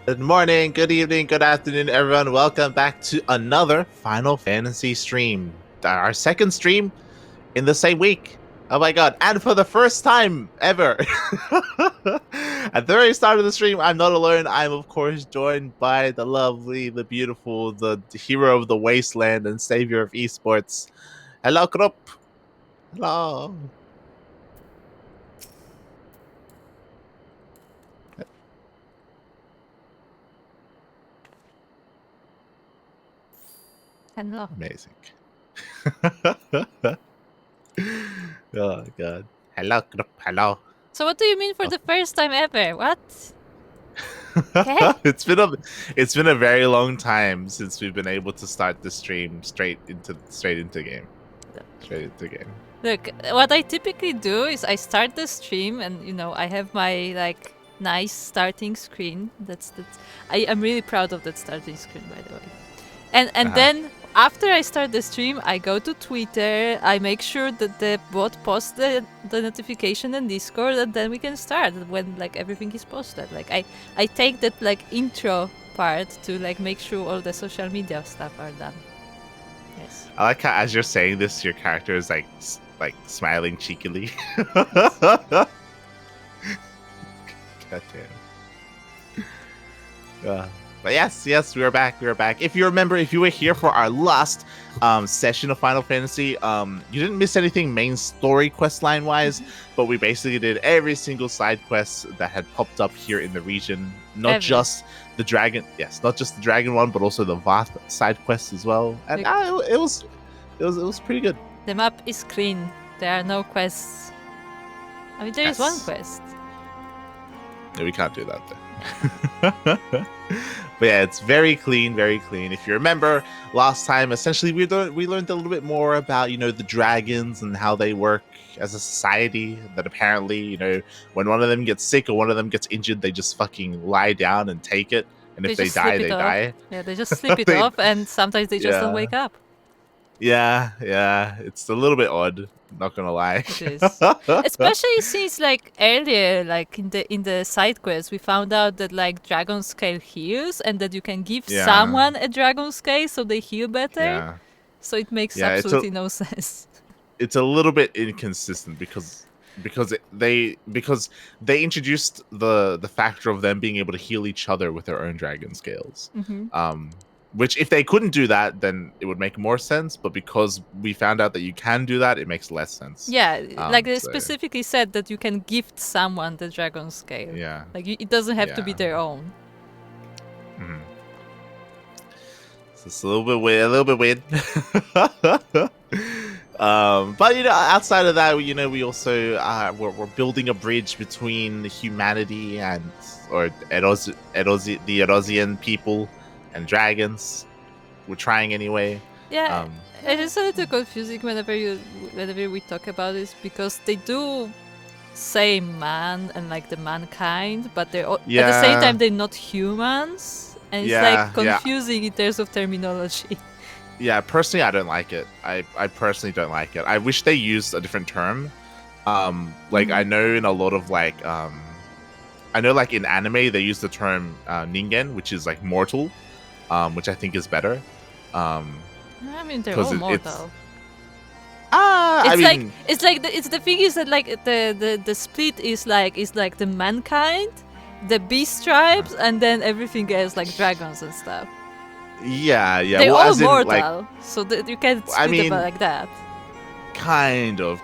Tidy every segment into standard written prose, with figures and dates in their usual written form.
Good morning, good evening, good afternoon, everyone. Welcome back to another Final Fantasy stream. Our second stream in the same week. Oh my god. And for the first time ever, at the very start of the stream, I'm not alone. I'm, of course, joined by the lovely, the beautiful, the hero of the wasteland and savior of esports. Hello, Krupp. Hello. Hello. Amazing. Oh god. Hello, Krupp. Hello. So what do you mean for Oh. the first time ever? What? Okay. It's been a very long time since we've been able to start the stream straight into game. Straight into game. Look, what I typically do is I start the stream and I have my nice starting screen. I'm really proud of that starting screen, by the way. And then after I start the stream, I go to Twitter, I make sure that the bot posts the notification in Discord, and then we can start when everything is posted. I take that intro part to make sure all the social media stuff are done. Yes. I like how as you're saying this, your character is like smiling cheekily. God damn. But yes, we are back. If you remember, if you were here for our last session of Final Fantasy, you didn't miss anything main story quest line wise, but we basically did every single side quest that had popped up here in the region. Not just the dragon one, but also the Vath side quest as well. And it was pretty good. The map is clean. There are no quests. I mean, there is one quest. Yeah, we can't do that then. But yeah, it's very clean, very clean. If you remember last time, essentially we learned a little bit more about the dragons and how they work as a society. That apparently when one of them gets sick or one of them gets injured, they just fucking lie down and take it. And if they die, they die. Yeah, they just sleep it off, and sometimes they just don't wake up. Yeah, it's a little bit odd. Not gonna lie. It is. Especially since earlier, in the side quest, we found out that dragon scale heals, and that you can give someone a dragon scale so they heal better. Yeah. So it makes absolutely no sense. It's a little bit inconsistent because they introduced the factor of them being able to heal each other with their own dragon scales. Mm-hmm. Which if they couldn't do that, then it would make more sense. But because we found out that you can do that, it makes less sense. Yeah, they specifically said that you can gift someone the dragon scale. Yeah. It doesn't have to be their own. Mm-hmm. So it's a little bit weird. But outside of that, we also we're building a bridge between humanity and the Erosian people and dragons. We're trying anyway. Yeah, it is a little confusing whenever we talk about this, because they do say man and the mankind, but they're at the same time they're not humans, and it's confusing in terms of terminology. Yeah, personally, I don't like it. I personally don't like it. I wish they used a different term. I know in a lot of I know in anime they use the term ningen, which is mortal. Which I think is better. I mean, they're all mortal. It's the thing is that the split is the mankind, the beast tribes, and then everything else dragons and stuff. Yeah. They're all mortal, so you can't split them like that. Kind of.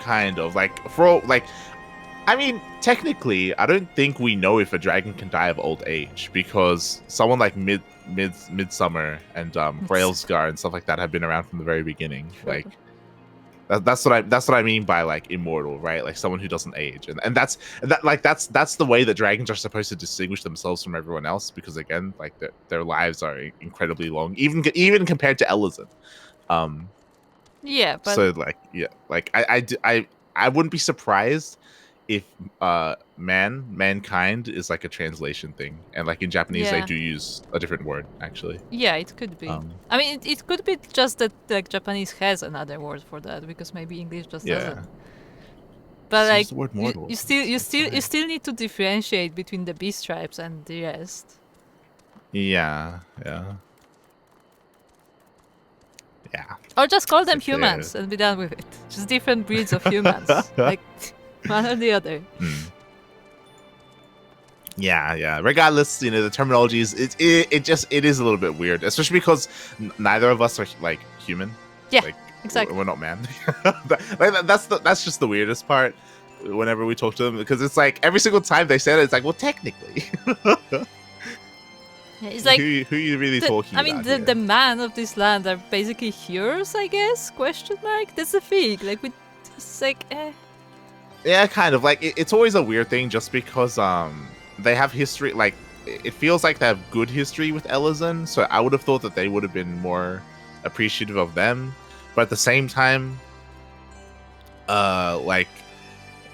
I mean, technically, I don't think we know if a dragon can die of old age, because someone like Midsummer and Railscar and stuff like that have been around from the very beginning. Sure. That's what I mean by immortal, right? Someone who doesn't age, and that's the way that dragons are supposed to distinguish themselves from everyone else, because again, their lives are incredibly long, even compared to Elezen. Yeah, but so I wouldn't be surprised if mankind is a translation thing, and in Japanese they do use a different word, actually. Yeah, it could be. I mean, it could be just that Japanese has another word for that, because maybe English just doesn't. But you still need to differentiate between the beast tribes and the rest. Yeah, yeah, yeah. Or just call It's them like the humans and be done with it. Just different breeds of humans. Like, one or the other. Yeah, yeah. Regardless, the terminology is it is a little bit weird, especially because neither of us are like human. Yeah, Like exactly. we're not man. That's just the weirdest part. Whenever we talk to them, because it's like every single time they said it, it's like, well, technically, Yeah, it's like who are you really talking about here? the man of this land are basically heroes, I guess? Question mark. That's the thing. Like, it's like, Yeah, kind of like it's always a weird thing, just because they have history. Like it feels like they have good history with Ellison, so I would have thought that they would have been more appreciative of them. But at the same time, like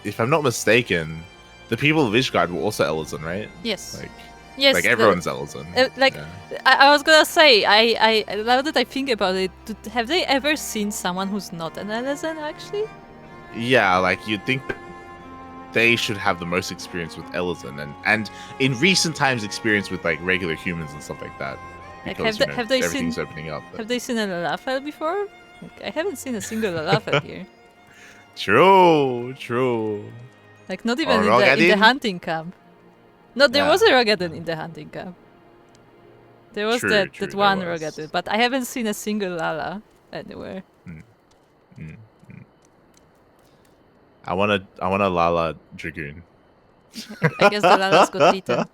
if I'm not mistaken, the people of Ishgard were also Ellison, right? Yes. Like Yes. like everyone's Ellison. Like Yeah. I was gonna say, I now that I think about it, have they ever seen someone who's not an Ellison actually? Yeah, like you'd think that they should have the most experience with Ellison, and in recent times experience with like regular humans and stuff like that. Like, Because have they everything's seen opening up. But... Have they seen a Lalafell before? Like, I haven't seen a single Lalafell here. True. Like, not even Or in the Rogadin? hunting camp. No, there Yeah. was a Rogadin in the hunting camp. There was True, that there one was. Rogadin, but I haven't seen a single Lala anywhere. I want a Lala Dragoon. I guess the Lalas got eaten.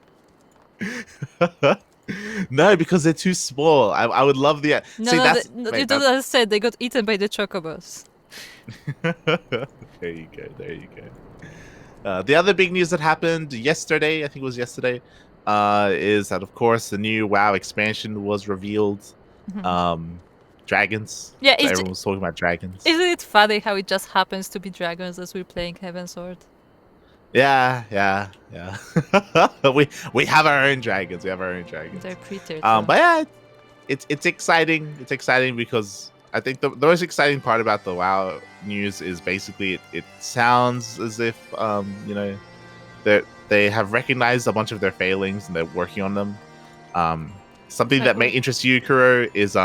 No, because they're too small. I would love the. No, See, no, that's you don't understand. They got eaten by the chocobos. There you go. The other big news that happened yesterday, I think it was yesterday, is that of course the new WoW expansion was revealed. Dragons. Yeah, so everyone was talking about dragons. Isn't it funny how it just happens to be dragons as we're playing Heavensward? Yeah. we have our own dragons. They're pretty. But yeah, it's exciting. It's exciting because I think the most exciting part about the WoW news is basically it sounds as if they have recognized a bunch of their failings and they're working on them. Something that may interest you, Kuro, is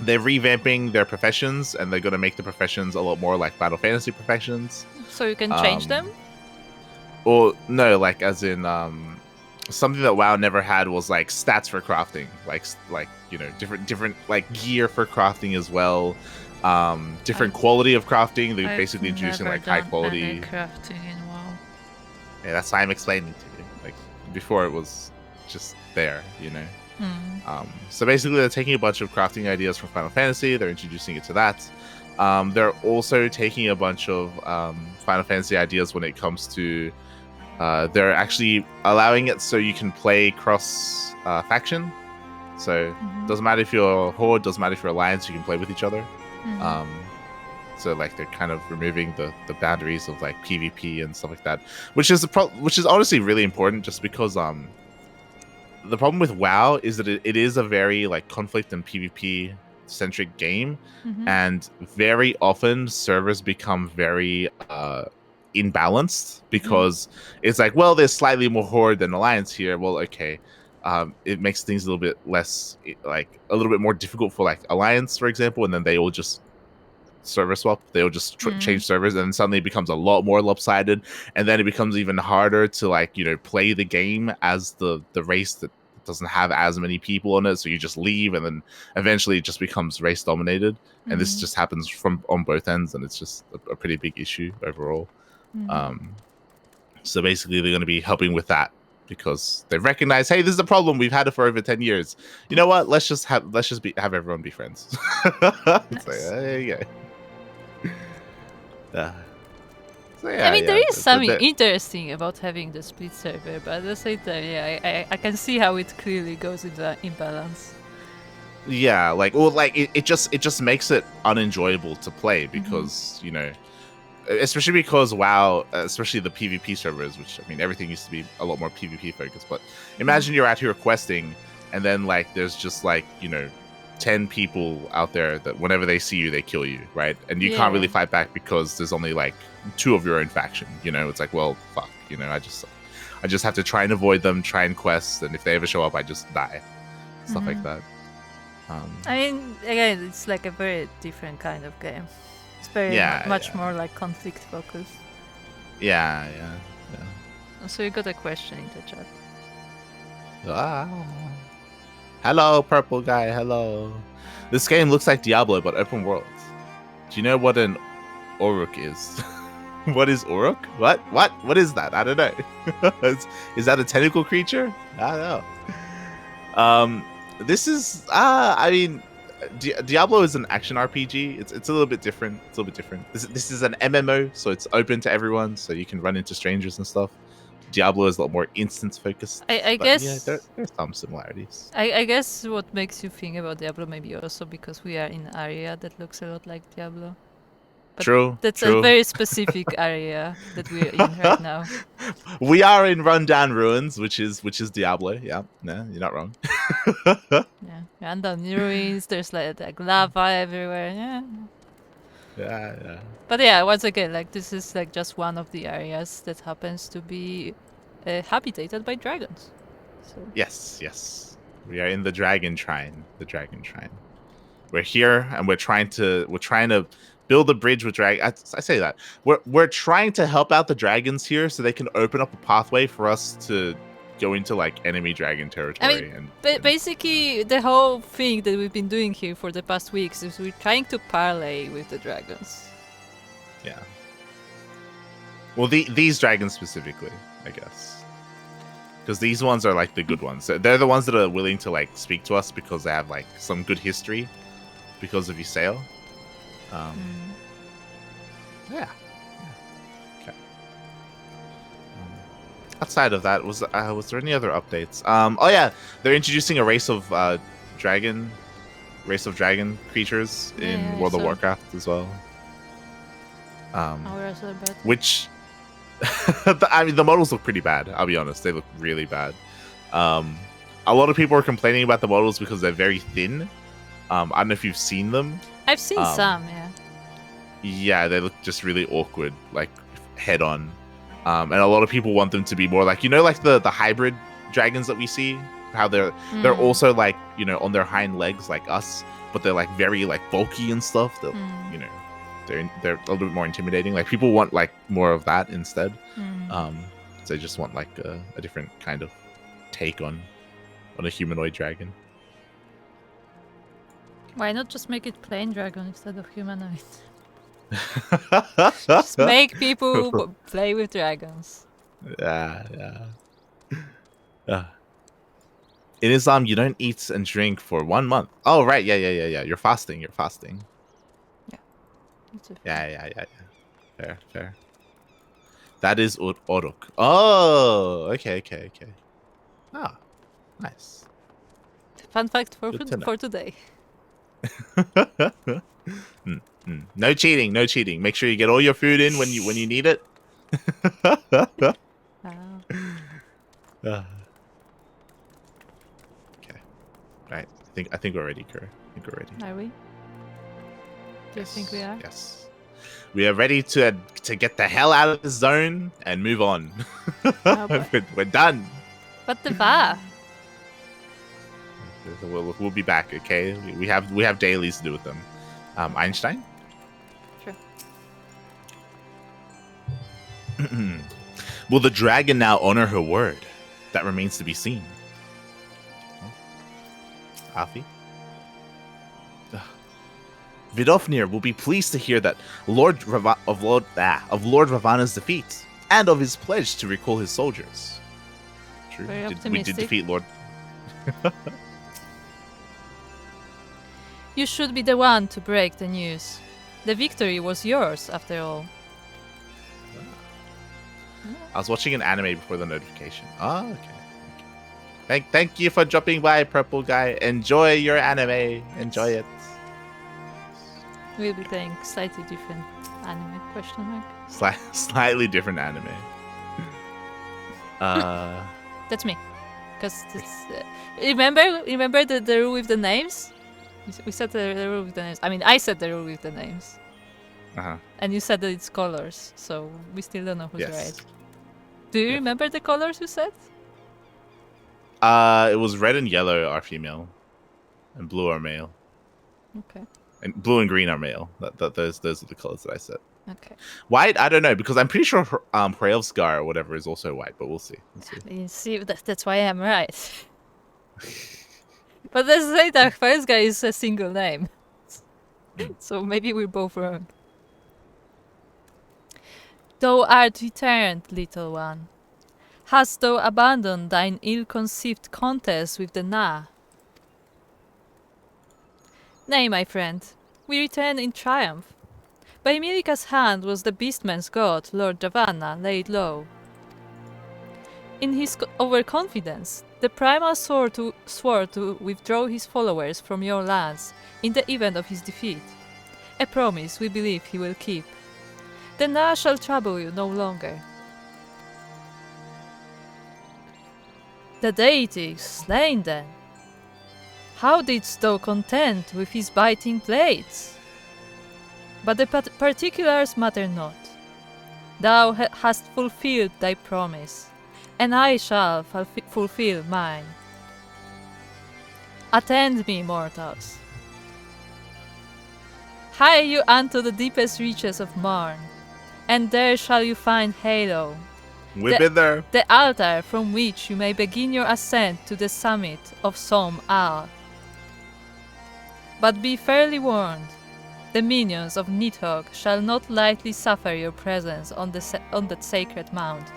they're revamping their professions and they're going to make the professions a lot more like Final Fantasy professions. So you can change them? Or no, like as in something that WoW never had was like stats for crafting, like different like gear for crafting as well. Different quality of crafting. They're basically introducing like high quality crafting in WoW. Yeah, that's why I'm explaining to you. Like before, it was just there, So basically, they're taking a bunch of crafting ideas from Final Fantasy. They're introducing it to that. They're also taking a bunch of Final Fantasy ideas when it comes to. They're actually allowing it so you can play cross faction. So doesn't matter if you're a Horde, doesn't matter if you're Alliance, you can play with each other. So like they're kind of removing the boundaries of like PvP and stuff like that, which is honestly really important, just because the problem with WoW is that it is a very like conflict and PvP centric game, and very often servers become very imbalanced because it's like, well, there's slightly more Horde than Alliance here. Well, okay. It makes things a little bit less, like a little bit more difficult for like Alliance, for example, and then they will just server swap. They'll just change servers, and then suddenly it becomes a lot more lopsided, and then it becomes even harder to like play the game as the race that doesn't have as many people on it. So you just leave, and then eventually it just becomes race dominated, and this just happens on both ends, and it's just a pretty big issue overall. So basically, they're going to be helping with that, because they recognize, hey, this is a problem. We've had it for over 10 years. You know what? Let's just have everyone be friends. It's like, there you go. So yeah, I mean, there is something interesting about having the split server, but at the same time, I can see how it clearly goes into imbalance. Yeah, like, or like it just makes it unenjoyable to play, because especially because WoW, especially the PvP servers, which I mean everything used to be a lot more PvP focused, but imagine you're out here questing, and then like there's just like 10 people out there that whenever they see you, they kill you, right? And you can't really fight back because there's only like 2 of your own faction. It's like, well, fuck, I just have to try and avoid them, try and quest, and if they ever show up, I just die. Stuff like that. I mean, again, it's like a very different kind of game. It's very much more like conflict focused. Yeah. So you got a question in the chat. Hello, purple guy. Hello. This game looks like Diablo, but open world. Do you know what an Oruk is? What is Oruk? What is that? I don't know. Is that a tentacle creature? I don't know. This is I mean, Diablo is an action RPG. It's a little bit different. This is an MMO, so it's open to everyone, so you can run into strangers and stuff. Diablo is a lot more instance focused. I guess there's some similarities. I guess what makes you think about Diablo maybe also because we are in an area that looks a lot like Diablo. But true. That's a very specific area that we're in right now. We are in rundown ruins, which is Diablo. Yeah, no, you're not wrong. Yeah, rundown ruins. There's like lava everywhere. Yeah. But yeah, once again, like this is like just one of the areas that happens to be habitated by dragons. So. Yes. We are in the Dragon Shrine. We're here and we're trying to build a bridge with dragons. I say that we're trying to help out the dragons here so they can open up a pathway for us to go into like enemy dragon territory. I mean, basically the whole thing that we've been doing here for the past weeks is we're trying to parlay with the dragons. Yeah. Well, these dragons specifically, I guess, because these ones are like the good ones. They're the ones that are willing to like speak to us because they have like some good history because of Ysayle. Yeah. Okay. Outside of that, was there any other updates? Oh yeah, they're introducing a race of dragon creatures in World of Warcraft as well. Which I mean, the models look pretty bad. I'll be honest, they look really bad. A lot of people are complaining about the models because they're very thin. I don't know if you've seen them. I've seen some, yeah. Yeah, they look just really awkward, like head on. And a lot of people want them to be more like, like the hybrid dragons that we see, how they're also like, on their hind legs like us, but they're like very like bulky and stuff. They're they're a little bit more intimidating. Like people want like more of that instead. So they just want like a different kind of take on a humanoid dragon. Why not just make it plain dragon instead of humanoid? Just make people play with dragons. Yeah. In Islam, you don't eat and drink for 1 month. Oh, right. Yeah. You're fasting. Yeah. Fair. That is Oruk. Oh, okay. Ah, nice. Fun fact for today. No cheating. Make sure you get all your food in when you need it. Okay. Right. I think we're ready, Kuro. Are we? Do you think we are? Yes. We are ready to get the hell out of the zone and move on. We're done. What the va? We'll be back, okay? We have dailies to do with them. Einstein? Sure. Will the dragon now honor her word? That remains to be seen. Afi? Vidofnir will be pleased to hear that of Lord Ravana's defeat and of his pledge to recall his soldiers. True. We did defeat Lord. You should be the one to break the news. The victory was yours, after all. I was watching an anime before the notification. Oh, okay. Thank you for dropping by, Purple Guy. Enjoy your anime. Enjoy it. We'll be playing slightly different anime, question mark. Slightly different anime. That's me. Because remember the rule with the names? We set the rule with the names. I mean, I set the rule with the names. Uh-huh. And you said that it's colors, so we still don't know who's right. Do you remember the colors you said? It was red and yellow are female, and blue are male. Okay. And blue and green are male. Those are the colors that I said. Okay. White, I don't know, because I'm pretty sure Hraevskar or whatever is also white, but we'll see. You see, that's why I'm right. But let's say that Hraevskar is a single name. So maybe we're both wrong. Thou art returned, little one. Hast thou abandoned thine ill-conceived contest with the Na? Nay, my friend, we return in triumph. By Mielikka's hand was the beastman's god, Lord Javanna, laid low. In his overconfidence, the primal swore to withdraw his followers from your lands in the event of his defeat, a promise we believe he will keep. The Na shall trouble you no longer. The deity slain then. How didst thou contend with his biting blades? But the particulars matter not. Thou hast fulfilled thy promise, and I shall fulfill mine. Attend me, mortals. Hie you unto the deepest reaches of Marn, and there shall you find Halo, We've been there. the altar from which you may begin your ascent to the summit of Som Al. But be fairly warned, the minions of Nidhogg shall not lightly suffer your presence on that sacred mount.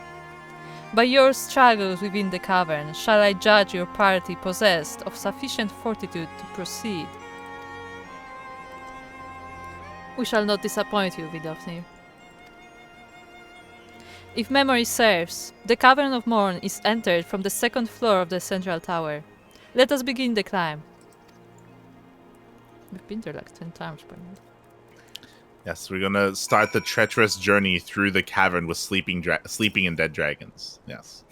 By your struggles within the cavern shall I judge your party possessed of sufficient fortitude to proceed. We shall not disappoint you, Vidofnir. If memory serves, the Cavern of Morn is entered from the second floor of the central tower. Let us begin the climb. We've been there like 10 times by now. Yes, we're gonna start the treacherous journey through the cavern with sleeping and dead dragons. Yes.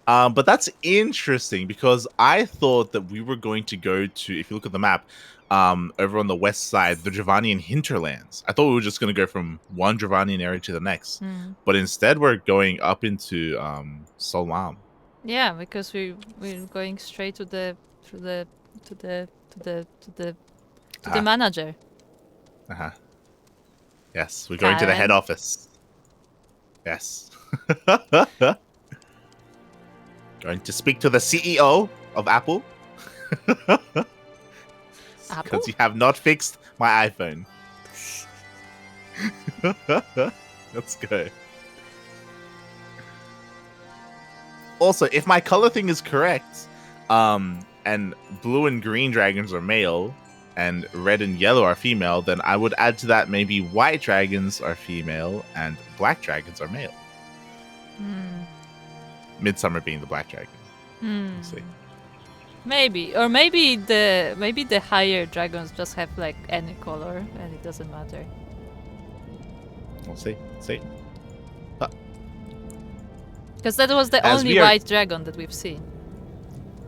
But that's interesting because I thought that we were going to go to, if you look at the map, over on the west side, the Dravanian hinterlands. I thought we were just going to go from one Dravanian area to the next, but instead we're going up into Solam. Yeah, because we're going straight to the manager. Yes, we're going to the head office. Yes. Going to speak to the CEO of Apple. Because you have not fixed my iPhone. Let's go. Also, if my color thing is correct, and blue and green dragons are male, and red and yellow are female, then I would add to that maybe white dragons are female and black dragons are male. Midsummer being the black dragon. We'll see. Maybe, or maybe the higher dragons just have like any color and it doesn't matter. We'll see. Because that was the only white dragon that we've seen.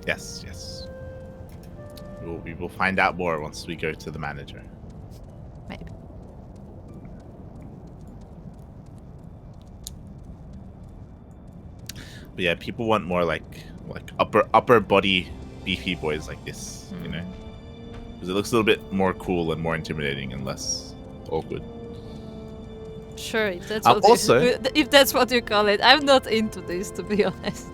Yes. We will find out more once we go to the manager. Maybe. But yeah, people want more like upper body beefy boys like this, you know, because it looks a little bit more cool and more intimidating and less awkward. Sure, if that's what you call it. I'm not into this, to be honest.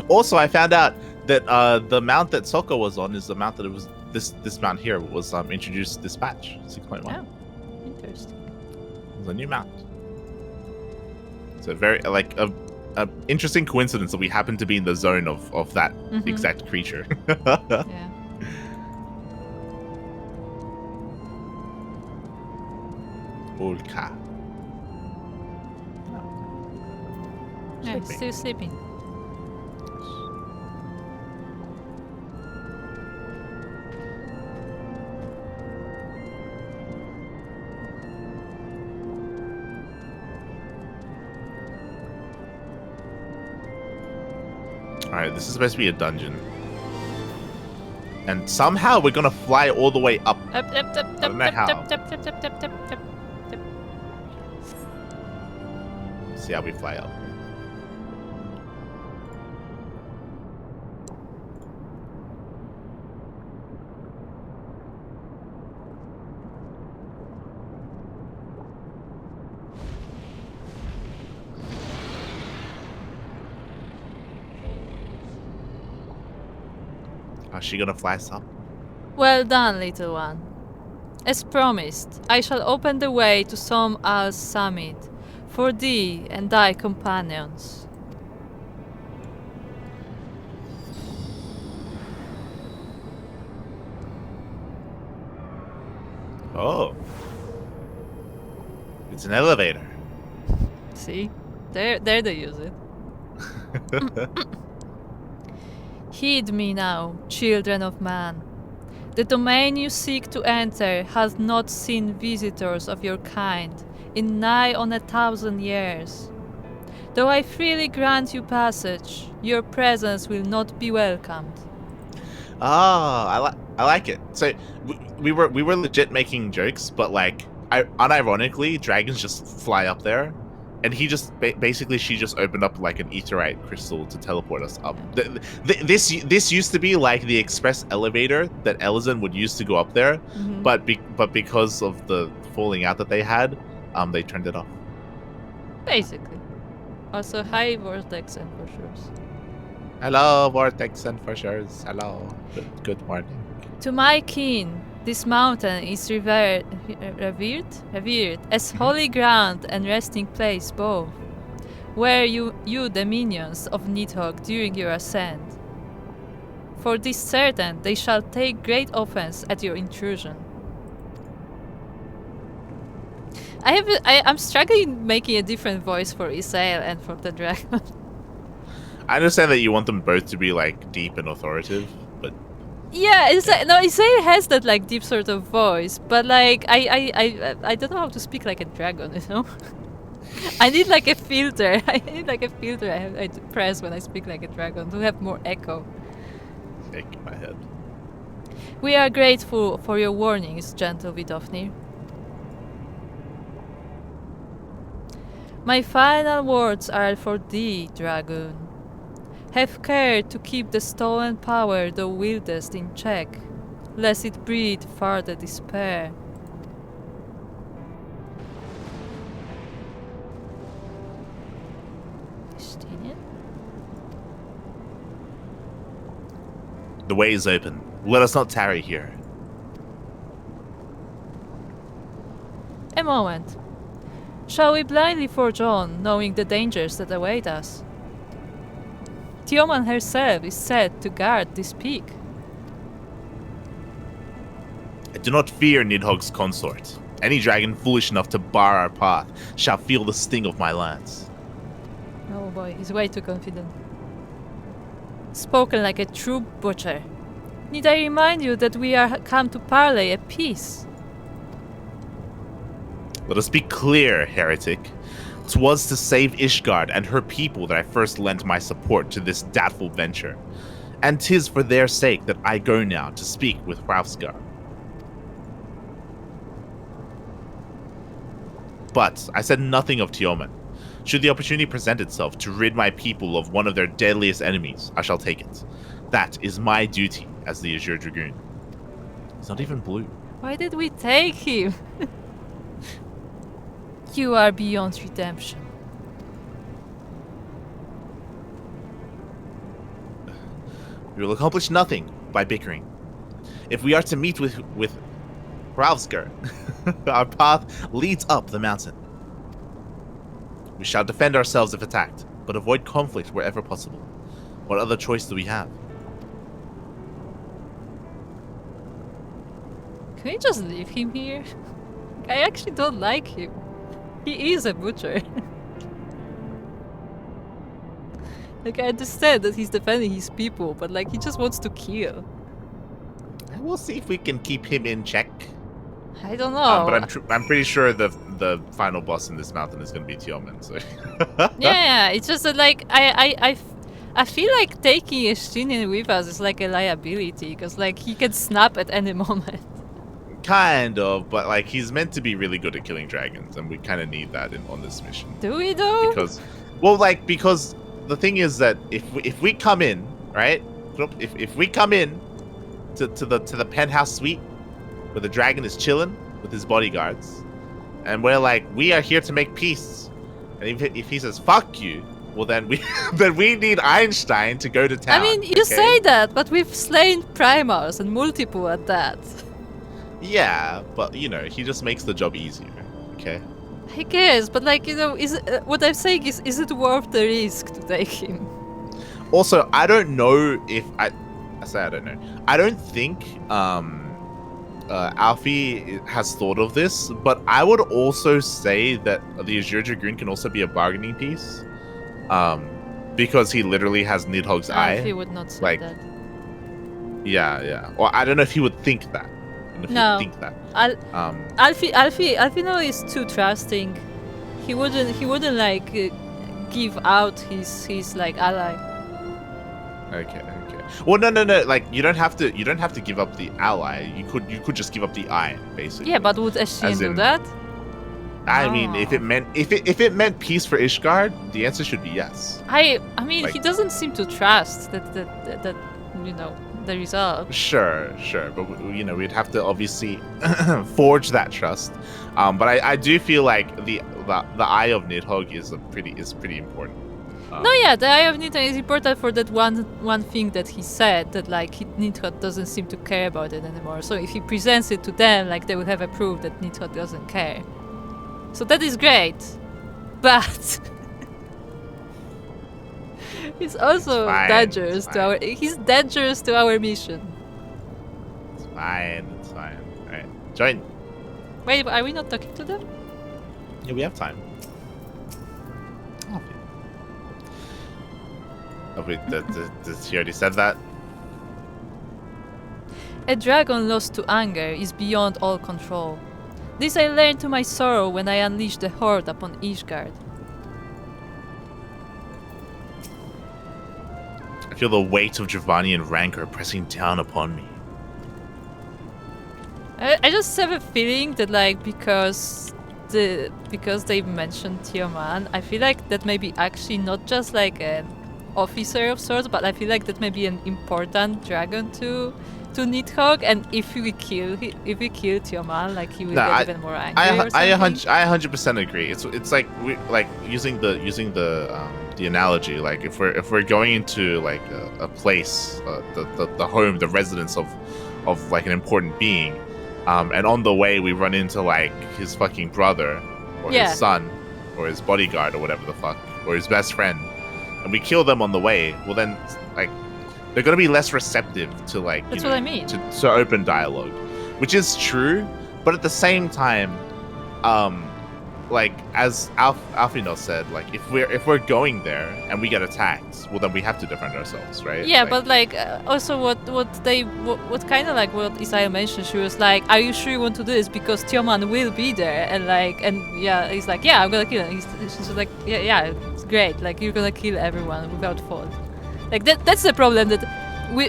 Also, I found out that the mount that Sokka was on is the mount that it was this mount here was introduced this patch 6.1. Oh, interesting. It was a new mount. So very like a interesting coincidence that we happen to be in the zone of that exact creature. Yeah. Ulka. Yeah, still sleeping. Alright, this is supposed to be a dungeon. And somehow we're gonna fly all the way up. Up. I don't know how. See how we fly up. Is she gonna fly us up? Well done, little one. As promised, I shall open the way to Som Al's summit for thee and thy companions. Oh. It's an elevator. See? There they use it. Heed me now, children of man. The domain you seek to enter has not seen visitors of your kind in nigh on 1,000 years. Though I freely grant you passage, your presence will not be welcomed. Ah, I like it. So we were legit making jokes, but like, unironically, dragons just fly up there, and he just basically she just opened up like an etherite crystal to teleport us up. This used to be like the express elevator that Elizan would use to go up there, but because of the falling out that they had, they turned it off. Basically. Also, hi Vortex and for sure. Hello, Vortex and for sure. Hello. Good morning. To my kin, this mountain is revered as holy ground and resting place both, where you the minions of Nidhogg during your ascent. For this certain, they shall take great offense at your intrusion. I'm struggling making a different voice for Isael and for the dragon. I understand that you want them both to be like deep and authoritative, but yeah, Isael has that like deep sort of voice, but like I don't know how to speak like a dragon, you know. I need like a filter. I press when I speak like a dragon to have more echo. Shake my head. We are grateful for your warnings, gentle Vidofnir. My final words are for thee, dragoon. Have care to keep the stolen power thou wieldest in check, lest it breed further despair. Justinian? The way is open. Let us not tarry here. A moment. Shall we blindly forge on, knowing the dangers that await us? Tioman herself is said to guard this peak. I do not fear Nidhogg's consort. Any dragon foolish enough to bar our path shall feel the sting of my lance. Oh boy, he's way too confident. Spoken like a true butcher. Need I remind you that we are come to parley a peace? Let us be clear, heretic. 'Twas to save Ishgard and her people that I first lent my support to this doubtful venture, and 'tis for their sake that I go now to speak with Hrausgar. But I said nothing of Tioman. Should the opportunity present itself to rid my people of one of their deadliest enemies, I shall take it. That is my duty as the Azure Dragoon. He's not even blue. Why did we take him? You are beyond redemption. We will accomplish nothing by bickering. If we are to meet with Hrausgar, our path leads up the mountain. We shall defend ourselves if attacked, but avoid conflict wherever possible. What other choice do we have? Can we just leave him here? I actually don't like him. He is a butcher. Like, I understand that he's defending his people, but like, he just wants to kill. We'll see if we can keep him in check. I don't know. But I'm pretty sure the final boss in this mountain is going to be Tioman. So yeah, it's just that like I feel like taking a Shinin with us is like a liability, because like he can snap at any moment. Kind of, but like he's meant to be really good at killing dragons, and we kind of need that on this mission. Do we though? Because the thing is that if we come in, right? If we come in to the penthouse suite where the dragon is chilling with his bodyguards, and we're like, we are here to make peace, and if he says fuck you, well then we need Einstein to go to town. I mean, you say that, but we've slain primals and multiple at that. Yeah, but you know, he just makes the job easier. Okay. I guess, but like, you know, what I'm saying is it worth the risk to take him? Also, I don't know if I don't know. I don't think Alfie has thought of this, but I would also say that the Azure Dragoon can also be a bargaining piece, because he literally has Nidhogg's eye. Alfie would not say that. Yeah. Well, I don't know if he would think that. No, think that. Alfie no is too trusting. He wouldn't like give out his like ally. Okay. Well, no. Like you don't have to give up the ally. You could just give up the eye, basically. Yeah, but would Eshin do that? I mean, if it meant peace for Ishgard, the answer should be yes. I mean, like, he doesn't seem to trust that you know, the result. Sure, but you know, we'd have to obviously forge that trust. But I do feel like the eye of Nidhogg is pretty important. No, yeah, the eye of Nidhogg is important for that one thing that he said, that like Nidhogg doesn't seem to care about it anymore. So if he presents it to them, like they will have a proof that Nidhogg doesn't care. So that is great, but he's also dangerous to our. He's dangerous to our mission. It's fine. All right, join. Wait, are we not talking to them? Yeah, we have time. Oh, wait, he already said that? A dragon lost to anger is beyond all control. This I learned to my sorrow when I unleashed the horde upon Ishgard. I feel the weight of Dravanian rancor pressing down upon me. I just have a feeling that like because they mentioned Tioman, I feel like that may be actually not just like an officer of sorts, but I feel like that may be an important dragon to Nidhogg, and if we kill Tioman, like he will get even more angry. I 100% agree. It's like using the analogy, like if we're going into like a place, the home, the residence of like an important being, and on the way we run into like his fucking brother or his son or his bodyguard or whatever the fuck, or his best friend, and we kill them on the way, well then like they're going to be less receptive to like that's what I mean, to open dialogue, which is true, but at the same time, like as Alfino said, like if we're going there and we get attacked, well then we have to defend ourselves, right? Yeah, like, but like also what kind of like what Isaiah mentioned, she was like, "Are you sure you want to do this? Because Tioman will be there." And yeah, he's like, "Yeah, I'm gonna kill him." She's like, "Yeah, it's great. Like you're gonna kill everyone without fault." Like that's the problem, that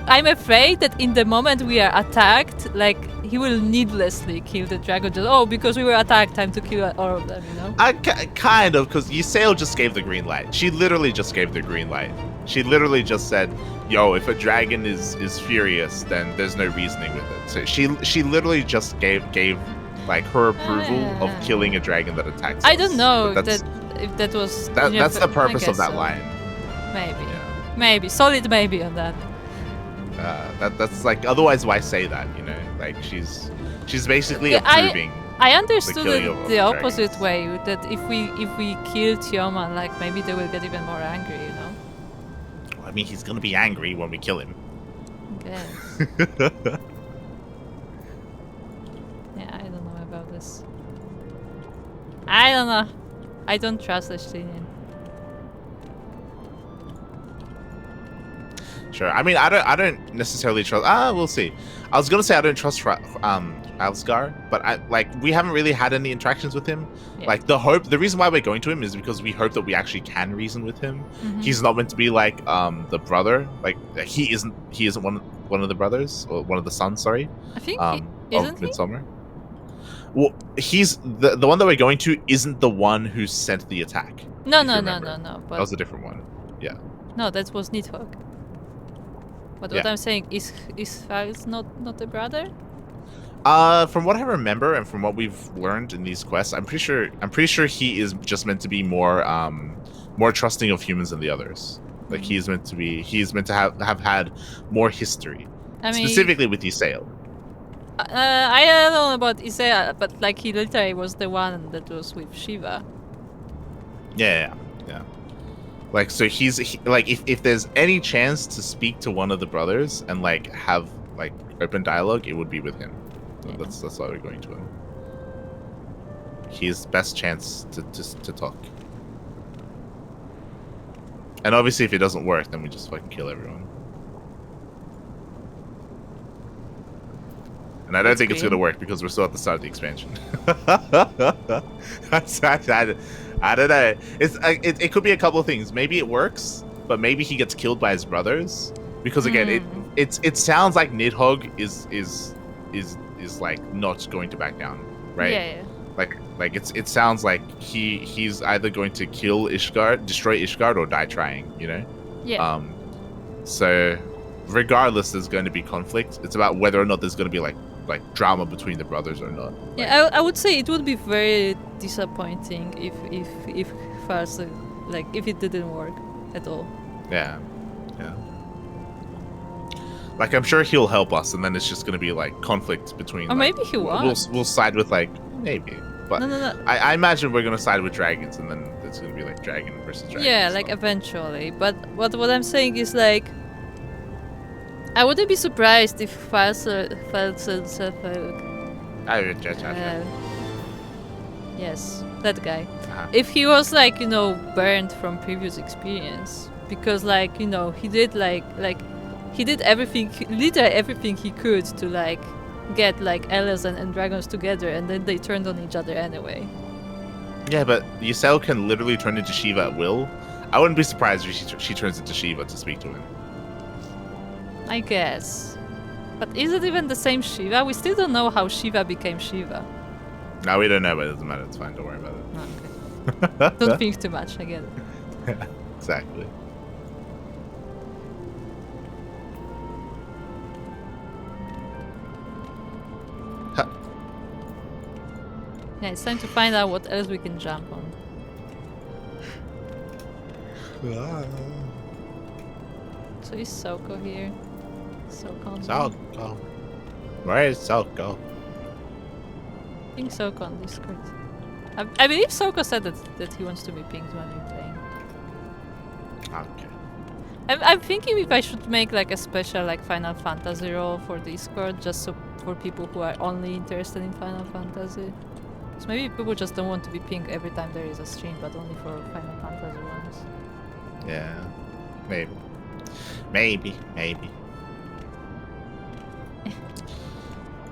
I'm afraid that in the moment we are attacked, like he will needlessly kill the dragon. Just, because we were attacked, time to kill all of them, you know? Kind of, because Ysayle just gave the green light. She literally just gave the green light. She literally just said, "Yo, if a dragon is furious, then there's no reasoning with it." So she literally just gave like her approval of killing a dragon that attacks. I don't know if that was. That's the purpose of that line. Maybe. Yeah. Maybe solid maybe on that. That's like, otherwise why say that, you know? Like she's basically approving. I understood it the opposite dragons. way, that if we kill Tioman, like maybe they will get even more angry, you know? Well, I mean, he's gonna be angry when we kill him. I guess. Yeah, I don't know about this. I don't know. I don't trust Estinian. Sure. I mean, I don't necessarily trust. We'll see. I was gonna say I don't trust Alsgar, but we haven't really had any interactions with him. Yeah. Like the reason why we're going to him is because we hope that we actually can reason with him. Mhm. He's not meant to be like the brother. Like he isn't one of the brothers or one of the sons. Sorry. I think Of isn't he? Midsummer. Well, he's the one that we're going to isn't the one who sent the attack. No. That But was a different one. Yeah. no, that was Nidhogg. But what I'm saying is Fals not the brother? From what I remember and from what we've learned in these quests, I'm pretty sure he is just meant to be more trusting of humans than the others. Like he's meant to have had more history. I mean, specifically with Isael. I don't know about Isael, but like he literally was the one that was with Shiva. Yeah. Like so like if there's any chance to speak to one of the brothers and like have like open dialogue, it would be with him. Yeah. That's why we're going to him. He's best chance to talk. And obviously if it doesn't work, then we just fucking kill everyone. And I don't think it's gonna work because we're still at the start of the expansion. I don't know. It could be a couple of things. Maybe it works, but maybe he gets killed by his brothers. Because again, it sounds like Nidhogg is like not going to back down, right? Yeah. Like it sounds like he's either going to kill Ishgard, destroy Ishgard, or die trying. You know. Yeah. So regardless, there's going to be conflict. It's about whether or not there's going to be like drama between the brothers or not. Yeah, I would say it would be very disappointing if first like if it didn't work at all. Yeah. Like I'm sure he'll help us, and then it's just going to be like conflict between. Or maybe he won't. We'll side with like maybe, but no. I imagine we're going to side with dragons, and then it's going to be like dragon versus dragon. Yeah, like eventually. But what I'm saying is like. I wouldn't be surprised if yes, that guy. If he was like, burned from previous experience. Because like, he did he did everything, literally everything he could to like get like Elias and dragons together, and then they turned on each other anyway. Yeah, but Ysel can literally turn into Shiva at will. I wouldn't be surprised if she turns into Shiva to speak to him. I guess. But is it even the same Shiva? We still don't know how Shiva became Shiva. No, we don't know, but it doesn't matter. It's fine. Don't worry about it. Oh, okay. Don't think too much. I get it. Exactly. Yeah, it's time to find out what else we can jump on. So is Soko here? Soko. Where is Soko? I think Soko on Discord. I believe Soko said that he wants to be pinged when we're playing. Okay. I'm thinking if I should make like a special like Final Fantasy role for Discord, just so for people who are only interested in Final Fantasy. So maybe people just don't want to be pinged every time there is a stream, but only for Final Fantasy ones. Yeah. Maybe.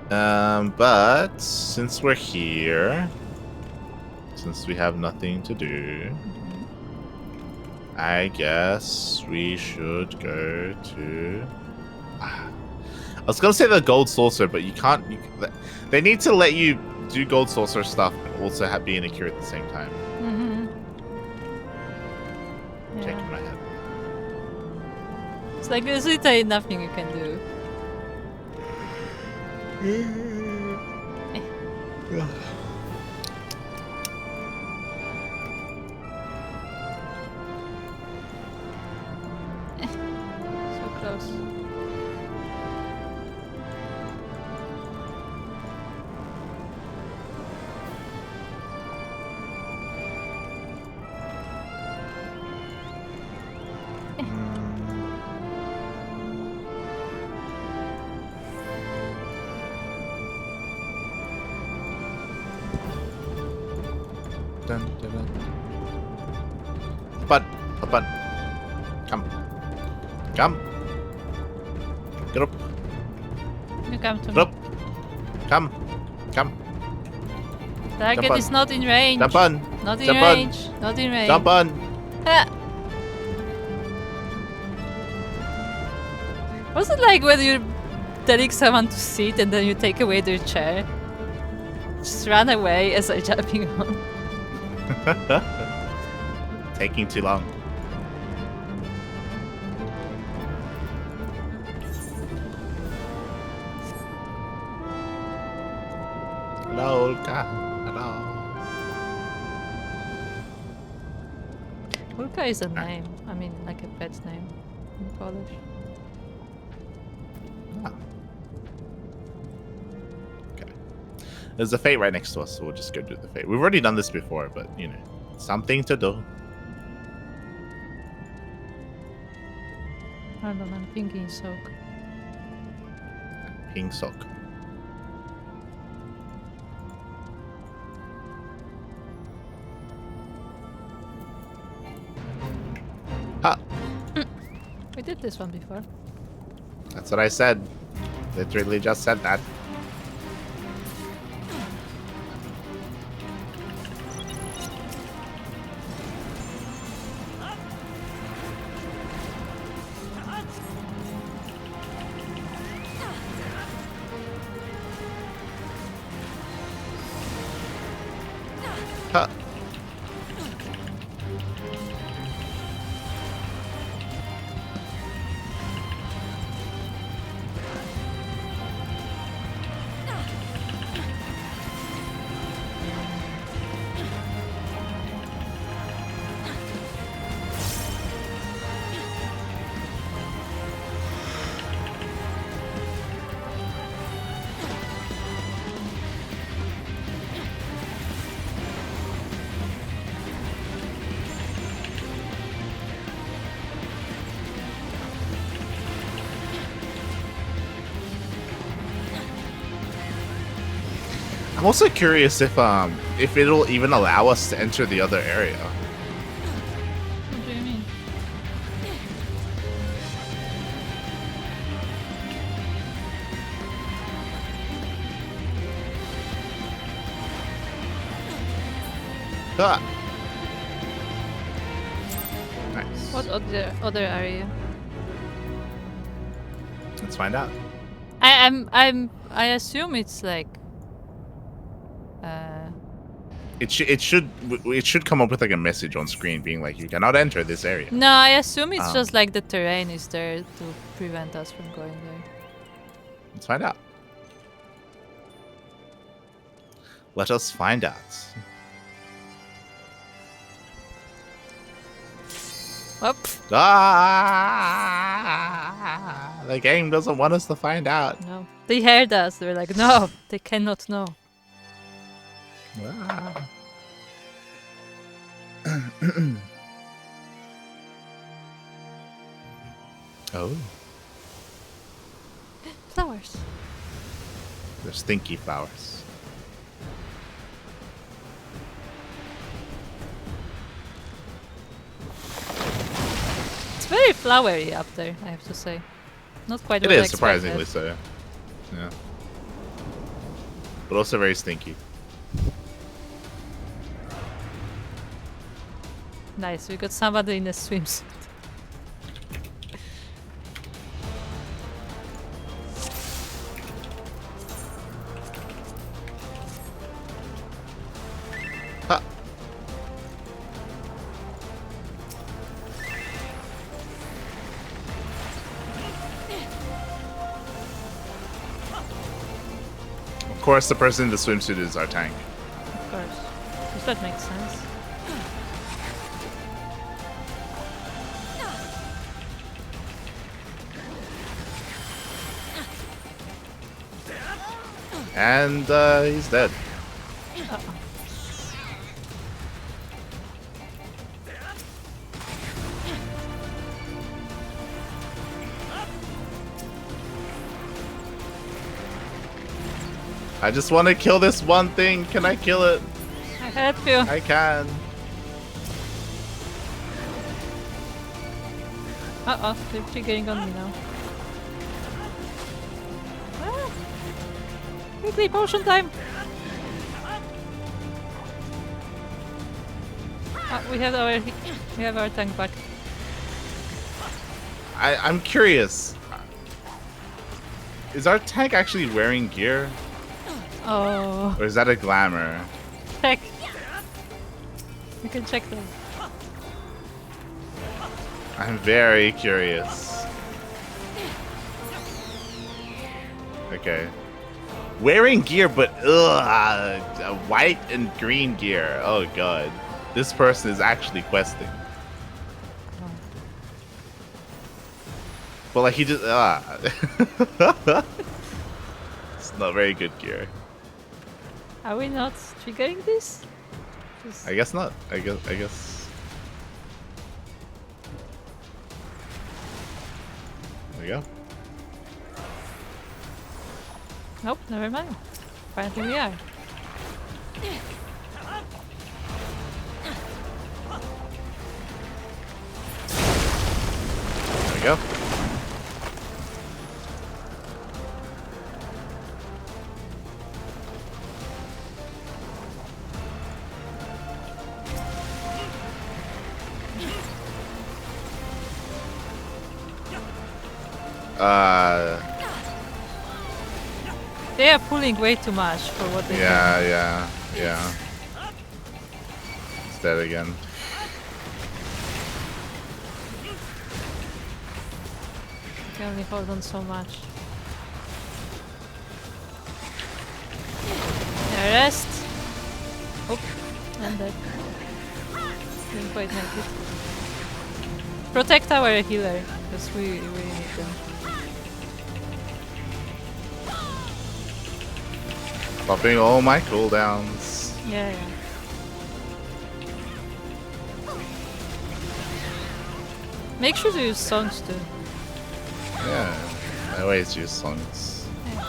But since we're here, since we have nothing to do, I guess we should go to. I was gonna say the Gold Saucer, but you can't. They need to let you do Gold Saucer stuff and also be in a cure at the same time. Yeah. Checking my head. It's like there's literally nothing you can do. So close. Dun, dun, dun. But, come. Get up. You come to Get me. up. Come. Come. Target is not in range. Jump on. Not in Jump on. range. Not in range. Jump on. Ah. Was it like when you're telling someone to sit and then you take away their chair? Just run away as I'm jumping on. Taking too long. Hello, Ulka. Hello. Ulka is a name. I mean, like a pet name in Polish. Ah. Okay. There's a fate right next to us, so we'll just go do the fate. We've already done this before, but you know, something to do. Hold on, I'm thinking soak. Ping sock. Ha! We did this one before. That's what I said. Literally just said that. Ha! I'm also curious if it'll even allow us to enter the other area. What do you mean? Ah. Nice. What other area? Let's find out. I assume it's like It should come up with like a message on screen being like, you cannot enter this area. no, I assume it's just like the terrain is there to prevent us from going there. Let's find out. Let us find out. Whoop. Ah! The game doesn't want us to find out. No. They heard us. They're like, no, they cannot know. Ah. Oh, Flowers. they're stinky flowers. It's very flowery up there, I have to say. Not quite It what I is surprisingly expected. so. Yeah, but also very stinky. Nice, we got somebody in a swimsuit. Ha! Of course, the person in the swimsuit is our tank. Of course. Does that make sense? And he's dead. Uh-oh. I just want to kill this one thing. Can I kill it? I help you. I can. Uh-oh, they're triggering on me now. Quickly, potion time! We have our tank back. I'm curious. Is our tank actually wearing gear? Oh. Or is that a glamour? Check. You can check them. I'm very curious. Okay. Wearing gear, but white and green gear. Oh god. This person is actually questing. But like he just it's not very good gear. Are we not triggering this? I guess not. I guess. There we go. Nope, never mind. Apparently we are. There we go. They are pulling way too much for what they Yeah. It's dead again. can only hold on so much. Arrest! Oh, and that. Didn't quite make it. Protect our healer, because we really need them. Popping all my cooldowns. Yeah. Make sure to use songs too. Yeah, I always use songs. Yeah.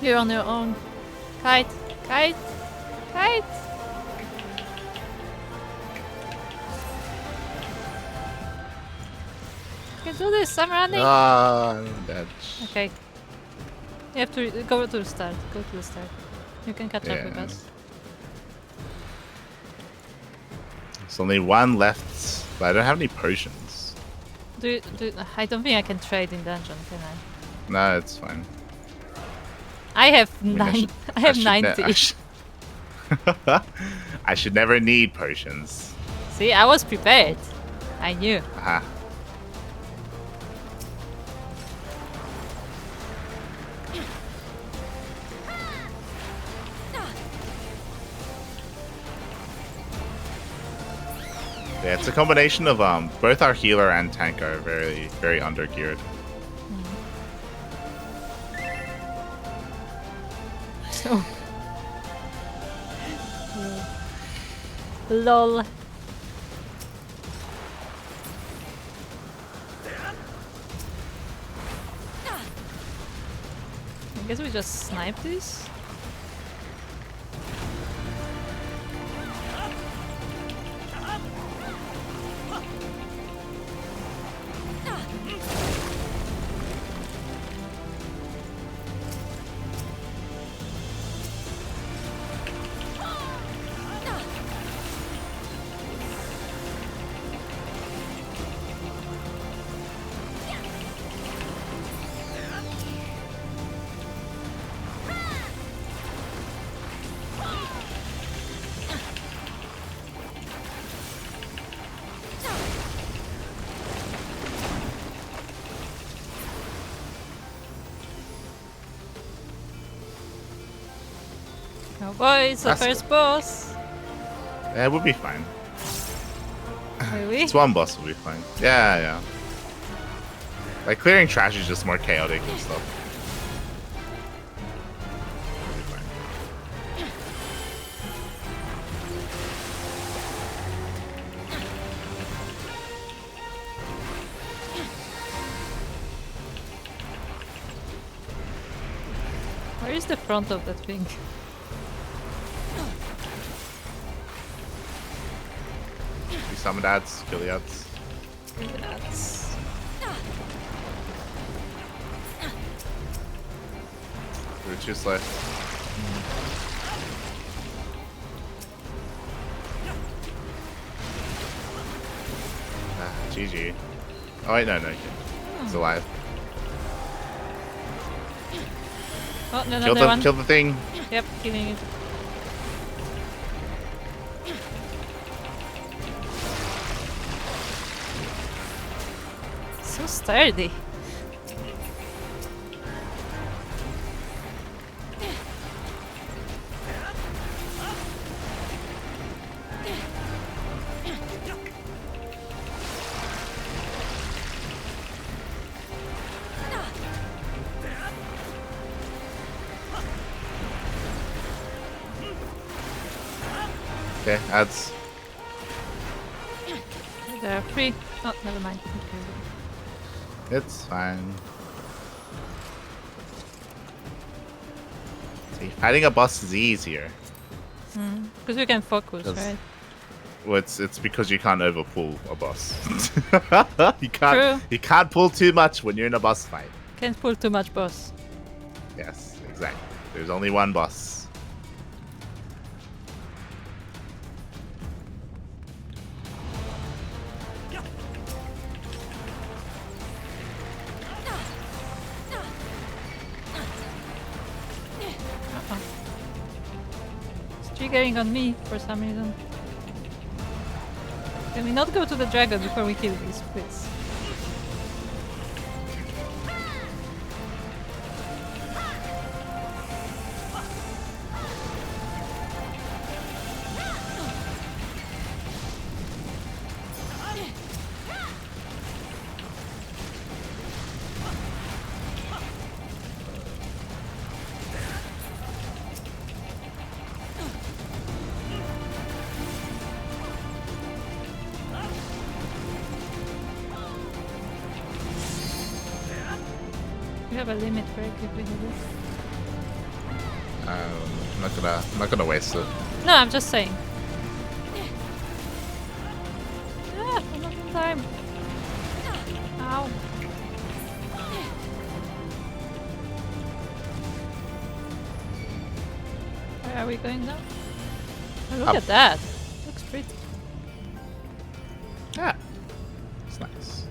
You're on your own. Kite! Kite! Kite! You can do this, I'm running! I'm dead. Okay. You have to go to the start. Go to the start. You can catch up with Yeah. us. There's only one left, but I don't have any potions. I don't think I can trade in dungeon, can I? No, it's fine. I have mean, I have should 90. I should never need potions. See, I was prepared. I knew. Aha. Yeah, it's a combination of both our healer and tank are very, very under geared. So. Lol. I guess we just snipe this. Oh boy, it's the That's first boss. Yeah, it would be fine. Really? It's one boss will be fine. Yeah. Like clearing trash is just more chaotic and stuff. It'll be fine. is the front of that thing? You summon ads, kill the ads. That's... 2 slow. GG. Oh wait, no, okay. It's alive. Oh, no, another one. Kill the thing. Yep, killing it. So sturdy. Okay, ads. There are 3. Oh, never mind. It's fine. See, fighting a boss is easier. Because you can focus, 'Cause- right? Well, it's because you can't overpull a boss. you True. can't pull too much when you're in a boss fight. Can't pull too much, boss. Yes, exactly. There's only one boss. It's triggering on me for some reason. Can we not go to the dragon before we kill these, please? We have a limit break if we do this. I'm not gonna waste it. No, I'm just saying. Ah, I'm not in time. Ow. Where are we going now? Oh, look Up. at that. Looks pretty. Yeah, it's nice.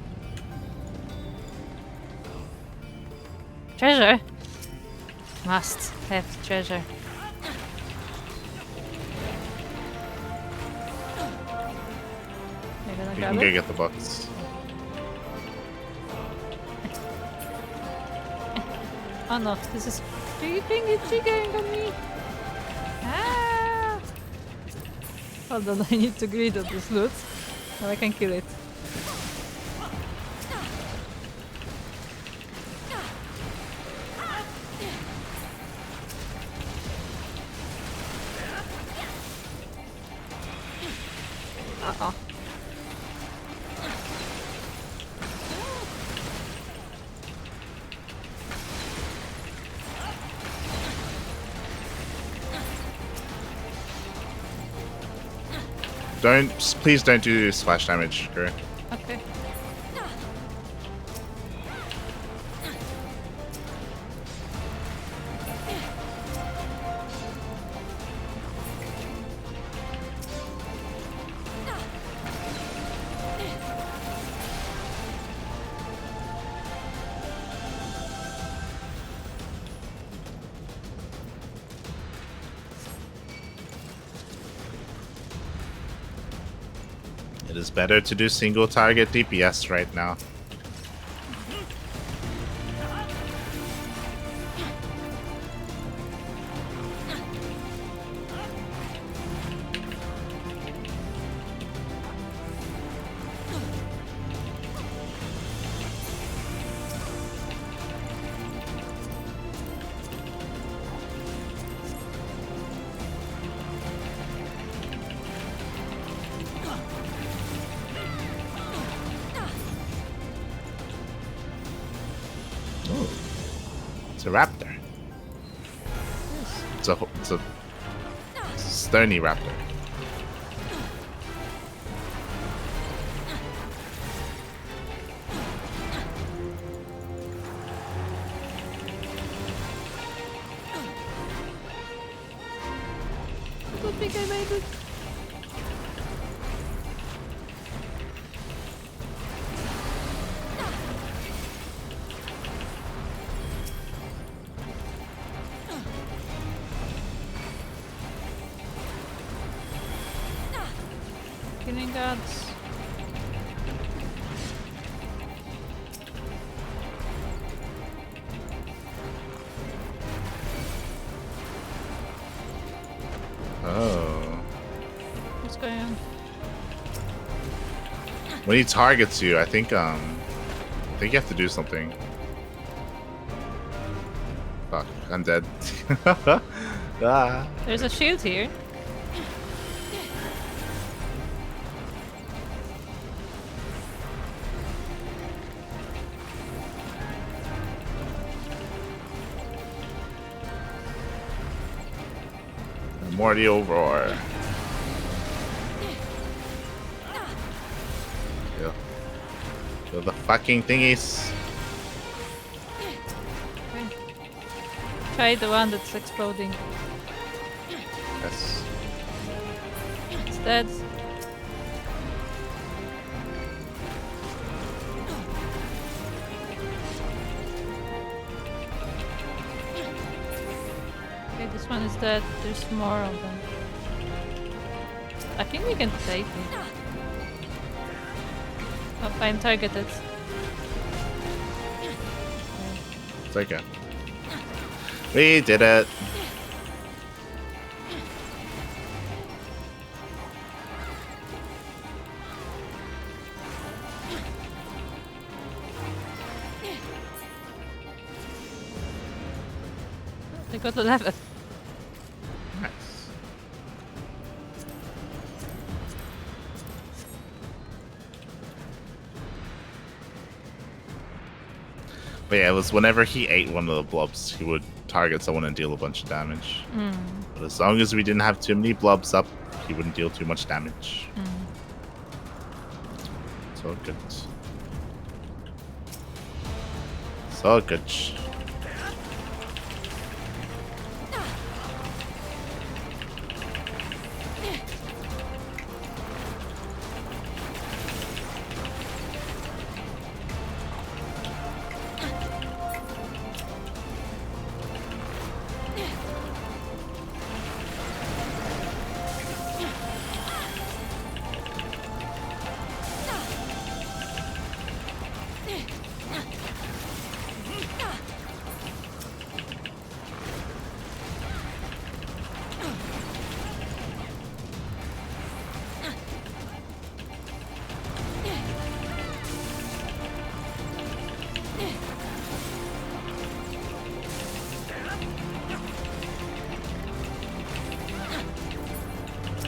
Treasure. Must have treasure. You're gonna You grab can it? go get the box. Oh no, this is triggering on me. Ah! Hold on, I need to greed on this loot. Now I can kill it. Uh-oh. Please don't do splash damage, Kuro. Okay. It is better to do single target DPS right now. It's a raptor. It's a stony raptor. I don't think I made it. Killing gods. Oh. What's going on? When he targets you, I think you have to do something. Fuck, I'm dead. Ah. There's a shield here. Primordial roar. Kill the fucking thingies. Okay. Try the one that's exploding. Yes. It's dead. Okay, this one is dead. There's more of them. I think we can take it. Oh, I'm targeted. It's okay. We did it. They got 11. Nice. But yeah, it was whenever he ate one of the blobs, he would target someone and deal a bunch of damage. But as long as we didn't have too many blobs up, he wouldn't deal too much damage. So good. So good.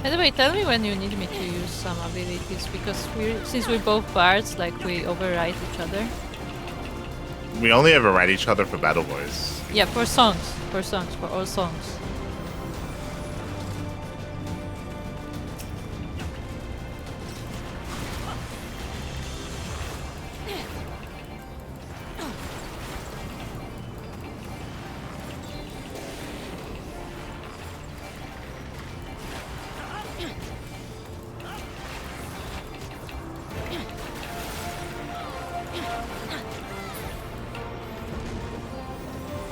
By the way, tell me when you need me to use some abilities, because since we're both bards, like we override each other. We only ever write each other for battle voice. Yeah, for songs, for all songs.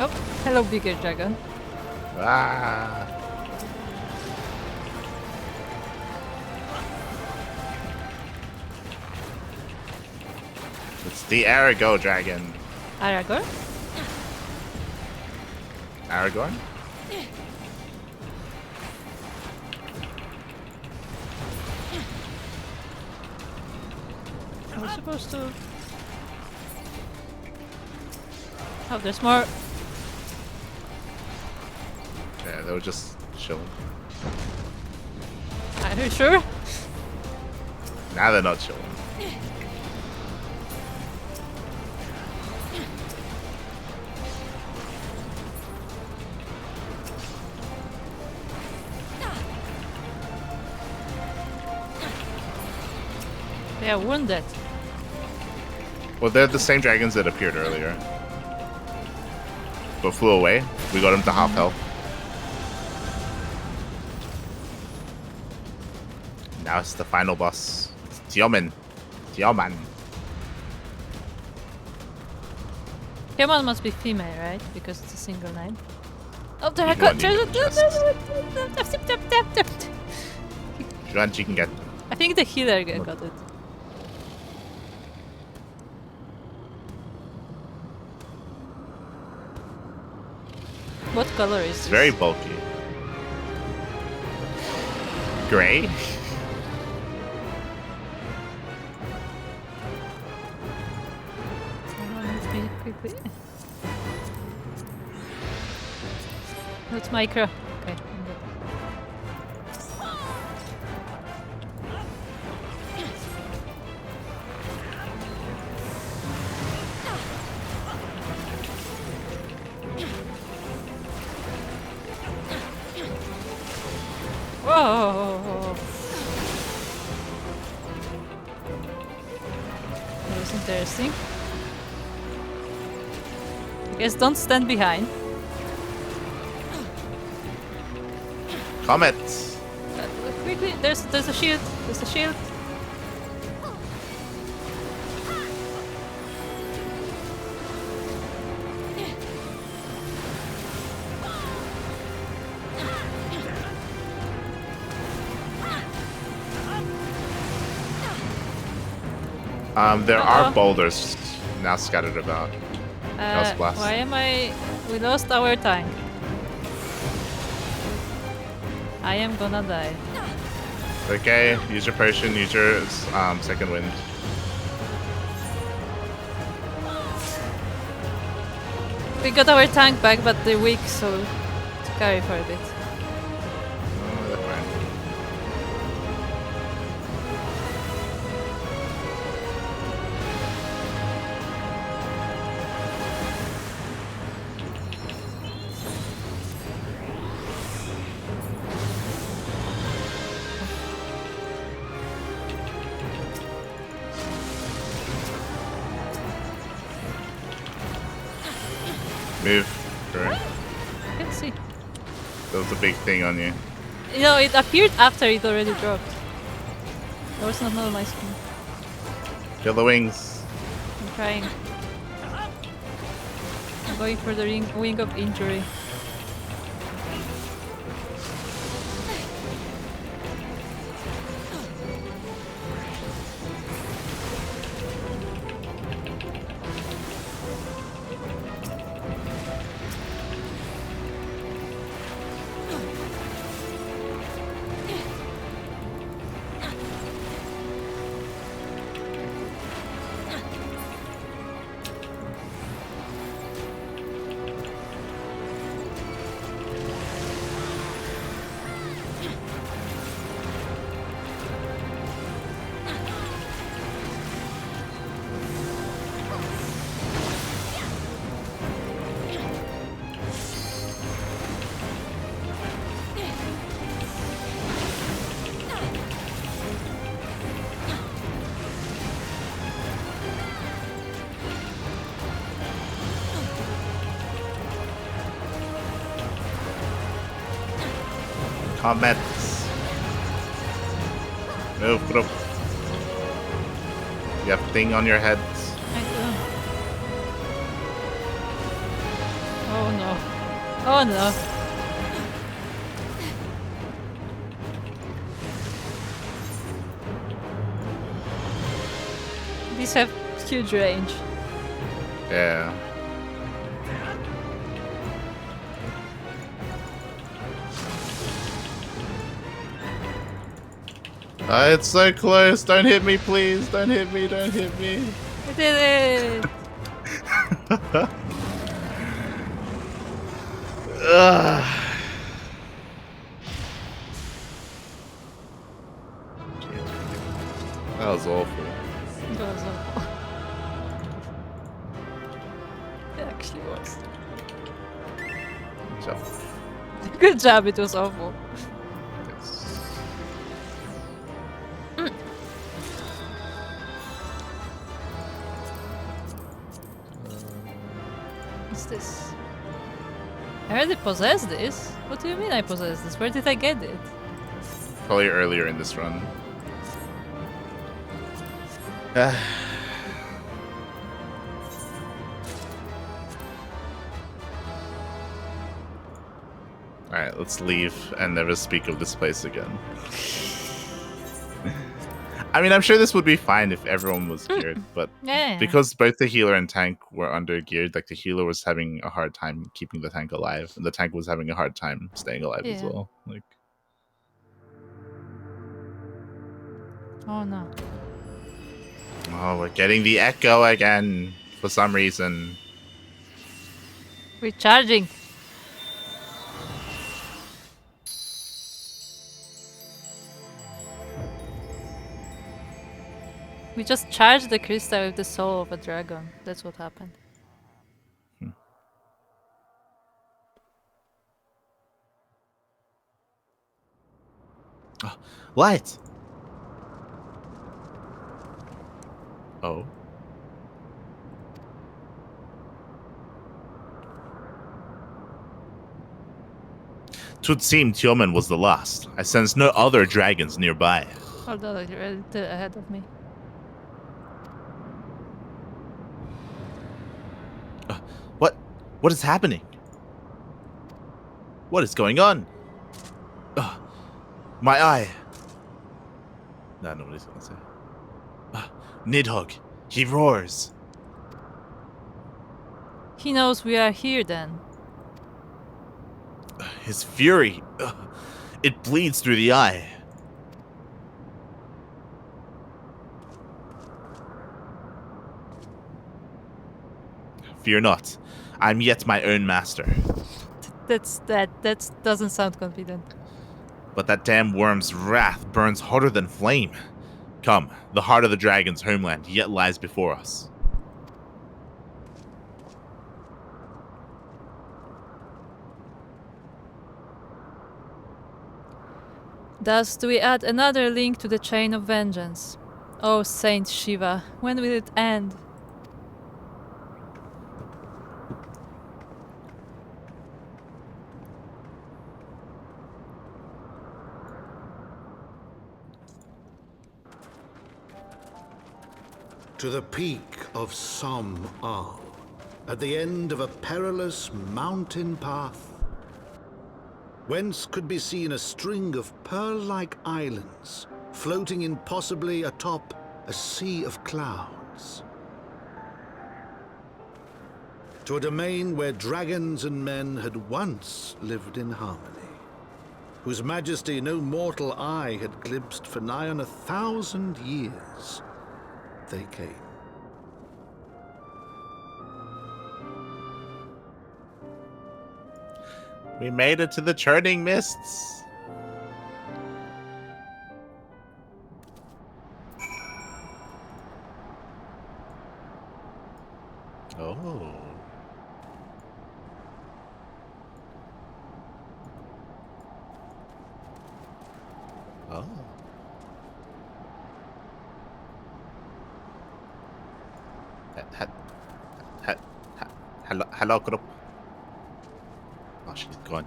Oh, hello, bigger dragon. Ah. It's the Arago dragon. Aragorn? Aragorn? We're supposed to... Oh, there's more. Yeah, they were just chilling. Are you sure? Now they're not chilling. They are wounded. Well, they're the same dragons that appeared earlier. But flew away. We got him to half health. Now it's the final boss. It's Tioman. Tioman. Tioman must be female, right? Because it's a single name. Oh, there I Even got. one in the Juan, she can get. I think the healer got it. What color is It's this? very bulky. Gray? Quickly. That's micro. Okay. I'm good. Whoa! That was interesting. I guess don't stand behind. Comet! Quickly, there's a shield. There's a shield. There are boulders now scattered about. Blast. Why am I... We lost our tank. I am gonna die. Okay, use your potion, use your second wind. We got our tank back, but they're weak, so to carry for a bit. Oh, that's fine. Move. Correct. I can see. There was a big thing on you. You know, it appeared after it already dropped. That was not on my screen. Kill the wings. I'm trying. I'm going for the wing of injury. Comets. Move, group. You have thing on your head. I do. Oh no. Oh no. These have huge range. Yeah. It's so close. Don't hit me, please. Don't hit me. Don't hit me. I did it! Ugh. That was awful. It was awful. It actually was. So, Good job, it was awful. yes. already possessed this? What do you mean I possessed this? Where did I get it? Probably earlier in this run. Alright, let's leave and never speak of this place again. I mean, I'm sure this would be fine if everyone was geared, but Yeah. because both the healer and tank were under geared, like the healer was having a hard time keeping the tank alive, and the tank was having a hard time staying alive as well. Like, oh no. oh, we're getting the echo again for some reason. Recharging. We just charged the crystal with the soul of a dragon. That's what happened. What? Oh. Twould seem Tioman was the last. I sense no other dragons nearby. Hold on, you're right ahead of me. What is happening? What is going on? My eye. No, nobody's gonna say. Nidhogg, he roars. He knows we are here then. His fury, it bleeds through the eye. Fear not, I'm yet my own master. That doesn't sound confident. But that damn worm's wrath burns hotter than flame. Come, the heart of the dragon's homeland yet lies before us. Thus do we add another link to the chain of vengeance. Oh, Saint Shiva, when will it end? To the peak of Som Al, at the end of a perilous mountain path, whence could be seen a string of pearl-like islands floating impossibly atop a sea of clouds. To a domain where dragons and men had once lived in harmony, whose majesty no mortal eye had glimpsed for nigh on 1,000 years. They came. We made it to the churning mists. Oh. Oh. Hello, Kuro. Oh, she's gone.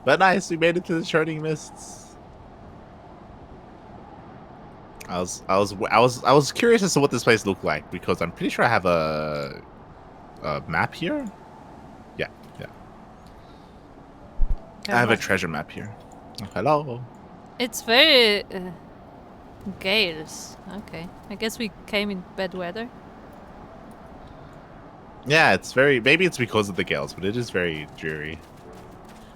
But nice, we made it to the churning mists. I was curious as to what this place looked like because I'm pretty sure I have a map here. Yeah. I have a treasure map here. Oh, hello. It's very gales. Okay, I guess we came in bad weather. Yeah, it's very. Maybe it's because of the gales, but it is very dreary.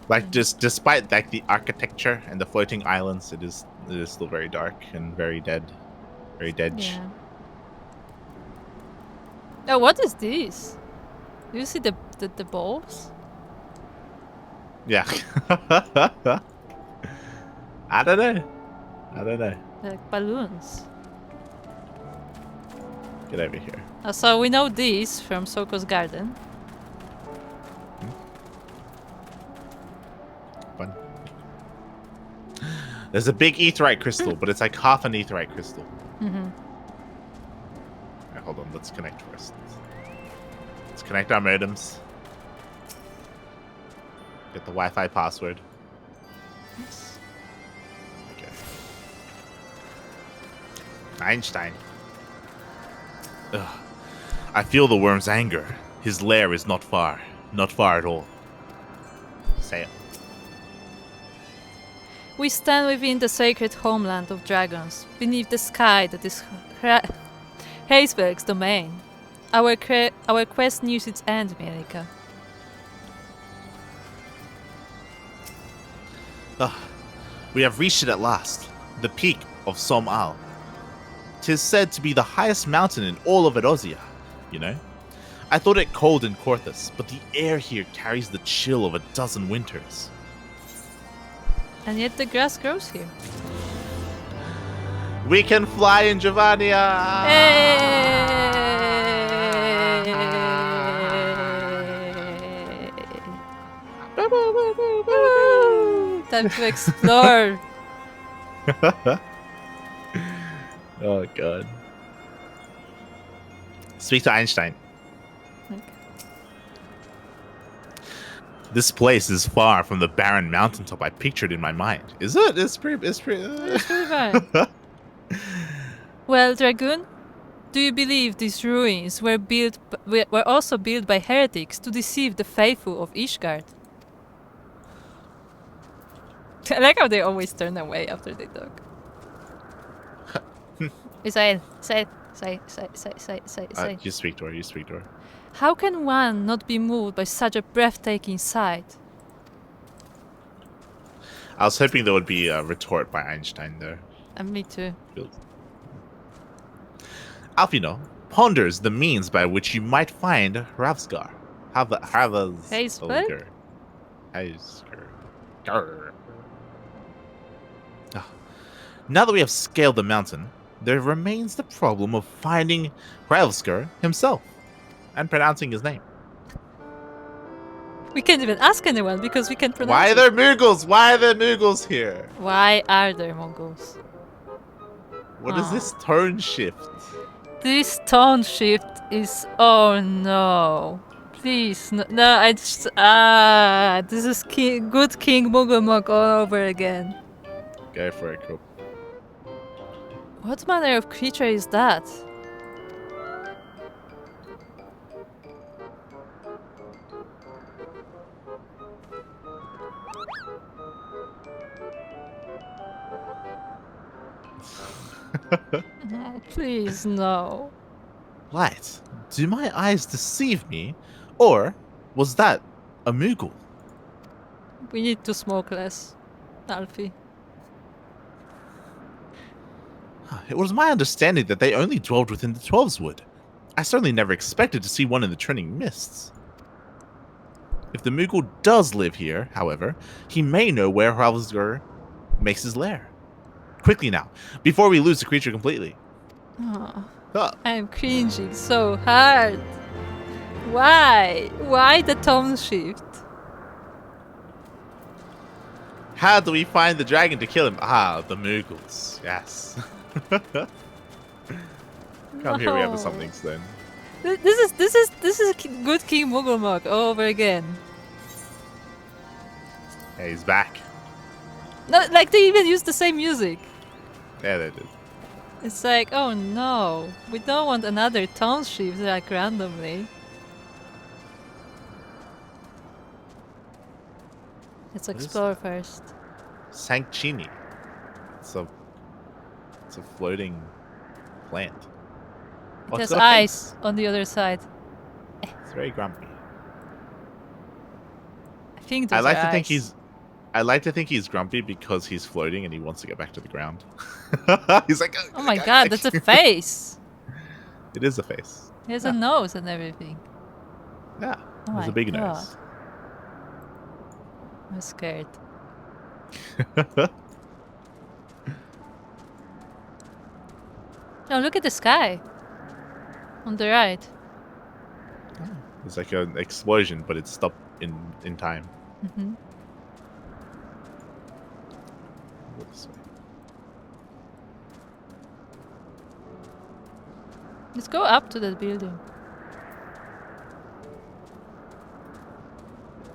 Like, just despite like the architecture and the floating islands, it is still very dark and very dead, very dead. Yeah. Oh, what is this? Do you see the balls? Yeah. I don't know. They're like balloons. Get over here. So we know these from Soko's garden. Fun. There's a big aetheryte crystal, but it's like half an aetheryte crystal. Mm-hmm. Right, hold on, let's connect first. Let's connect our modems. Get the Wi-Fi password. Yes. Okay. Einstein. Ugh. I feel the worm's anger. His lair is not far. Not far at all. Say it. We stand within the sacred homeland of dragons, beneath the sky that is Heisberg's domain. Our quest nears its end, Mielikka. We have reached it at last. The peak of Som-Al. 'Tis said to be the highest mountain in all of Edosia, you know? I thought it cold in Korthus, but the air here carries the chill of a dozen winters. And yet the grass grows here. We can fly in Giovannia! Woo! Time to explore. Oh god. Speak to Einstein. Okay. This place is far from the barren mountaintop I pictured in my mind. Is it? It's pretty. It's pretty fine. Well, Dragoon, do you believe these ruins were also built by heretics to deceive the faithful of Ishgard? I like how they always turn away after they talk. Isael, say. You speak to her. You speak to her. How can one not be moved by such a breathtaking sight? I was hoping there would be a retort by Einstein there. And me too. Alfino ponders the means by which you might find Ravsgar. Heisberg? Now that we have scaled the mountain, there remains the problem of finding Ravsgar himself and pronouncing his name. We can't even ask anyone because we can't pronounce Why are it. there Mughals? Why are there Mughals here? Why are there Mongols? What is this tone shift? This tone shift is... Oh no. Please, no, I just... this is good King Moghome all over again. Go for it, Kuro. What manner of creature is that? Oh, please, no. Light, do my eyes deceive me? Or was that a Mughal? We need to smoke less, Alfie. It was my understanding that they only dwelled within the Twelves Wood. I certainly never expected to see one in the Trending Mists. If the Mughal does live here, however, he may know where Ravsgar makes his lair. Quickly now, before we lose the creature completely. Oh, Ah, I'm cringing so hard. Why? Why the tone shift? how do we find the dragon to kill him? Ah, the Mughals. Yes. Come here, we have the No. somethings then. This is good King Moghome all over again. Hey, he's back. No, like they even use the same music. Yeah, they did. It's like, oh no, we don't want another tone shift like randomly. Let's What is explore first. Sancchini. It's a floating plant. It Oh, it's has got a eyes face. on the other side. It's very grumpy. I think those I like are to think eyes. I like to think he's grumpy because he's floating and he wants to get back to the ground. He's like, Oh my god, that's a face! It is a face. He has Yeah. a nose and everything. Yeah, Oh there's my a big God. nose. I'm scared. Oh, look at the sky! On the right. It's like an explosion, but it stopped in time. Mm-hmm. Go this way. Let's go up to that building.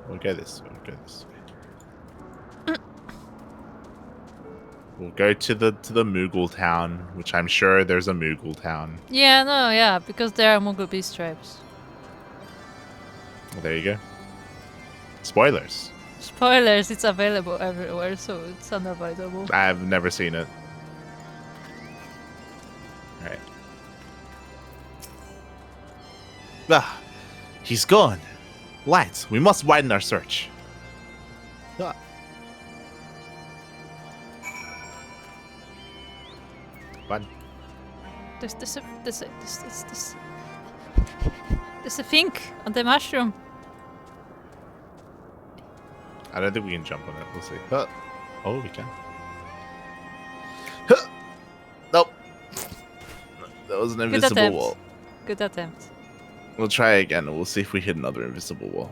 We'll go this way. Go this way. We'll go to the Moogle town, which I'm sure there's a Moogle town. Yeah, because there are Moogle beast tribes. Well, there you go. Spoilers. Spoilers, it's available everywhere, so it's unavoidable. I've never seen it. Alright. Ah, he's gone. Lights, we must widen our search. Ah. Button. There's a think on the mushroom. I don't think we can jump on it. We'll see. Huh. Oh, we can. Huh. Nope. That was an invisible attempt. wall. Good attempt. We'll try again and we'll see if we hit another invisible wall.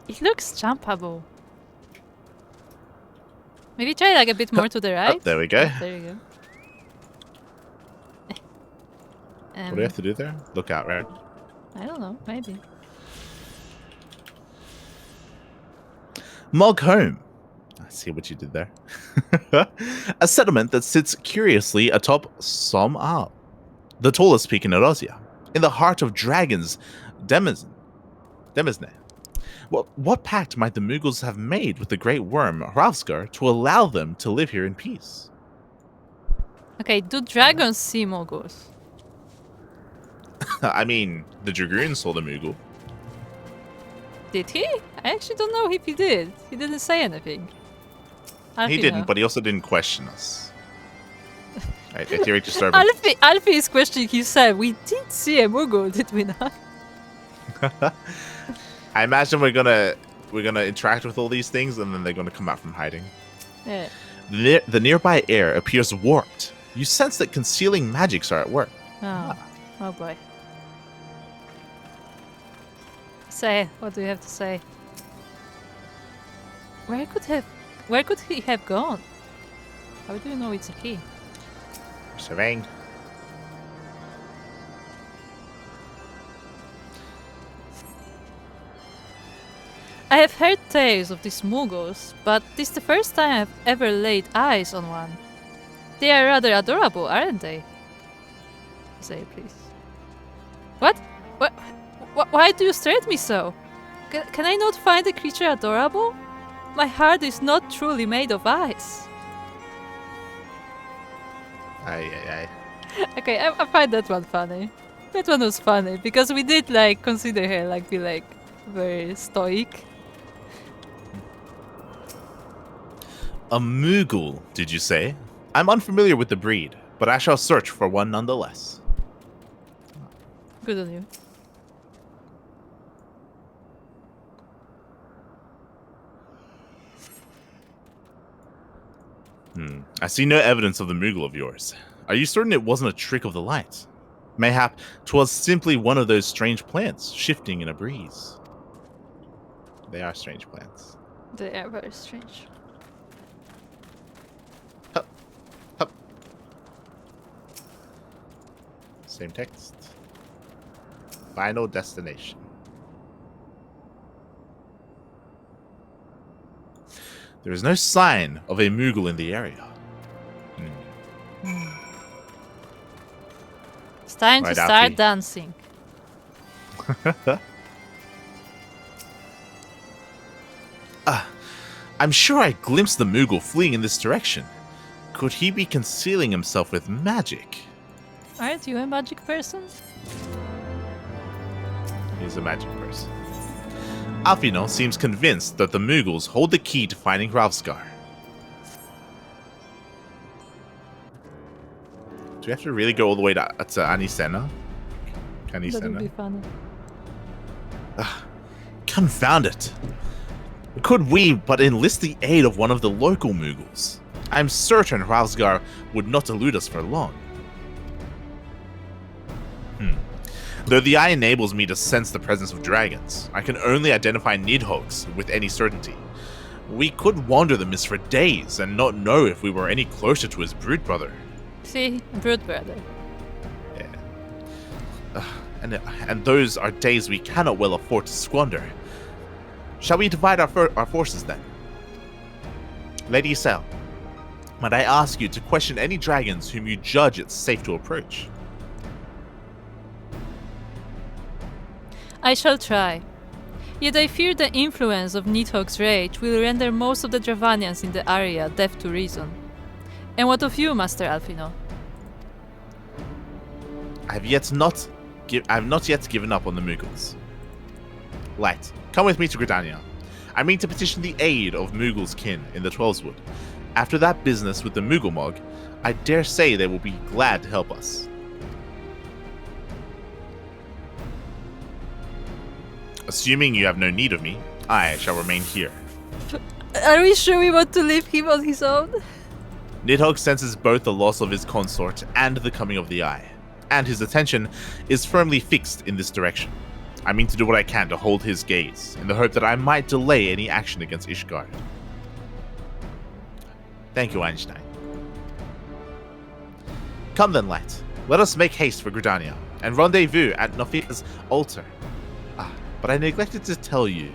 It looks jumpable. Maybe try like a bit more to the right. Oh, there we go. Oh, there you go. What do we have to do there? Look out, right? I don't know, maybe. Moghome. I see what you did there. A settlement that sits curiously atop Som Al, the tallest peak in Erosia, in the heart of Dragon's Demesne. What pact might the Mughals have made with the great worm Ravsgar to allow them to live here in peace? Okay, do dragons see Moguls? I mean, the Dragoon saw the Moogle. Did he? I actually don't know if he did. He didn't say anything. He didn't, but he also didn't question us. Right, etheric disturbance. Alfie is questioning himself. We did see a Moogle, did we not? I imagine we're gonna interact with all these things, and then they're gonna come out from hiding. Yeah. The nearby air appears warped. You sense that concealing magics are at work. Oh boy. Say, what do you have to say? Where could he have gone? How do you know it's a key? Surveying. I have heard tales of these Mughals, but this is the first time I've ever laid eyes on one. They are rather adorable, aren't they? Say, please. What? Why do you stare at me so? Can I not find the creature adorable? My heart is not truly made of ice. Aye. Okay, I find that one funny. That one was funny because we did like consider her like be like very stoic. A Moogle, did you say? I'm unfamiliar with the breed, but I shall search for one nonetheless. Good on you. I see no evidence of the Moogle of yours. Are you certain it wasn't a trick of the light? Mayhap 'twas simply one of those strange plants shifting in a breeze. They are strange plants. They are very strange. Hup. Hup. Same text. Final destination. There is no sign of a Moogle in the area. It's time Right, to start Alfie. dancing. I'm sure I glimpsed the Moogle fleeing in this direction. Could he be concealing himself with magic? Aren't you a magic person? He's a magic person. Alfino seems convinced that the Moogles hold the key to finding Ravsgar. Do we have to really go all the way to Anisena? That would be Anisena? funny. Confound it! Could we but enlist the aid of one of the local Moogles? I'm certain Ravsgar would not elude us for long. Though the eye enables me to sense the presence of dragons, I can only identify Nidhogg's with any certainty. We could wander the mist for days and not know if we were any closer to his brood brother. See, brood brother. Yeah. and those are days we cannot well afford to squander. Shall we divide our forces then? Lady Isel, might I ask you to question any dragons whom you judge it's safe to approach? I shall try. Yet I fear the influence of Nidhogg's rage will render most of the Dravanians in the area deaf to reason. And what of you, Master Alfino? I have not yet given up on the Mughals. Light, come with me to Gridania. I mean to petition the aid of Mughals' kin in the Twelveswood. After that business with the Mughal I dare say they will be glad to help us. Assuming you have no need of me, I shall remain here. Are we sure we want to leave him on his own? Nidhogg senses both the loss of his consort and the coming of the Eye, and his attention is firmly fixed in this direction. I mean to do what I can to hold his gaze, in the hope that I might delay any action against Ishgard. Thank you, Einstein. Come then, Light. Let us make haste for Gridania, and rendezvous at Nofika's altar. But I neglected to tell you,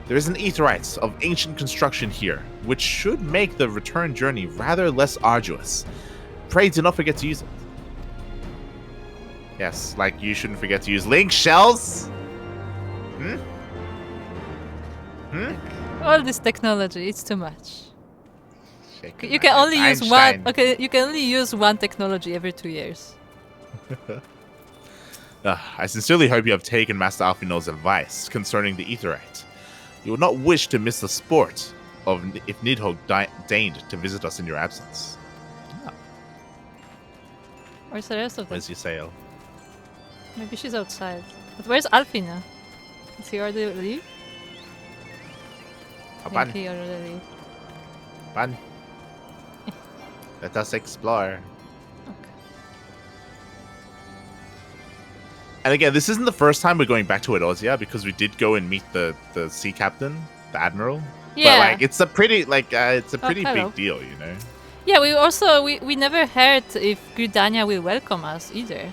there is an aetheryte of ancient construction here, which should make the return journey rather less arduous. Pray do not forget to use it. Yes, like you shouldn't forget to use link shells. All this technology, it's too much. Shaking You my can head. only use Einstein. one. Okay, you can only use one technology every 2 years. I sincerely hope you have taken Master Alfino's advice concerning the aetheryte. You would not wish to miss the sport of if Nidhogg deigned to visit us in your absence. Where's the rest of them? Where's your sail? Maybe she's outside. But where's Alfina? Is he already leave? I think Pan, he already leave. pan. Let us explore. Okay. And again, this isn't the first time we're going back to Eorzea because we did go and meet the sea captain, the admiral. Yeah. But like, it's a pretty hello. big deal, you know. Yeah, we also we never heard if Gridania will welcome us either.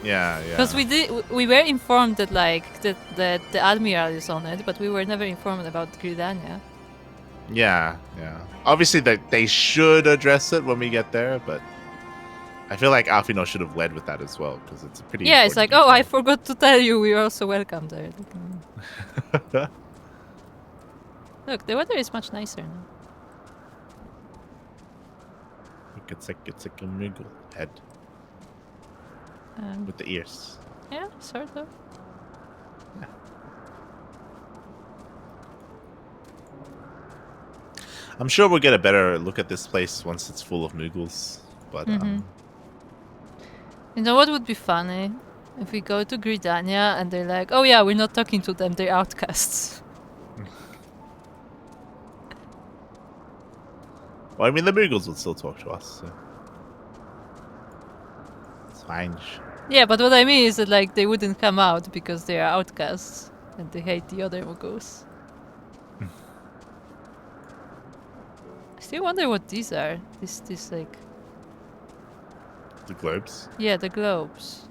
Yeah. Because we were informed that that the admiral is on it, but we were never informed about Gridania. Yeah. Obviously, they should address it when we get there, but I feel like Alfino should have led with that as well because it's a pretty. Yeah, it's like, important oh, I detail. forgot to tell you, we are also welcome there. Look, the weather is much nicer now. It's like a Moogle head with the ears. Yeah, sort of. Yeah. I'm sure we'll get a better look at this place once it's full of Moogles. But You know what would be funny? If we go to Gridania and they're like, oh yeah, we're not talking to them, they're outcasts. well, I mean, the Moogles would still talk to us. So. It's fine. Yeah, but what I mean is that like they wouldn't come out because they are outcasts and they hate the other Moogles. I still wonder what these are. This like... The globes. Yeah, the globes.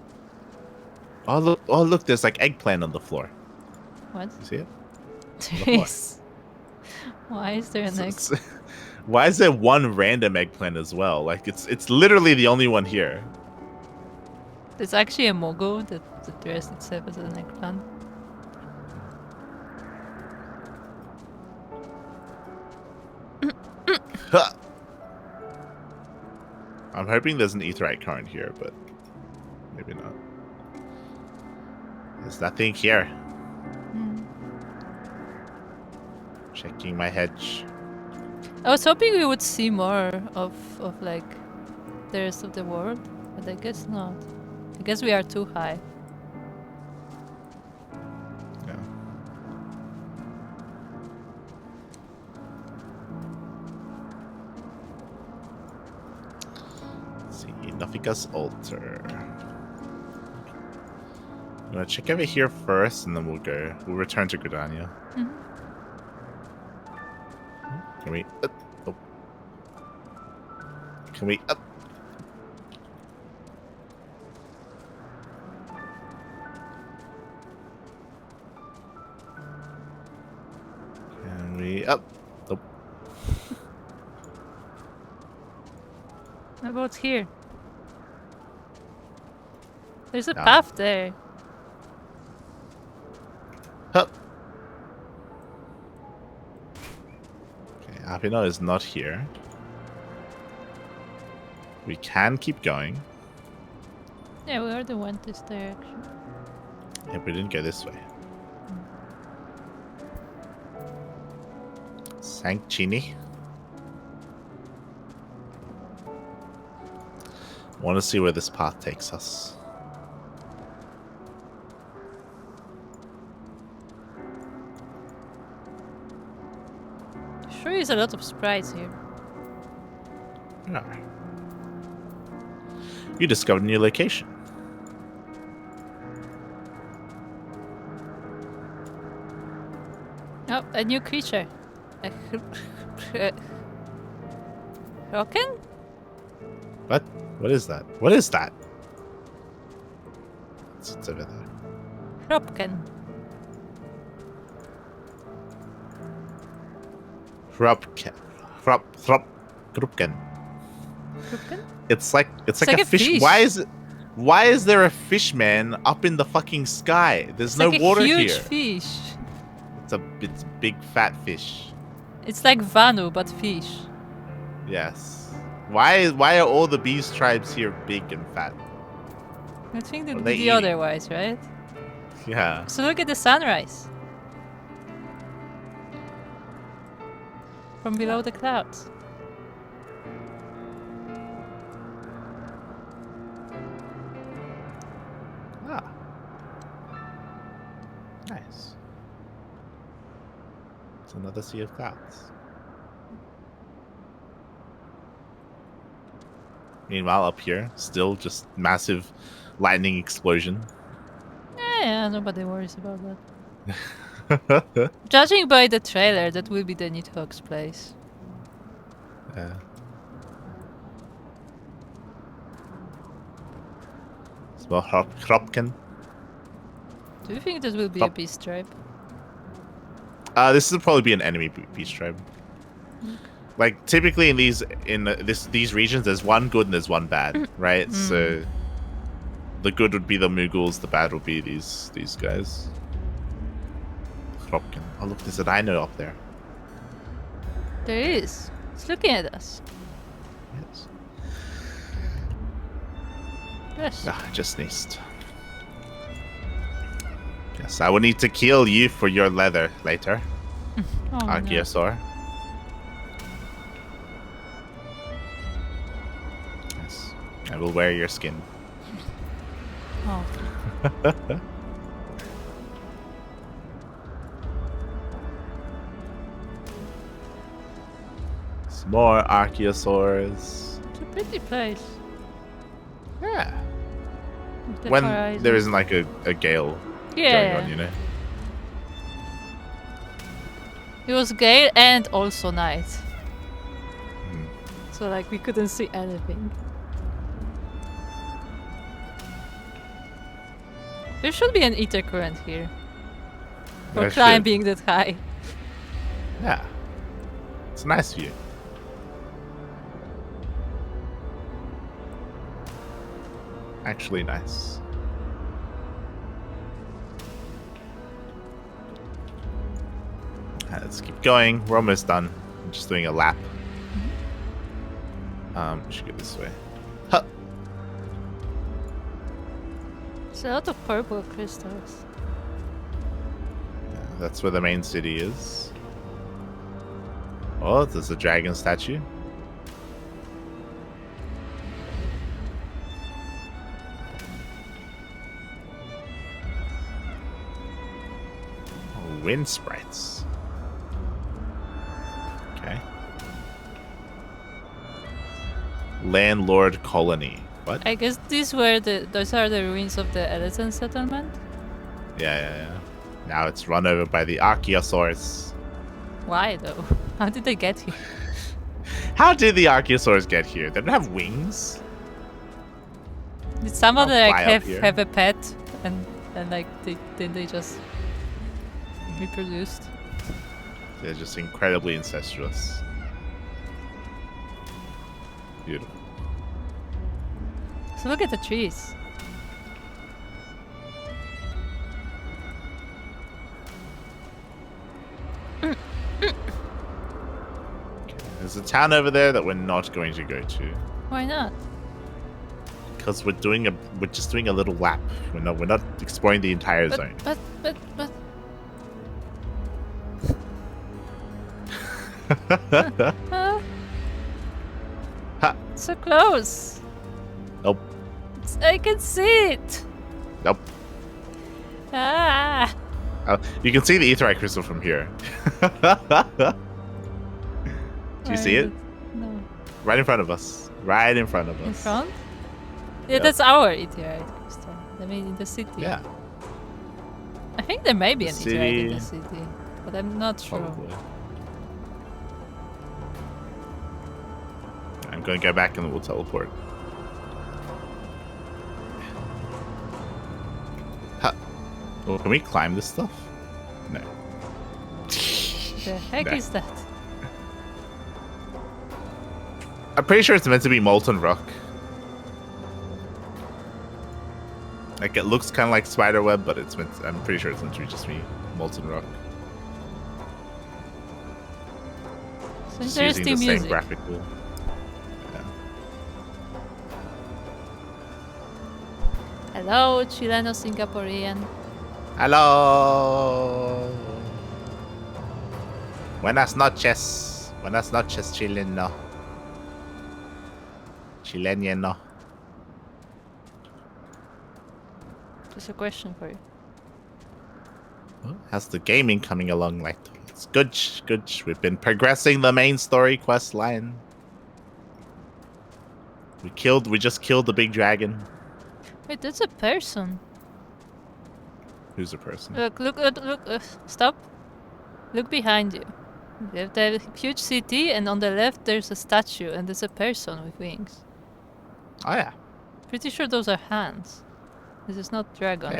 Oh look! There's like eggplant on the floor. What? You see it? There is. Why is there an egg? Why is there one random eggplant as well? Like it's literally the only one here. There's actually a Mogo that dressed itself as an eggplant. I'm hoping there's an aetheryte current here, but maybe not. There's nothing here. Checking my hedge. I was hoping we would see more of like the rest of the world, but I guess not. I guess we are too high. Yeah. Let's see, Nafika's altar. I'm gonna check over here first, and then we'll return to Gridania. Can we? Oh. Can we? We up. Nope. How about here? There's a No. path there. Up. Okay, Apino is not here. We can keep going. Yeah, we already went this direction. If we didn't go this way. Sancchini. Want to see where this path takes us. Sure is a lot of sprites here. Yeah. You discovered a new location. Oh, a new creature. A Rocken? What? What is that? What is that? It's over there. Hropken. Hrupken. Hrupken. Hropken? It's like a like a fish. fish. Why is there a fish man up in the fucking sky? There's It's no like water a huge here. fish. It's a big fat fish. It's like Vanu, but fish. Yes. Why are all the beast tribes here big and fat? I think What they'd are they be eating? otherwise, right? Yeah. So look at the sunrise. From below the clouds. Ah. Nice. It's another sea of clouds. Meanwhile, up here, still just massive lightning explosion. Yeah, nobody worries about that. Judging by the trailer, that will be the Nidhogg's place. Yeah. Small Hropken. Do you think this will be a Hop. beast tribe? This will probably be an enemy beast tribe. Like typically in these regions, there's one good and there's one bad, right? So the good would be the Mughals, the bad would be these guys. Hropken. Oh look, there's a dino up there. There is. It's looking at us. Yes. Yes. Ah, I just sneezed. Yes, I will need to kill you for your leather later, Oh, no. Archaeosaur. Yes, I will wear your skin. Oh. Some more Archaeosaurs. It's a pretty place. Yeah. With the When horizon. there isn't like a gale Yeah. going on, you know. It was gale and also night. Hmm. So like we couldn't see anything. There should be an ether current here. For There should. climbing that high. Yeah. It's a nice view. Actually nice. Let's keep going. We're almost done. I'm just doing a lap. We should go this way. Huh. There's a lot of purple crystals. Yeah, that's where the main city is. Oh, there's a dragon statue. Oh, wind sprites. Okay. Landlord colony. What? I guess those are the ruins of the Eleton settlement. Yeah. Now it's run over by the Archaeosaurs. Why though? How did they get here? How did the Archaeosaurs get here? They don't have wings. Did somebody I'll like fly up here. have a pet and like they just reproduced? They're just incredibly incestuous. Beautiful. So look at the trees. There's a town over there that we're not going to go to Why not? because we're just doing a little lap. We're not exploring the entire zone. But. Ha. So close. Nope. I can see it. Nope. Ah. You can see the aetheryte crystal from here. Do you see it? No. Right in front of us. Right in front of us. In front? Yeah, Yep. that's our meteorite crystal. I mean, in the city. Yeah, I think there may be The an meteorite in the city. city, but I'm not sure. probably. I'm going to go back and we'll teleport. Ha. Well, can we climb this stuff? No. The heck Nah. is that? I'm pretty sure it's meant to be molten rock. Like it looks kind of like spiderweb, but I'm pretty sure it's meant to just be molten rock. So Just using interesting the same music. graphical. Yeah. Hello, Chileno Singaporean. Hello. Buenas noches. Buenas noches, chileno. Chileno. Just a question for you. How's the gaming coming along, like? It's good, good. We've been progressing the main story quest line. We just killed the big dragon. Wait, that's a person. Who's the person? Look, stop. Look behind you. You have the huge city, and on the left there's a statue, and there's a person with wings. Oh yeah. Pretty sure those are hands. This is not dragon.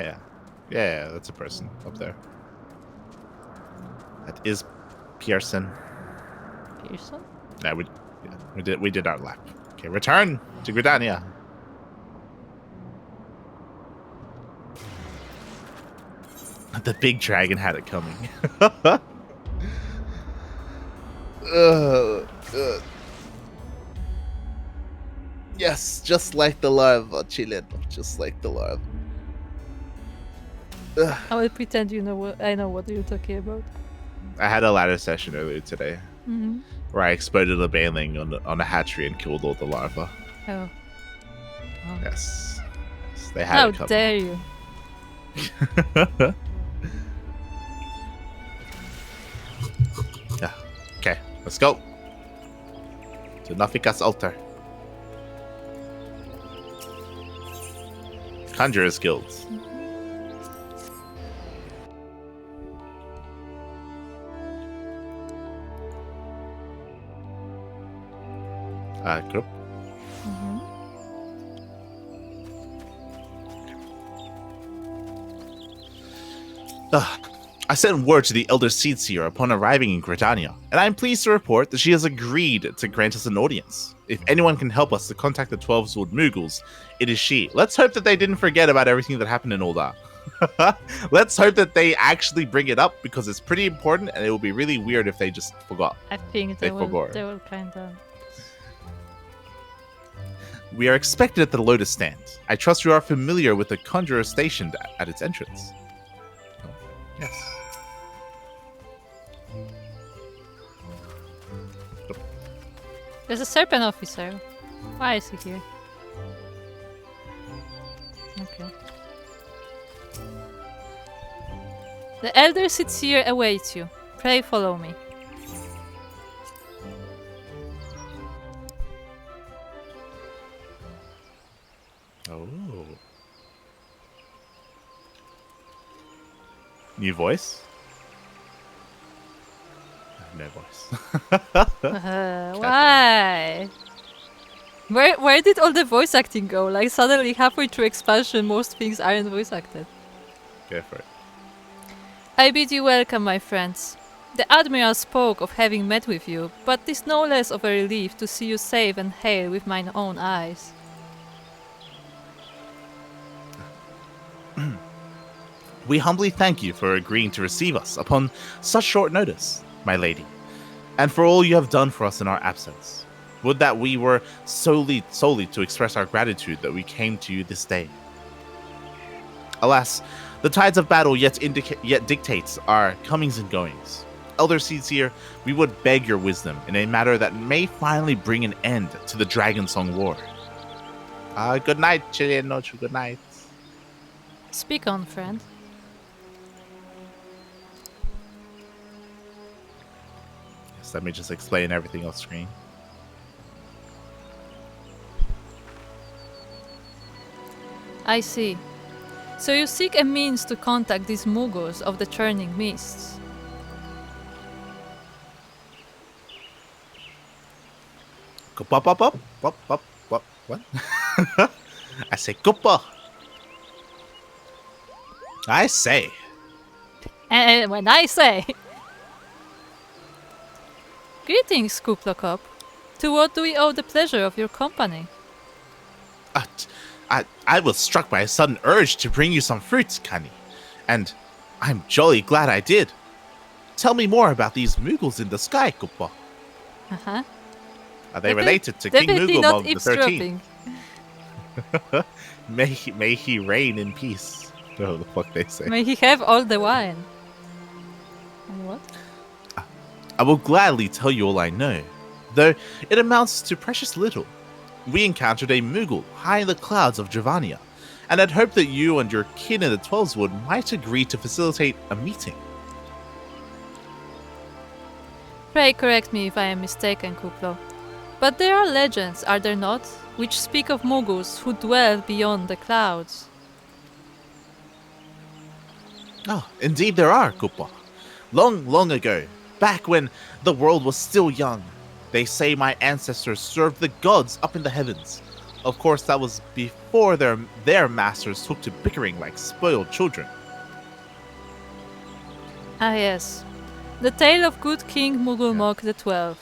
Yeah, that's a person up there. That is Pearson. Pearson? Yeah, we did our lap. Okay, return to Gridania. The big dragon had it coming. Yes, just like the larva, Chileno. Just like the larva. I will pretend you know what I know what you're talking about. I had a ladder session earlier today Mm-hmm. where I exploded a baneling on a hatchery and killed all the larvae. Oh. Yes. They had How it coming. dare you? Yeah. Okay, let's go. To Nafika's altar. Conjurer's Guilds. Group. Mm-hmm. I sent word to the Elder Seedseer upon arriving in Gridania, and I am pleased to report that she has agreed to grant us an audience. If anyone can help us to contact the 12 Sword Moogles, it is she. Let's hope that they didn't forget about everything that happened in Ul'dah. Let's hope that they actually bring it up, because it's pretty important, and it will be really weird if they just forgot. I think They they will forgot. kind of. We are expected at the Lotus Stand. I trust you are familiar with the Conjurer stationed at its entrance. Oh, yes. There's a serpent officer. Why is he here? Okay. The Elder Seedseer awaits you. Pray follow me. Oh. New voice? No voice. Why? Where did all the voice acting go? Like suddenly halfway through expansion, most things aren't voice acted. Go for it. I bid you welcome, my friends. The Admiral spoke of having met with you, but 'tis no less of a relief to see you safe and hale with mine own eyes. We humbly thank you for agreeing to receive us upon such short notice, my lady, and for all you have done for us in our absence. Would that we were solely to express our gratitude that we came to you this day. Alas, the tides of battle yet dictates our comings and goings. Elder Seeds here, we would beg your wisdom in a matter that may finally bring an end to the Dragon Song War. Good night, Chilean Noche, good night. Speak on, friend. Yes, let me just explain everything off screen. I see. So you seek a means to contact these Mughals of the Churning Mists. What? I say Kupa. I say. And when I say... Greetings, Kuplokop. To what do we owe the pleasure of your company? I was struck by a sudden urge to bring you some fruits, Kani, and I'm jolly glad I did. Tell me more about these Mughals in the sky, Kupa. Uh-huh. Are they related to King Definitely Mughal not of the 13th? eavesdropping. May he reign in peace. Oh, the fuck they say. May he have all the wine. And what? I will gladly tell you all I know, though it amounts to precious little. We encountered a Mughal high in the clouds of Javania, and had hoped that you and your kin in the Twelveswood might agree to facilitate a meeting. Pray correct me if I am mistaken, Kuplo. But there are legends, are there not, which speak of Mughals who dwell beyond the clouds? Oh, indeed there are, Kupa. Long, long ago, back when the world was still young, they say my ancestors served the gods up in the heavens. Of course, that was before their masters took to bickering like spoiled children. Ah yes, the tale of good King Mughulmog XII.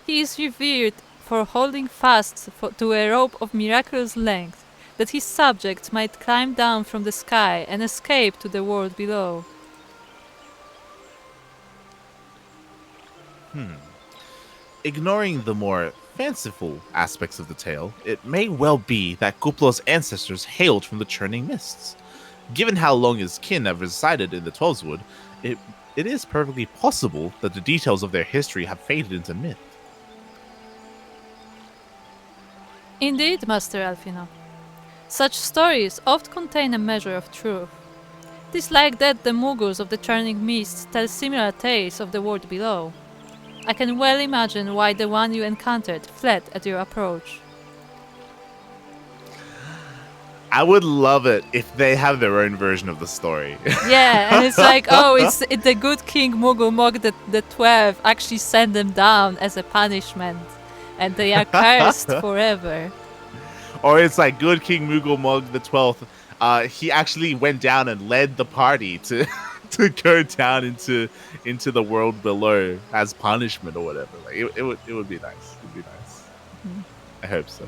He is revered for holding fast to a rope of miraculous length, that his subjects might climb down from the sky and escape to the world below. Ignoring the more fanciful aspects of the tale, it may well be that Kuplo's ancestors hailed from the churning mists. Given how long his kin have resided in the Twelveswood, it is perfectly possible that the details of their history have faded into myth. Indeed, Master Alfino. Such stories oft contain a measure of truth. 'Tis like that the Mughals of the Churning Mists tell similar tales of the world below. I can well imagine why the one you encountered fled at your approach. I would love it if they have their own version of the story. Yeah, and it's like, oh, it's the good King Mughulmog the 12 actually sent them down as a punishment, and they are cursed forever. Or it's like good King Mughulmog the 12th. He actually went down and led the party to to go down into the world below as punishment or whatever. Like it would be nice. It'd be nice. Mhm. I hope so.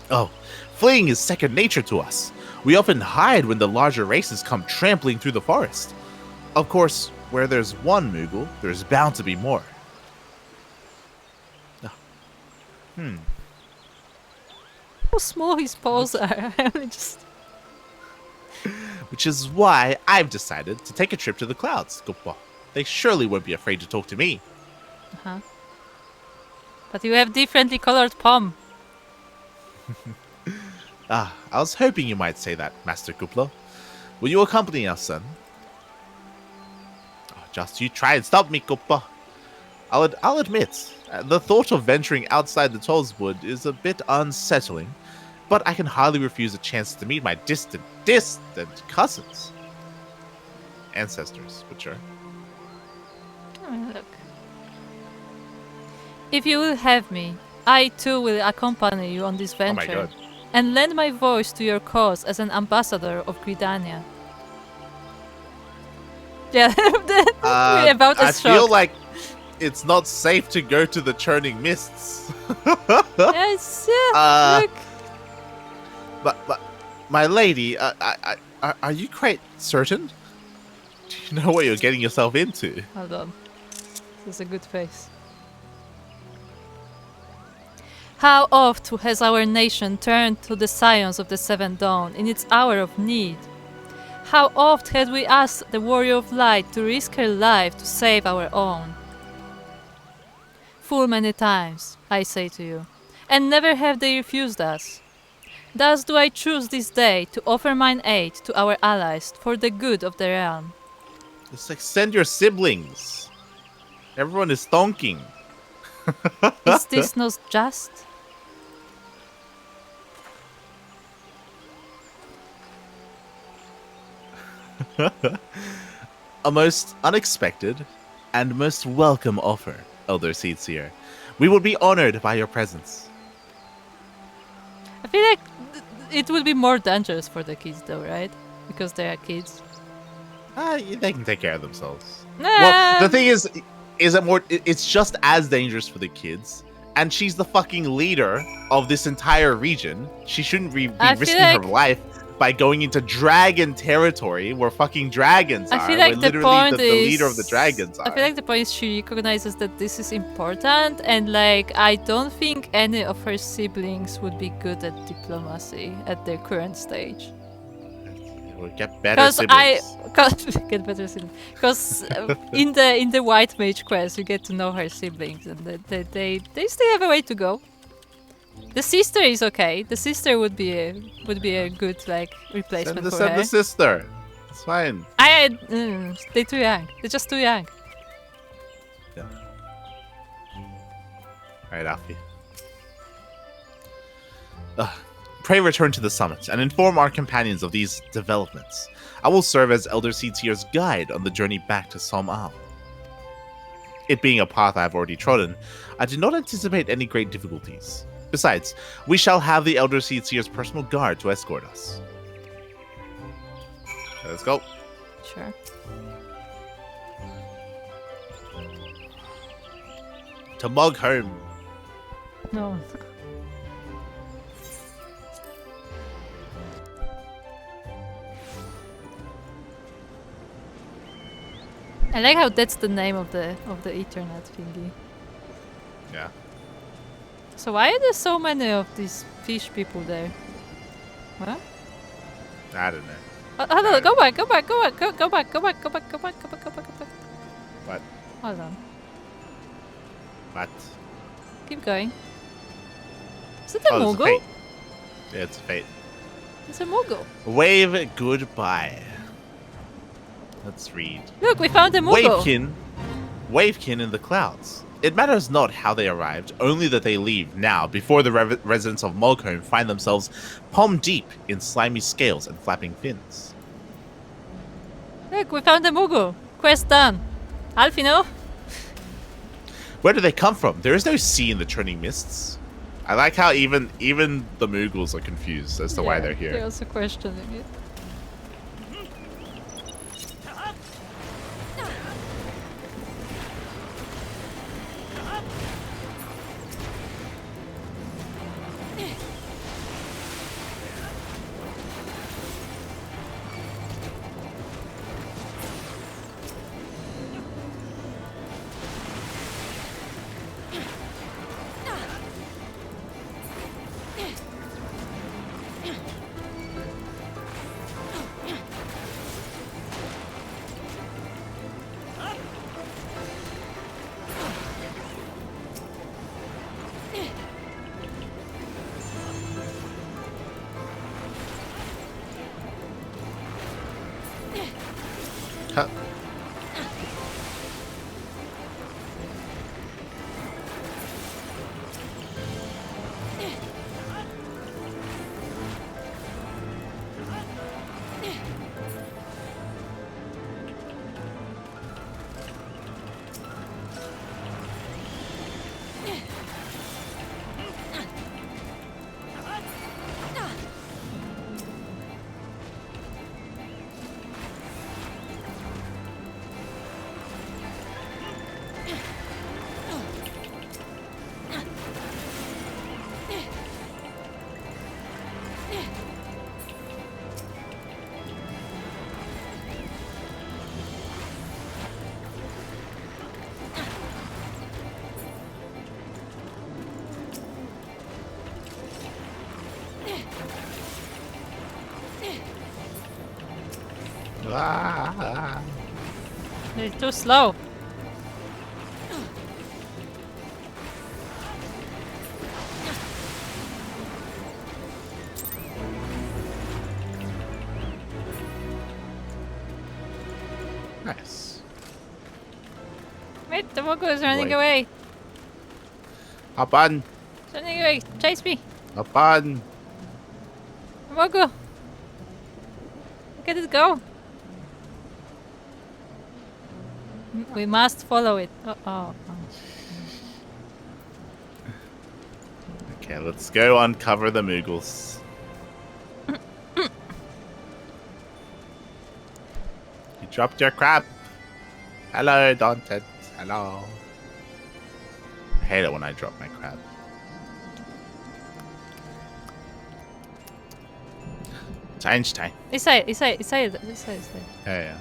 Oh, fleeing is second nature to us. We often hide when the larger races come trampling through the forest. Of course, where there's one Mughal, there's bound to be more. How small his paws are. I only just... Which is why I've decided to take a trip to the clouds, Goppa. They surely won't be afraid to talk to me. Uh-huh. But you have differently colored palm. I was hoping you might say that, Master Kuplo. Will you accompany us, son? Oh, just you try and stop me, Kuppa. I'll admit, the thought of venturing outside the Tollswood is a bit unsettling, but I can hardly refuse a chance to meet my distant cousins. Ancestors, which are... Oh, look. If you will have me, I too will accompany you on this venture. Oh my god. And lend my voice to your cause as an ambassador of Gridania. Yeah, we're about I as feel shocked. like it's not safe to go to the churning mists. Yes, yeah, Uh, look. but my lady, are you quite certain? Do you know what you're getting yourself into? Hold on. This is a good face. How oft has our nation turned to the scions of the Seventh Dawn in its hour of need? How oft had we asked the warrior of light to risk her life to save our own? Full many times, I say to you, and never have they refused us. Thus do I choose this day to offer mine aid to our allies for the good of the realm. It's like send your siblings. Everyone is thonking. Is this not just? A most unexpected and most welcome offer, Elder Seedseer. We would be honored by your presence. I feel like it would be more dangerous for the kids though, right? Because they are kids. They can take care of themselves. Nah. Well, the thing is it more? It's just as dangerous for the kids, and she's the fucking leader of this entire region. She shouldn't be I feel risking her like- life by going into dragon territory where fucking dragons are. I feel like where the literally point the is leader of the dragons are. I feel like the point is she recognizes that this is important, and like I don't think any of her siblings would be good at diplomacy at their current stage. We'll get better Because siblings. get better siblings. Because in the White Mage quest, you get to know her siblings, and they still have a way to go. The sister is okay. The sister would be a good like replacement for Send her. the sister. It's fine. They're too young. They're just too young. Alright, Alfie. Pray return to the summit and inform our companions of these developments. I will serve as Elder Seedseer's guide on the journey back to Som-Al. It being a path I have already trodden, I do not anticipate any great difficulties. Besides, we shall have the Elder Seedseer's personal guard to escort us. Let's go. Sure. To Moghome. No. I like how that's the name of the Ethernet thingy. Yeah. So why are there so many of these fish people there? What? I don't know. Hold on, go back, go back. What? Hold on. What? Keep going. Is it a Oh, it's a Mogul? fate. Yeah, it's a fate. It's a Mogul. Wave goodbye. Let's read. Look, we found a Mogul. Wavekin in the clouds. It matters not how they arrived, only that they leave now, before the residents of Moghome find themselves palm deep in slimy scales and flapping fins. Look, we found a Mogul. Quest done. Alfino? Where do they come from? There is no sea in the churning mists. I like how even the Moogles are confused as to why they're here. They're also questioning it. Huh. Ah. They're too slow. Nice. Wait, the Mogu is running Wait. away. Hop on. It's running away. Chase me. Hop on. Mogu. Look at it go. We must follow it. Oh. Okay, let's go uncover the Moogles. You dropped your crab. Hello, Daunted. Hello. I hate it when I drop my crab. It's Einstein. Inside. Yeah.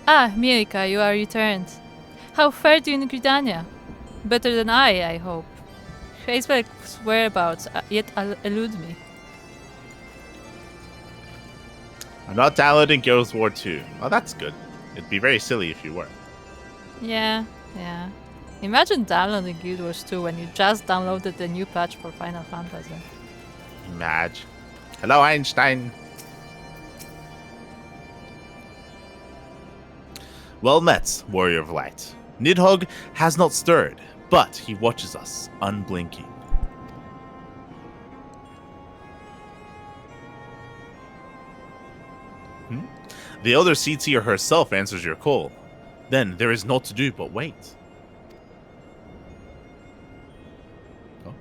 Ah, Mielikka, you are returned. How fared you in Gridania? Better than I hope. Hraesvelg's whereabouts yet elude me. I'm not downloading Guild War 2. Well, that's good. It'd be very silly if you were. Yeah. Imagine downloading Guild Wars 2 when you just downloaded the new patch for Final Fantasy. Imagine. Hello, Einstein. Well met, Warrior of Light. Nidhogg has not stirred, but he watches us, unblinking. The Elder Seatier herself answers your call. Then there is naught to do but wait. Oh.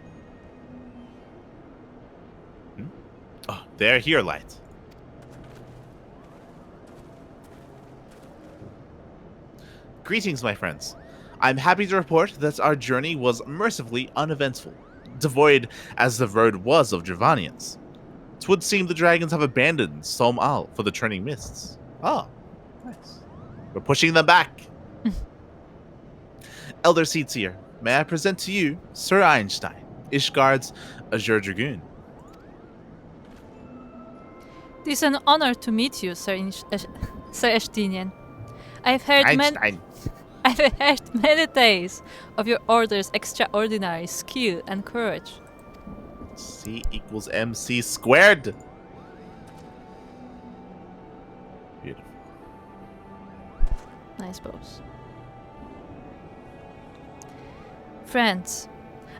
Oh, they're here, Light. Greetings, my friends. I'm happy to report that our journey was mercifully uneventful, devoid as the road was of Dravanians. 'Twould seem the dragons have abandoned Som Al for the turning mists. Oh, nice. We're pushing them back. Elder Seatsier, may I present to you Sir Einstein, Ishgard's Azure Dragoon. It is an honor to meet you, Sir Estinian. I've heard many tales of your order's extraordinary skill and courage. C equals MC squared. Beautiful. Nice pose. Friends,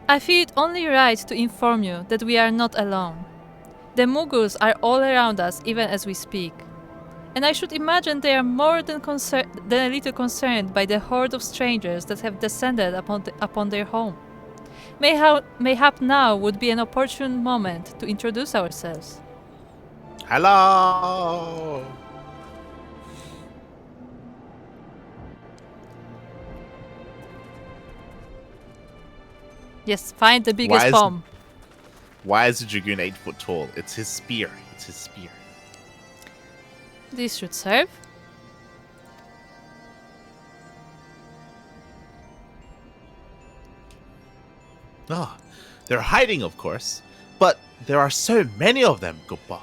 I feel it only right to inform you that we are not alone. The Mughals are all around us even as we speak. And I should imagine they are more than a little concerned by the horde of strangers that have descended upon their home. Mayhap now would be an opportune moment to introduce ourselves. Hello. Yes, find the biggest bomb. Why is the Dragoon 8 foot tall? It's his spear. This should serve. Oh, they're hiding, of course. But there are so many of them, Guppa.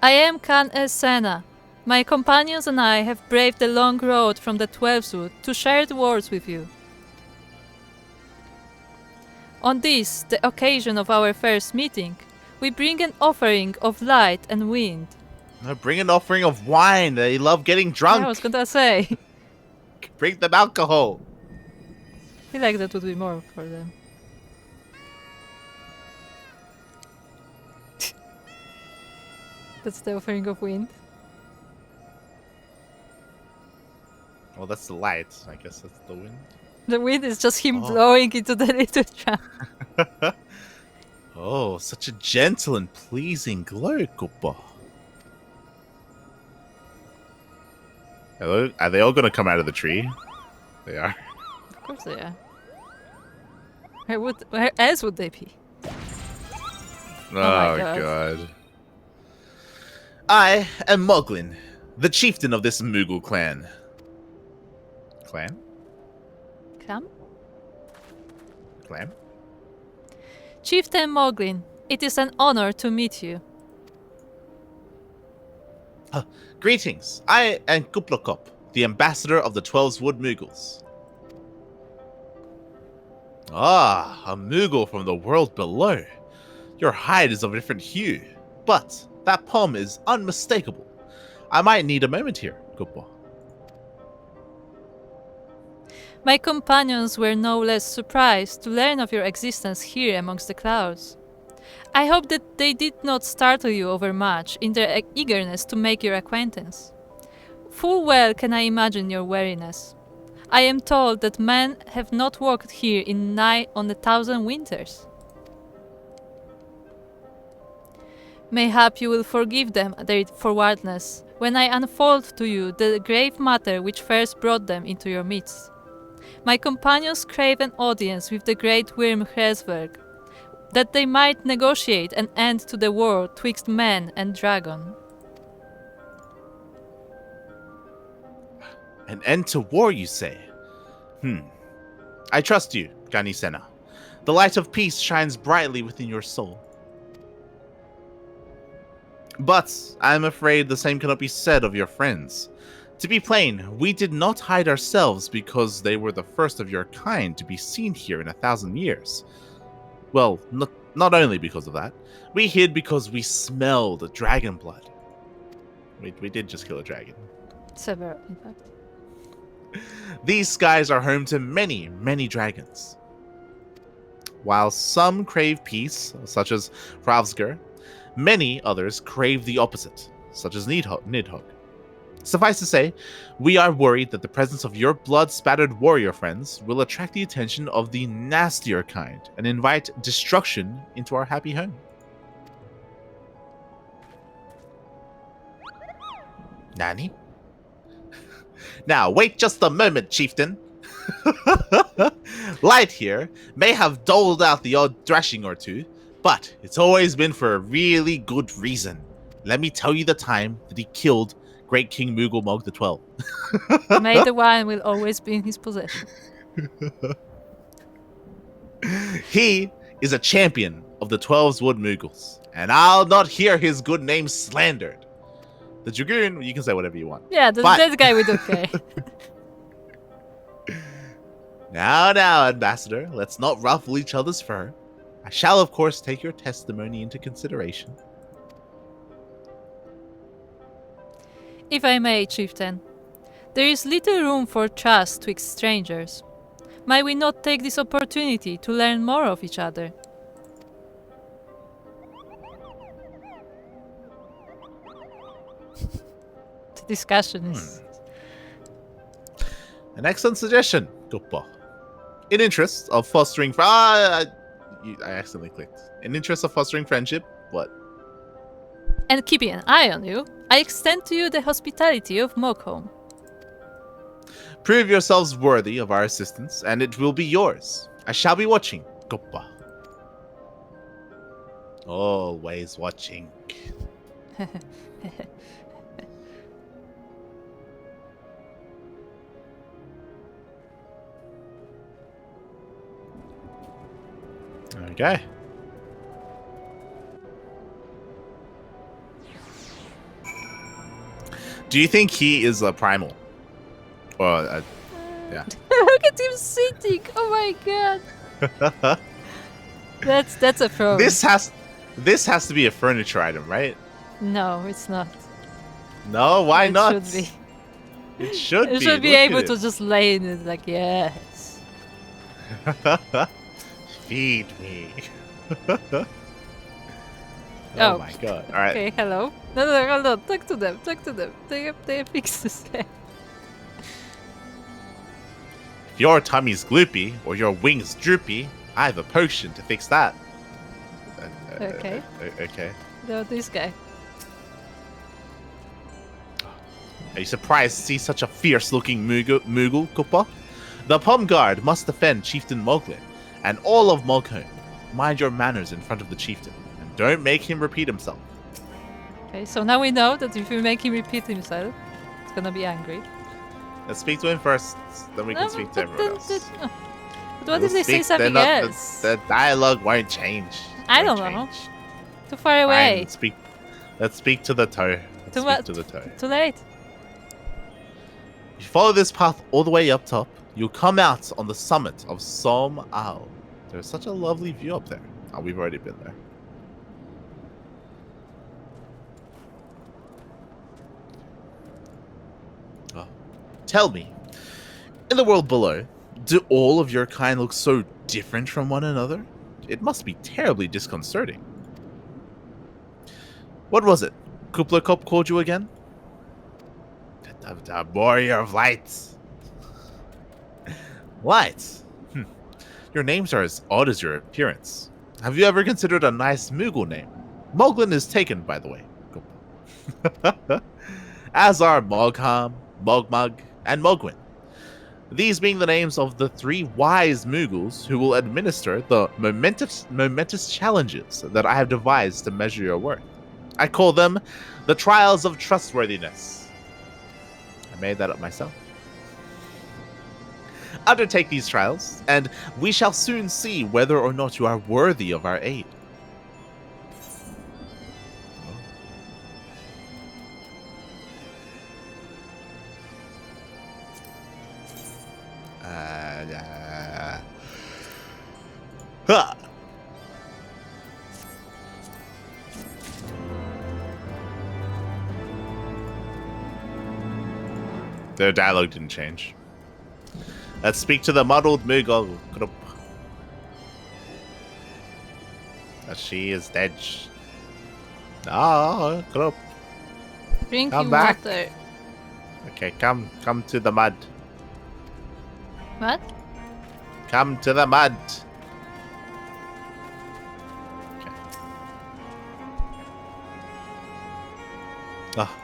I am Khan El Sena. My companions and I have braved the long road from the Twelvewood to share the words with you. On this, the occasion of our first meeting, we bring an offering of light and wind. Bring an offering of wine. They love getting drunk. I was gonna say. Bring them alcohol. I feel like that would be more for them. That's the offering of wind. Well, that's the light. I guess that's the wind. The wind is just him blowing into the little drum. Oh, such a gentle and pleasing glow, Guppa. Are they all going to come out of the tree? They are. Of course they are. Where else would they be? Oh my god. I am Moglin, the chieftain of this Moogle clan. Clan? Clam? plan. Chieftain Moghome, it is an honor to meet you. Greetings. I am Kuplokop, the ambassador of the 12 Wood Moogles. Ah, a Moogle from the world below. Your hide is of a different hue, but that palm is unmistakable. I might need a moment here, Kupo. My companions were no less surprised to learn of your existence here amongst the clouds. I hope that they did not startle you overmuch in their eagerness to make your acquaintance. Full well can I imagine your weariness. I am told that men have not walked here in nigh on 1,000 winters. Mayhap you will forgive them their forwardness when I unfold to you the grave matter which first brought them into your midst. My companions crave an audience with the great worm Hresberg, that they might negotiate an end to the war twixt man and dragon. An end to war, you say? I trust you, Ganisena. The light of peace shines brightly within your soul. But I am afraid the same cannot be said of your friends. To be plain, we did not hide ourselves because they were the first of your kind to be seen here in 1,000 years. Well, not only because of that. We hid because we smelled dragon blood. We did just kill a dragon. Several, in fact. These skies are home to many, many dragons. While some crave peace, such as Ravsger, many others crave the opposite, such as Nidhogg. Suffice to say, we are worried that the presence of your blood-spattered warrior friends will attract the attention of the nastier kind and invite destruction into our happy home. Nani? Now, wait just a moment, chieftain. Light here may have doled out the odd thrashing or two, but it's always been for a really good reason. Let me tell you the time that he killed Great King Moogle Mog the 12. May the wine will always be in his possession. He is a champion of the 12's Wood Moogles, and I'll not hear his good name slandered. The Dragoon, you can say whatever you want. Yeah, that guy we don't care. Now, Ambassador, let's not ruffle each other's fur. I shall, of course, take your testimony into consideration. If I may, chieftain, there is little room for trust twixt strangers. Might we not take this opportunity to learn more of each other? The discussion is... An excellent suggestion, Guppa. In interest of fostering... I accidentally clicked. In interest of fostering friendship, what? And keeping an eye on you, I extend to you the hospitality of Moghome. Prove yourselves worthy of our assistance, and it will be yours. I shall be watching, Guppa. Always watching. Okay. Do you think he is a primal? Or yeah. Look at him sitting! Oh my god! That's a pro. This has to be a furniture item, right? No, it's not. No, why not? It should be. It should be. You should be Look able at to just lay in it like, yes. Feed me. Oh my god. Alright. Okay, hello. No, hold on. Talk to them. They have things to say. If your tummy's gloopy or your wings droopy, I have a potion to fix that. Okay. Okay. No, this guy. Are you surprised to see such a fierce-looking Moogle, Koopa? The Palm Guard must defend Chieftain Moghome and all of Moghome. Mind your manners in front of the chieftain, and don't make him repeat himself. Okay, so now we know that if we make him repeat himself, it's gonna be angry. Let's speak to him first, then we can speak to everyone else. But what We'll if they say speak, they're something not- else? The dialogue won't change. I Won't don't know. change. Too far Fine, away. let's speak to the toe. Let's Too speak much. to the toe. Too late. If you follow this path all the way up top, you'll come out on the summit of Som Ao. There's such a lovely view up there. Oh, we've already been there. Oh. Tell me, in the world below, do all of your kind look so different from one another? It must be terribly disconcerting. What was it? Kupla Kop called you again? The warrior of light. Light? Your names are as odd as your appearance. Have you ever considered a nice Moogle name? Moglin is taken, by the way. As are Moghome, Mogmug, and Mogwin. These being the names of the 3 wise Moogles who will administer the momentous challenges that I have devised to measure your worth. I call them the Trials of Trustworthiness. I made that up myself. Undertake these trials, and we shall soon see whether or not you are worthy of our aid. Huh. Their dialogue didn't change. Let's speak to the muddled Moogle group. She is dead. Ah, group. Drinking Come back. water. Okay, come to the mud. What? Come to the mud. Okay. Ah,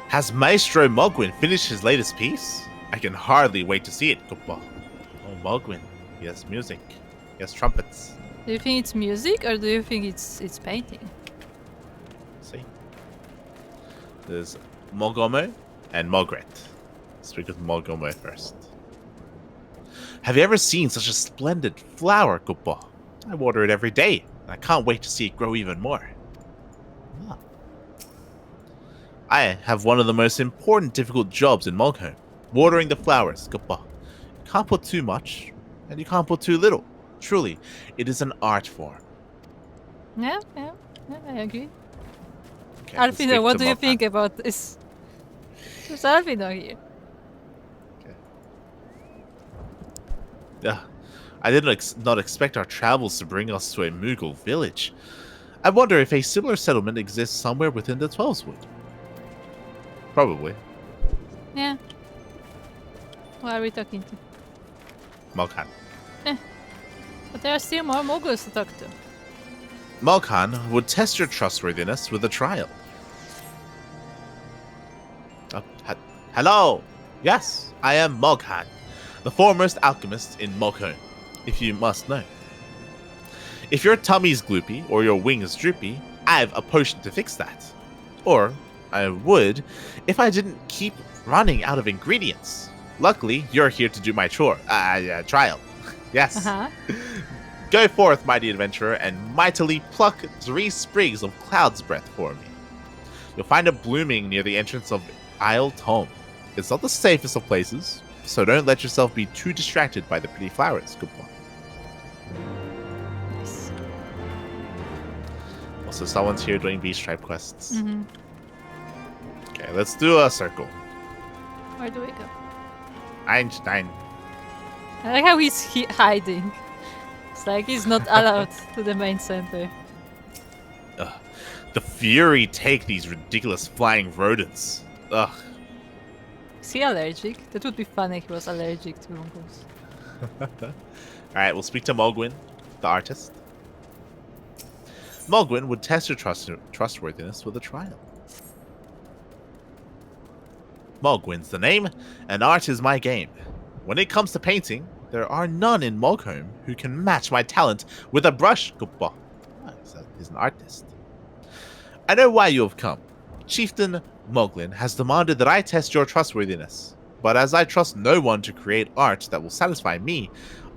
has Maestro Mogwin finished his latest piece? I can hardly wait to see it, Koopa. Oh, Mogwin. He has music. He has trumpets. Do you think it's music or do you think it's painting? See? There's Moghome and Mogret. Speak with Moghome first. Have you ever seen such a splendid flower, Koopa? I water it every day, and I can't wait to see it grow even more. Ah. I have one of the most important difficult jobs in Moghome. Watering the flowers, Koopa. You can't put too much, and you can't put too little. Truly, it is an art form. Yeah, I agree. Okay, let's speak Alfino, what to do you Moghan. think about this? There's Alfino here. Yeah, I did not expect our travels to bring us to a Moogle village. I wonder if a similar settlement exists somewhere within the Twelveswood. Probably. Yeah. What are we talking to? Moghan. But there are still more Moguls to talk to. Moghan would test your trustworthiness with a trial. Hello! Yes, I am Moghan, the foremost alchemist in Moghome, if you must know. If your tummy's gloopy or your wings droopy, I've a potion to fix that. Or, I would, if I didn't keep running out of ingredients. Luckily, you're here to do my trial. Yes. Go forth, mighty adventurer, and mightily pluck 3 sprigs of cloud's breath for me. You'll find it blooming near the entrance of Isle Tom. It's not the safest of places, so don't let yourself be too distracted by the pretty flowers. Good one. Nice. Also, someone's here doing V-Stripe quests. Mm-hmm. Okay, let's do a circle. Where do we go? Einstein. I like how he's hiding. It's like he's not allowed to the main center. The Fury take these ridiculous flying rodents. Ugh. Is he allergic? That would be funny if he was allergic to Mongols. Alright, we'll speak to Mogwin, the artist. Mogwin would test your trustworthiness with a trial. Mogwin's the name, and art is my game. When it comes to painting, there are none in Moghome who can match my talent with a brush, Koopa. He's an artist. I know why you have come. Chieftain Moglin has demanded that I test your trustworthiness. But as I trust no one to create art that will satisfy me,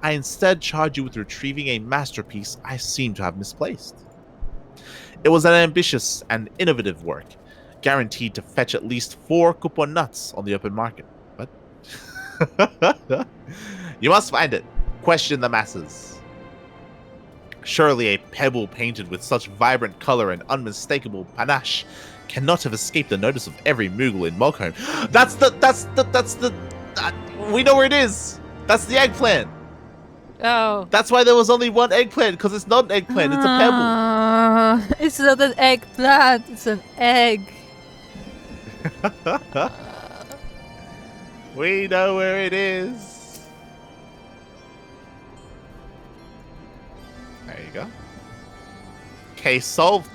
I instead charge you with retrieving a masterpiece I seem to have misplaced. It was an ambitious and innovative work, guaranteed to fetch at least 4 coupon nuts on the open market. What? You must find it. Question the masses. Surely a pebble painted with such vibrant color and unmistakable panache cannot have escaped the notice of every Moogle in Moghome. We know where it is. That's the eggplant. Oh. That's why there was only one eggplant, because it's not an eggplant, it's a pebble. It's not an eggplant, it's an egg. We know where it is. There you go. Case solved.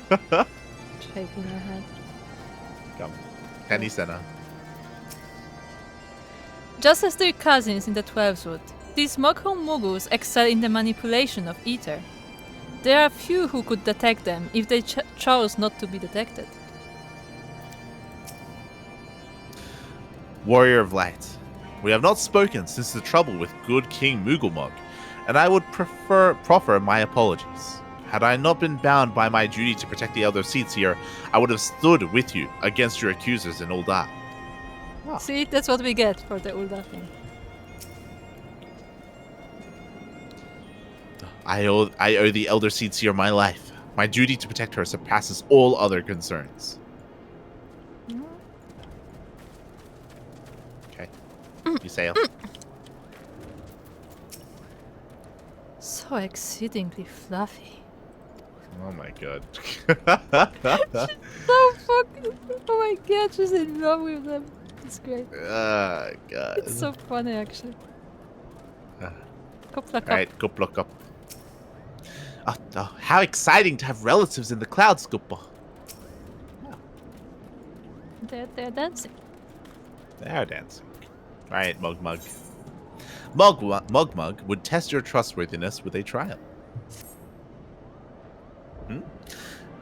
Shaking my head. Come. Penny Senna. Just as their cousins in the 12th Wood, these Moghome Muggles excel in the manipulation of ether. There are few who could detect them if they chose not to be detected. Warrior of Light, we have not spoken since the trouble with good King Mooglemog, and I would proffer my apologies. Had I not been bound by my duty to protect the Elder Seats here, I would have stood with you against your accusers in Ul'dah. Oh. See, that's what we get for the Ul'dah thing. I owe the Elder Seats here my life. My duty to protect her surpasses all other concerns. Okay. You sail. So exceedingly fluffy. Oh my god. So fucking... Oh my god, she's in love with them. It's great. God. It's so funny, actually. Alright, go pluck up. Oh, how exciting to have relatives in the clouds, Scooper. They're dancing. They are dancing. Alright, Mogmug. Mogmug would test your trustworthiness with a trial.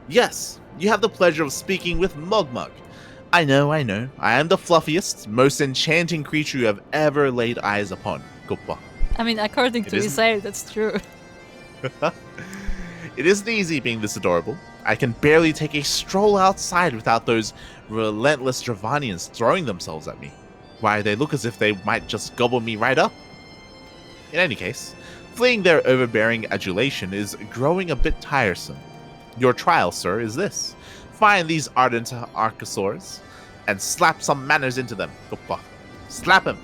Yes, you have the pleasure of speaking with Mogmug. I know. I am the fluffiest, most enchanting creature you have ever laid eyes upon, Scooper. I mean, according to Israel, that's true. It isn't easy being this adorable. I can barely take a stroll outside without those relentless Dravanians throwing themselves at me. Why, they look as if they might just gobble me right up. In any case, fleeing their overbearing adulation is growing a bit tiresome. Your trial, sir, is this. Find these ardent archosaurs and slap some manners into them. Slap him.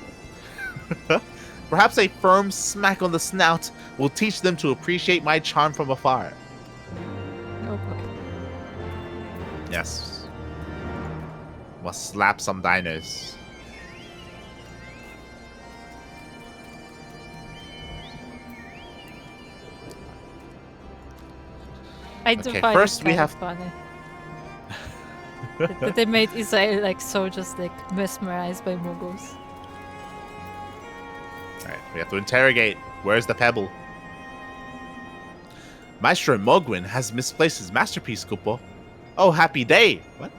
Perhaps a firm smack on the snout will teach them to appreciate my charm from afar. Oh boy. Yes. Must slap some dinos. I do Okay, find first it we kind have of funny. that they made Israel like so just like mesmerized by Muggles. Alright, we have to interrogate. Where's the pebble? Maestro Mogwin has misplaced his masterpiece, Kupo. Oh, happy day! What?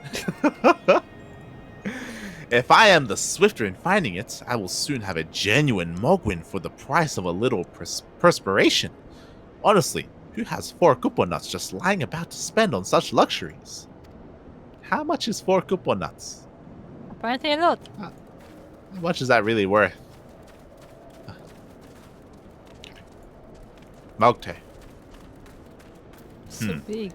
If I am the swifter in finding it, I will soon have a genuine Mogwin for the price of a little perspiration. Honestly, who has 4 Kupo nuts just lying about to spend on such luxuries? How much is 4 Kupo nuts? Apparently a lot. How much is that really worth? Mogte. So big.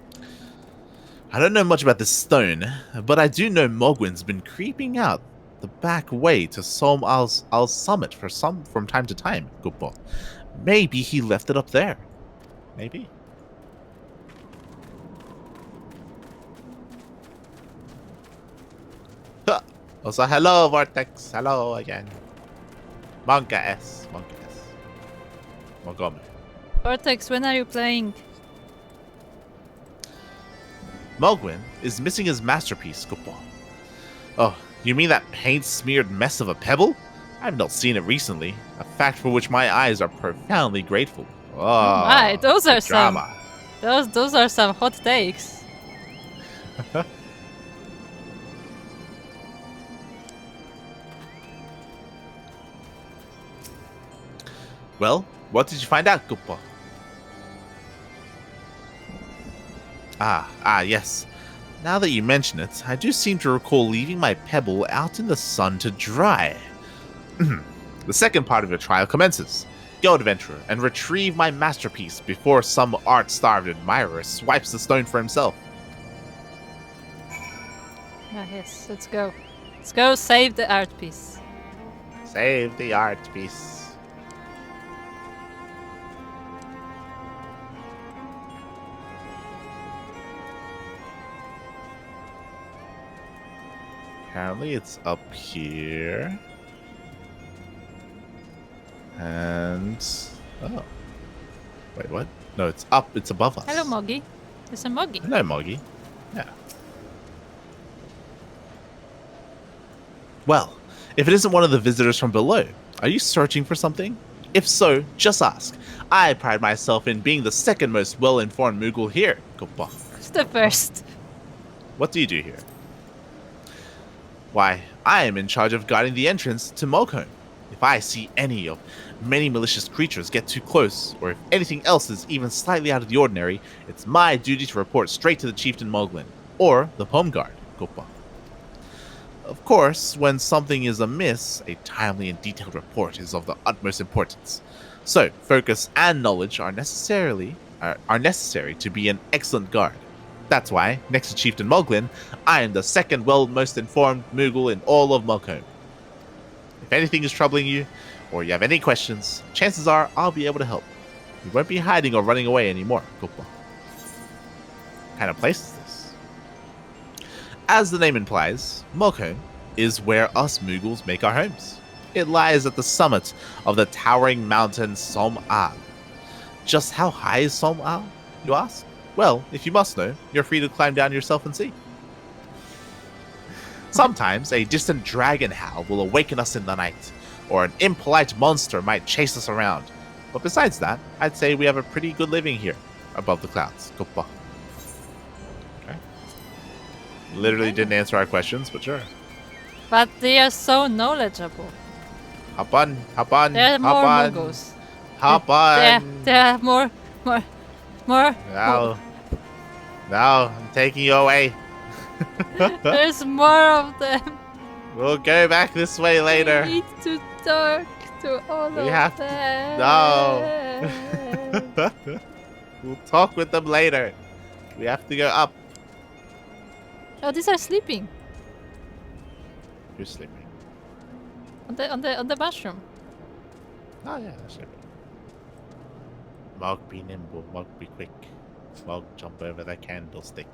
I don't know much about this stone, but I do know Mogwin's been creeping out the back way to Som Al's summit from time to time, Kupo. Maybe he left it up there. Maybe. Huh. Also, hello, Vortex. Hello again. Monka S. Moghome. Vortex, when are you playing? Mogwin is missing his masterpiece, Kupo. Oh, you mean that paint-smeared mess of a pebble? I've not seen it recently, a fact for which my eyes are profoundly grateful. Oh, My, those are drama. those are some hot takes. Well, what did you find out, Guppa? Yes. Now that you mention it, I do seem to recall leaving my pebble out in the sun to dry. The second part of your trial commences. Go, adventurer, and retrieve my masterpiece before some art-starved admirer swipes the stone for himself. Ah, yes, let's go. Let's go save the art piece. Save the art piece. Apparently it's up here. And... oh. Wait, what? No, it's up. It's above us. Hello, Moggy. There's a Moggy. Hello, Moggy. Yeah. Well, if it isn't one of the visitors from below, are you searching for something? If so, just ask. I pride myself in being the second most well-informed Moogle here, Guppa. Who's the first? What do you do here? Why, I am in charge of guarding the entrance to Moghome. If I see any of many malicious creatures get too close, or if anything else is even slightly out of the ordinary, it's my duty to report straight to the Chieftain Moglin, or the Home Guard, Guppa. Of course, when something is amiss, a timely and detailed report is of the utmost importance. So, focus and knowledge are necessary to be an excellent guard. That's why, next to Chieftain Moglin, I am the second most informed Moogle in all of Moghome. If anything is troubling you, or you have any questions, chances are I'll be able to help. You won't be hiding or running away anymore, Guppa. What kind of place is this? As the name implies, Moghome is where us Moogles make our homes. It lies at the summit of the towering mountain Som-Al. Just how high is Som-Al, you ask? Well, if you must know, you're free to climb down yourself and see. Sometimes a distant dragon howl will awaken us in the night, or an impolite monster might chase us around. But besides that, I'd say we have a pretty good living here, above the clouds. Guppa. Okay. Literally didn't answer our questions, but sure. But they are so knowledgeable. Hop on, hop on, There are hop more on, Moogles. hop on. There are more. Now, I'm taking you away. There's more of them. We'll go back this way later. We need to talk to all We of have to- them. No. We'll talk with them later. We have to go up. Oh, these are sleeping Who's sleeping? on the mushroom. Oh yeah, they're sleeping. Mog be nimble, Mog be quick. Mog jump over the candlestick.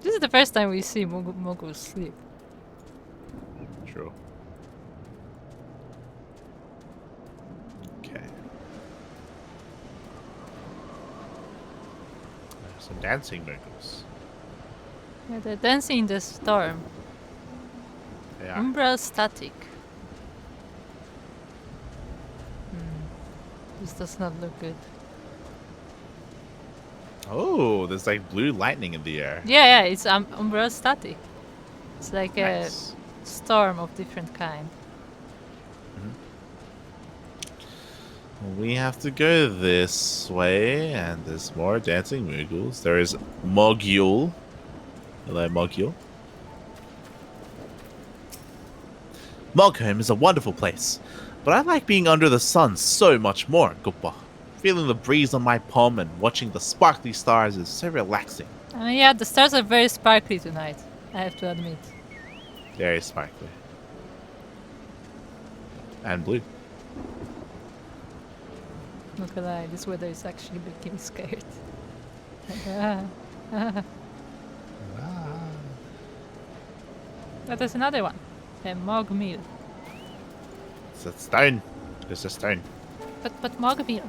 This is the first time we see Moguls sleep. True. Okay. There's some dancing Moogles. Yeah, they're dancing in the storm. They are. Umbra static. This does not look good. Oh, there's like blue lightning in the air. Yeah, it's Umbra static. It's like Nice. a storm of different kind. We have to go this way, and there's more dancing Moogles. There is Mogule. Hello, Mogule. Moghome is a wonderful place, but I like being under the sun so much more, Guppa. Feeling the breeze on my palm and watching the sparkly stars is so relaxing. Yeah, the stars are very sparkly tonight, I have to admit. Very sparkly. And blue. Not gonna lie, this weather is actually making me scared. But there's another one. A Mog meal. It's a stone. It's a stone. But Mog meal.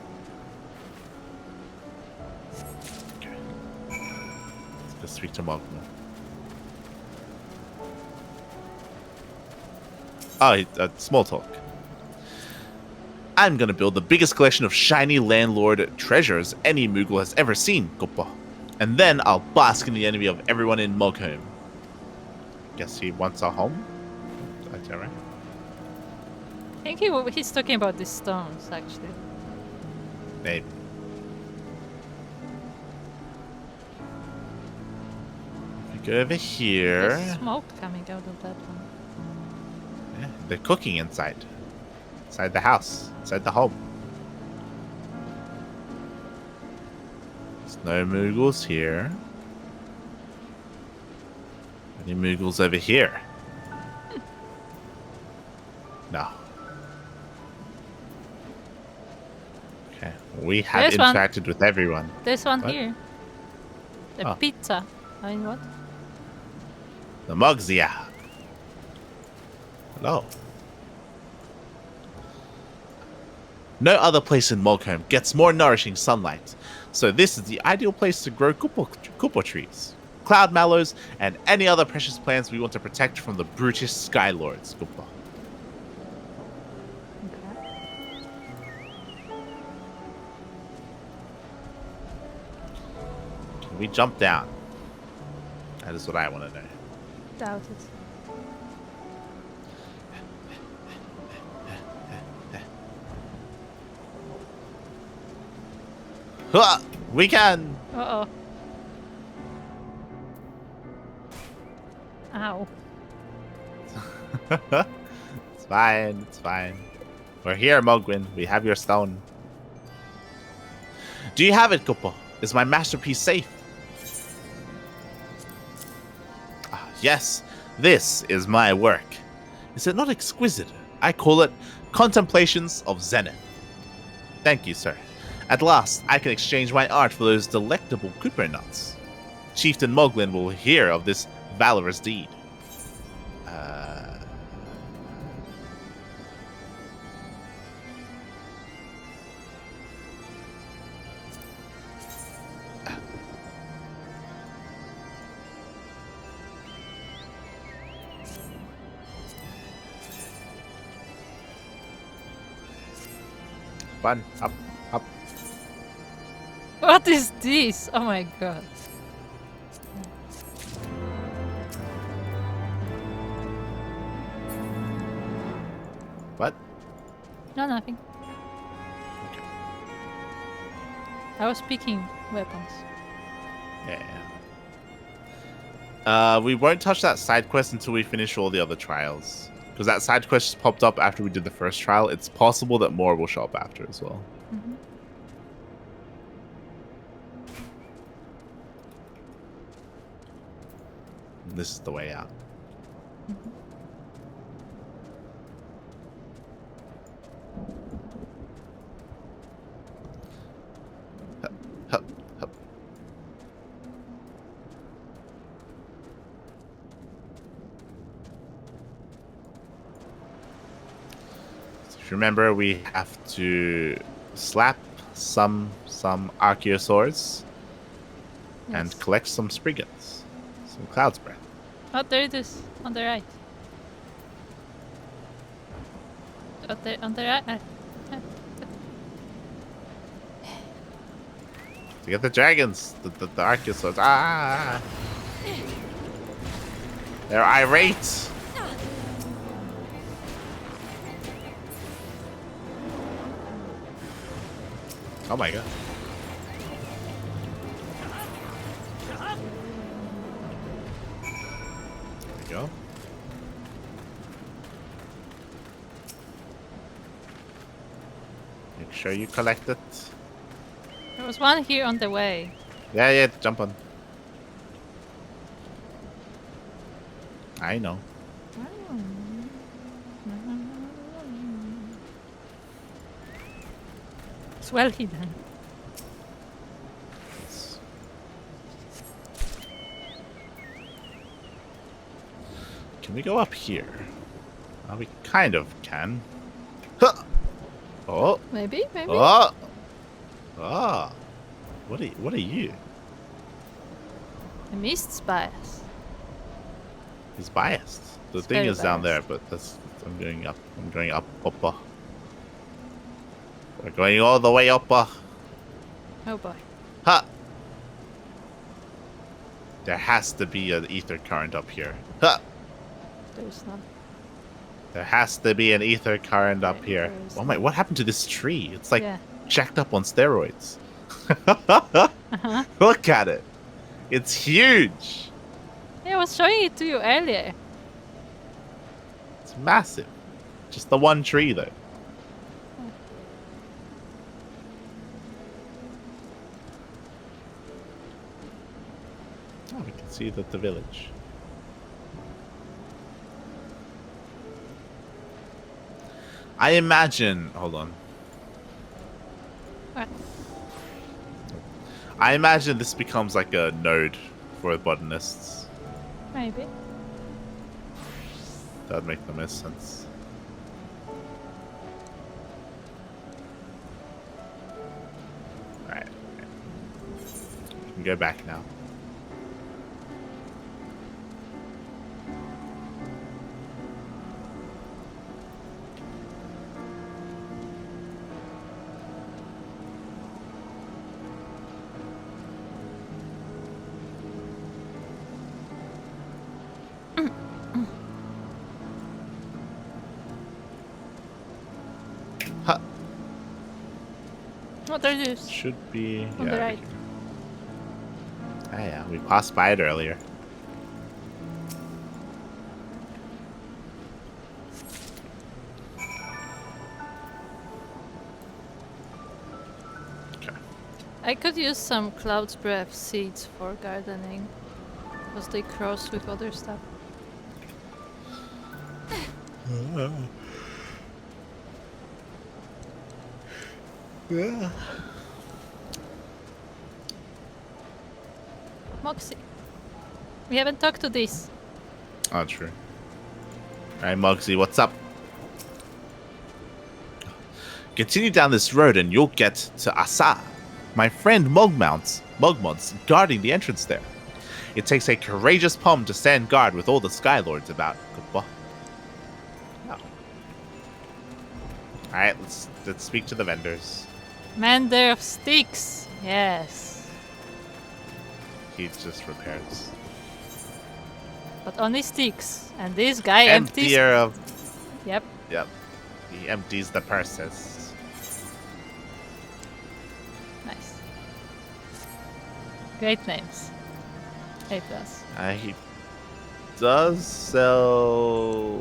Okay. Let's go speak to Moghome. Oh, small talk. I'm gonna build the biggest collection of shiny landlord treasures any Moogle has ever seen, Guppa. And then I'll bask in the envy of everyone in Moghome. Guess he wants a home? Right, right. I think he's talking about the stones, actually. Maybe. We go over here. There's smoke coming out of that one. Yeah, they're cooking inside. Inside the house. Inside the home. There's no Moogles here. Any Moogles over here? No. Okay. We have There's one. interacted with everyone. There's one What? here. The Oh. pizza. I mean, what? The mugs, yeah. Hello. No other place in Moghome gets more nourishing sunlight, so this is the ideal place to grow kupo trees, cloud mallows, and any other precious plants we want to protect from the brutish Sky Lords. Kupo. Can we jump down? That is what I want to know. Doubt it. Huh, we can! Uh-oh. Ow. It's fine, it's fine. We're here, Mogwin. We have your stone. Do you have it, Kupo? Is my masterpiece safe? Ah, yes, this is my work. Is it not exquisite? I call it Contemplations of Zenith. Thank you, sir. At last, I can exchange my art for those delectable Cooper nuts. Chieftain Moglin will hear of this valorous deed. Fun. Up, up. What is this? Oh my god. What? No, nothing. I was picking weapons. Yeah. We won't touch that side quest until we finish all the other trials. Because that side quest just popped up after we did the first trial. It's possible that more will show up after as well. Mm-hmm. This is the way out. Mm-hmm. Hup, hup, hup. So if you remember, we have to slap some archaeosaurs and Yes. collect some spriggans, some cloud's breath. Oh, there it is. On the right. On the right. To get the dragons, the archaeosaurs. Ah! They're irate. Oh my god. There we go. Make sure you collect it. There was one here on the way. Yeah, jump on. I know. It's well hidden. Can we go up here? We kind of can. Huh! Oh! Maybe. Oh! Ah! What are you? The mist's bias. He's biased. The It's thing very is down there, biased. but that's I'm going up. I'm going up. We're going all the way up. Oh boy. Ha! There has to be an ether current up here. Ha! There's none. There has to be an ether current up here. Where is Oh my, it? what happened to this tree? It's like Yeah. jacked up on steroids. Uh-huh. Look at it. It's huge. Yeah, I was showing it to you earlier. It's massive. Just the one tree, though. Oh, we can see the village. I imagine. Hold on. What? I imagine this becomes like a node for botanists. Maybe. That'd make the most sense. Alright. We can go back now. Huh. What are these? Should be On the right. Ah, yeah, we passed by it earlier. Okay. I could use some cloud's breath seeds for gardening. Because they cross with other stuff. Yeah. Moxie. We haven't talked to this. Oh, true. Alright, Mugsy, what's up? Continue down this road and you'll get to Asa. My friend Mogmont's guarding the entrance there. It takes a courageous pom to stand guard with all the Skylords about. Oh. Alright, let's speak to the vendors. Mender of sticks. Yes. He just repairs. But only sticks. And this guy empties. Emptier of. Yep. Yep. He empties the purses. Nice. Great names. A plus. He does sell.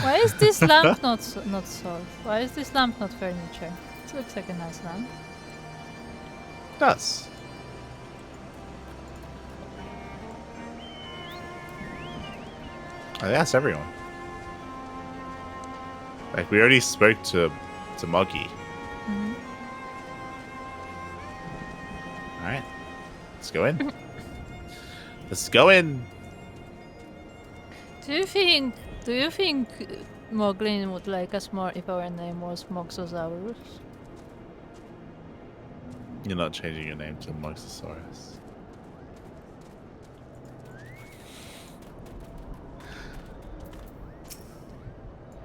Why is this lamp not sold? Why is this lamp not furniture? It looks like a nice lamp. Does. I think that's everyone. Like, we already spoke to Muggy. Mhm. Alright. Let's go in. Let's go in. Do you think Moglin would like us more if our name was Moxosaurus? You're not changing your name to Moxosaurus.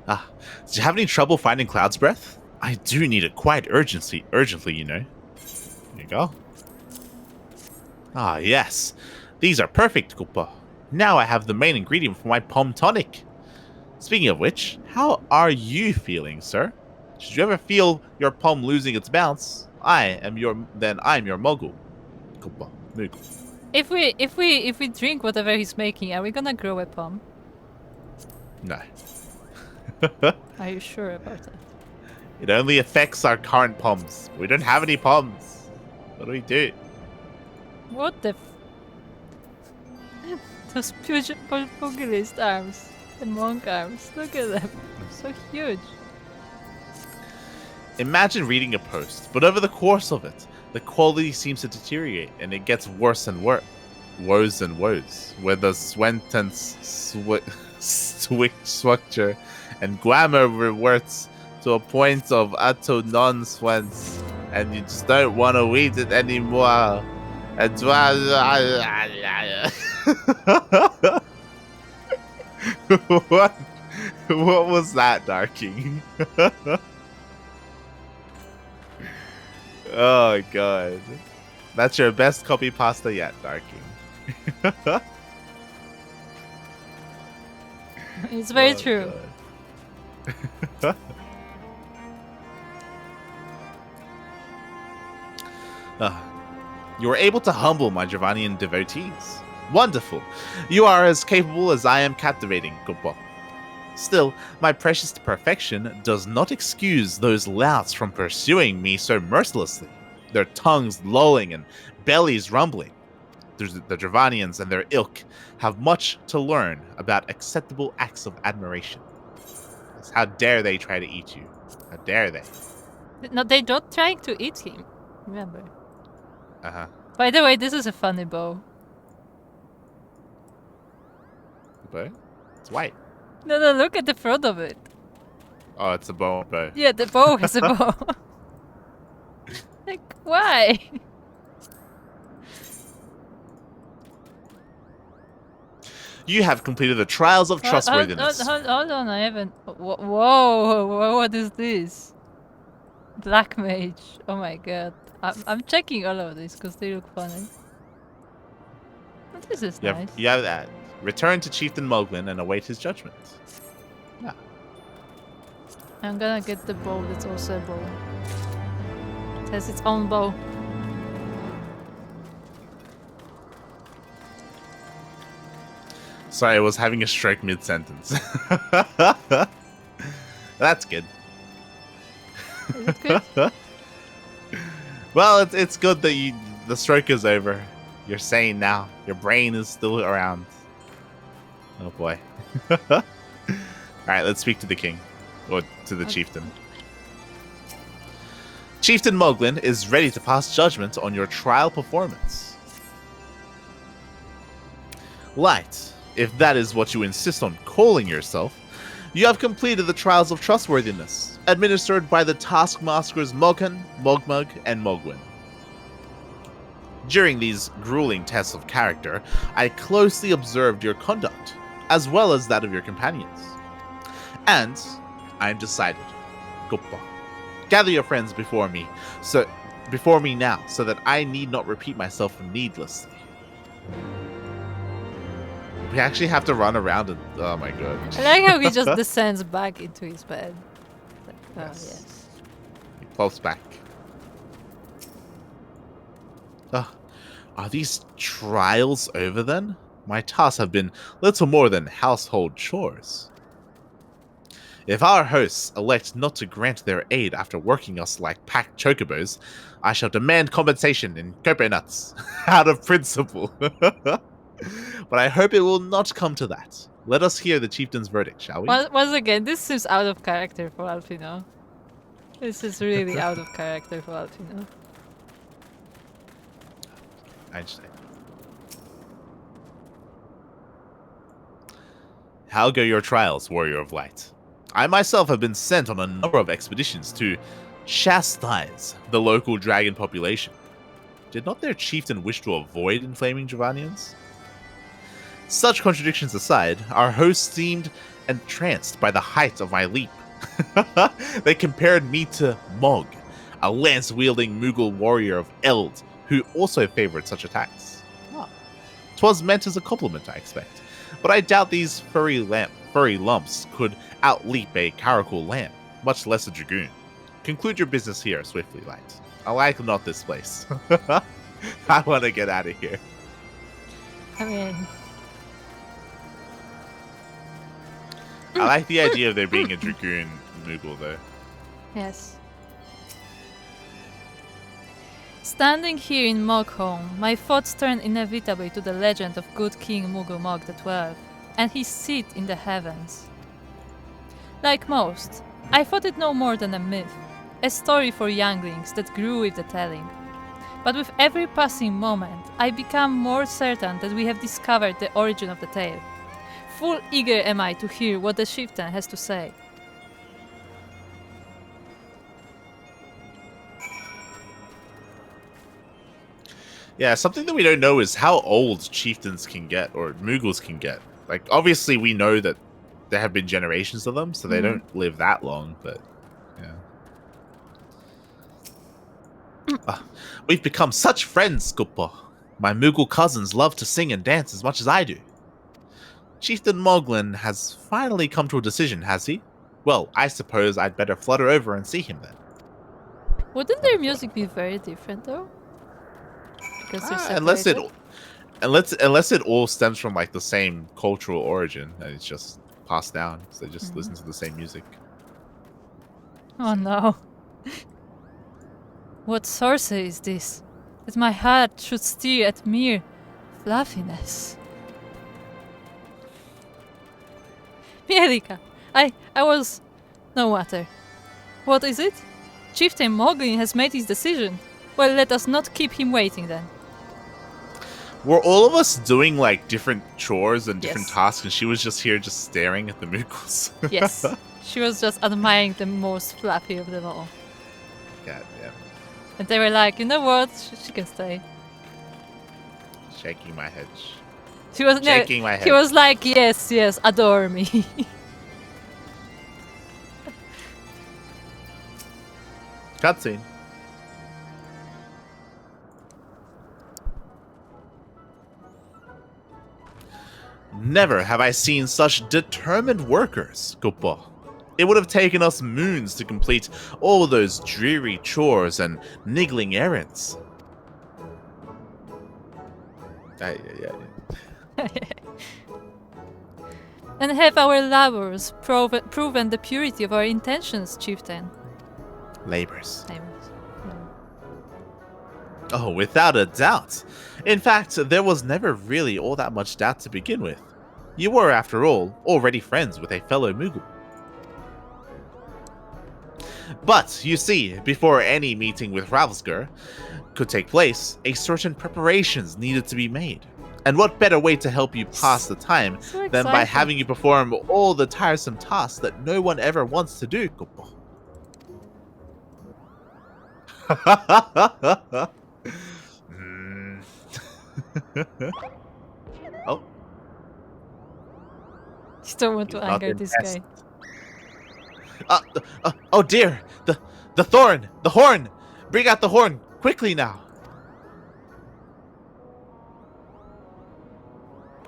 Ah, did you have any trouble finding Cloud's Breath? I do need it quite urgently, you know. There you go. Ah, yes. These are perfect, Koopa. Now I have the main ingredient for my Pom Tonic. Speaking of which, how are you feeling, sir? Should you ever feel your Pom losing its bounce, I'm your Mogu. Koopa, Moogle. If we drink whatever he's making, are we gonna grow a palm? No. Are you sure about that? It only affects our current Poms. We don't have any Poms. What do we do? What the those pugilist arms. The monk arms. Look at them. So huge. Imagine reading a post, but over the course of it, the quality seems to deteriorate and it gets worse and worse. Woes and woes. Where the sentence structure and grammar reverts to a point of utter nonsense and you just don't want to read it anymore. And what was that, Darking? Oh god. That's your best copy pasta yet, Darking. It's very true. You were able to humble my Dravanian devotees. Wonderful. You are as capable as I am captivating, Kupo. Still, my precious perfection does not excuse those louts from pursuing me so mercilessly, their tongues lolling and bellies rumbling. The Dravanians and their ilk have much to learn about acceptable acts of admiration. How dare they try to eat you? How dare they? No, they're not trying to eat him. Remember. Uh-huh. By the way, this is a funny bow. But it's white. No, look at the front of it. Oh, it's a bow. Yeah, the bow has a bow. Like, why? You have completed the trials of trustworthiness. Hold on, I haven't. Whoa, what is this? Black mage. Oh my god. I'm checking all of these because they look funny. This is nice. You have that. Return to Chieftain Moghome and await his judgment. Yeah. I'm gonna get the bow that's also a bow. It has its own bow. Sorry, I was having a stroke mid-sentence. That's good. Is it good? Well, it's good that the stroke is over. You're sane now. Your brain is still around. Oh boy. Alright, let's speak to the king. Or to the chieftain. Chieftain Moghome is ready to pass judgment on your trial performance. Light, if that is what you insist on calling yourself, you have completed the trials of trustworthiness, administered by the taskmasters Moghome, Mogmug, and Moghome. During these grueling tests of character, I closely observed your conduct, as well as that of your companions. And I am decided. Guppa. Gather your friends before me now, so that I need not repeat myself needlessly. We actually have to run around and oh my god. I like how he just descends back into his bed. Like, oh yes. He plops back. Are these trials over then? My tasks have been little more than household chores. If our hosts elect not to grant their aid after working us like packed chocobos, I shall demand compensation in coconuts, out of principle. But I hope it will not come to that. Let us hear the chieftain's verdict, shall we? Once again, this seems out of character for Alfino. This is really out of character for Alfino. I understand. How go your trials, Warrior of Light? I myself have been sent on a number of expeditions to chastise the local dragon population. Did not their chieftain wish to avoid inflaming Dravanians? Such contradictions aside, our hosts seemed entranced by the height of my leap. They compared me to Mog, a lance-wielding Mughal warrior of Eld, who also favored such attacks. 'Twas meant as a compliment, I expect, but I doubt these furry lumps could outleap a caracal lamb, much less a dragoon. Conclude your business here, swiftly, Light. I like not this place. I want to get out of here. I mean... I like the idea of there being a dragoon Mughal, though. Yes. Standing here in Moghome, my thoughts turn inevitably to the legend of good King Mugumog XII and his seat in the heavens. Like most, I thought it no more than a myth, a story for younglings that grew with the telling. But with every passing moment, I become more certain that we have discovered the origin of the tale. Full eager am I to hear what the chieftain has to say. Yeah, something that we don't know is how old chieftains can get, or Mughals can get. Like, obviously we know that there have been generations of them, so they don't live that long, but yeah. We've become such friends, Guppo. My Mughal cousins love to sing and dance as much as I do. Chieftain Moglin has finally come to a decision, has he? Well, I suppose I'd better flutter over and see him then. Wouldn't their music be very different though? Because they're Unless it separated? unless it all stems from like the same cultural origin and it's just passed down, so they just listen to the same music. Oh no. What sorcery is this? That my heart should steer at mere fluffiness. Mielikka, I was... No matter. What is it? Chieftain Moghome has made his decision. Well, let us not keep him waiting then. Were all of us doing like different chores and different Yes. tasks, and she was just here just staring at the Moogles? Yes. She was just admiring the most fluffy of them all. God damn. And they were like, you know what? She can stay. Shaking my head. She was Shaking my head. He was like, yes, yes, adore me. Cutscene. Never have I seen such determined workers, Guppo. It would have taken us moons to complete all those dreary chores and niggling errands. And have our labors proven the purity of our intentions, chieftain? Labors. Labors. Oh, without a doubt. In fact, there was never really all that much doubt to begin with. You were, after all, already friends with a fellow Moogle. But, you see, before any meeting with Ravsgur could take place, a certain preparations needed to be made. And what better way to help you pass the time So than by exciting. having you perform all the tiresome tasks that no one ever wants to do, Guppo? Hmm. Oh, You don't want to He's not anger this impressed. guy. Oh dear! The thorn! The horn! Bring out the horn! Quickly now!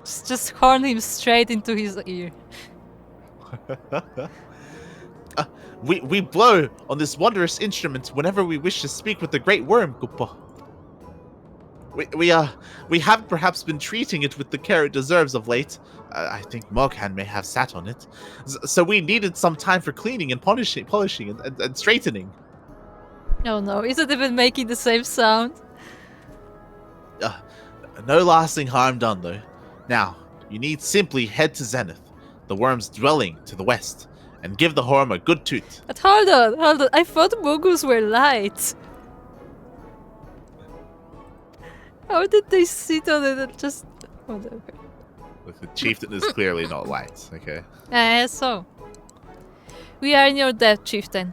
Just horn him straight into his ear. We blow on this wondrous instrument whenever we wish to speak with the great worm, Guppo. We haven't perhaps been treating it with the care it deserves of late. I think Moghome may have sat on it. So we needed some time for cleaning and polishing and straightening. Oh no, is it even making the same sound? No lasting harm done, though. Now, you need simply head to Zenith, the worm's dwelling to the west, and give the horn a good toot. But hold on. I thought Mogus were light. How did they sit on it and just... Whatever. Look, the chieftain is clearly not light, okay? So. We are in your debt, chieftain.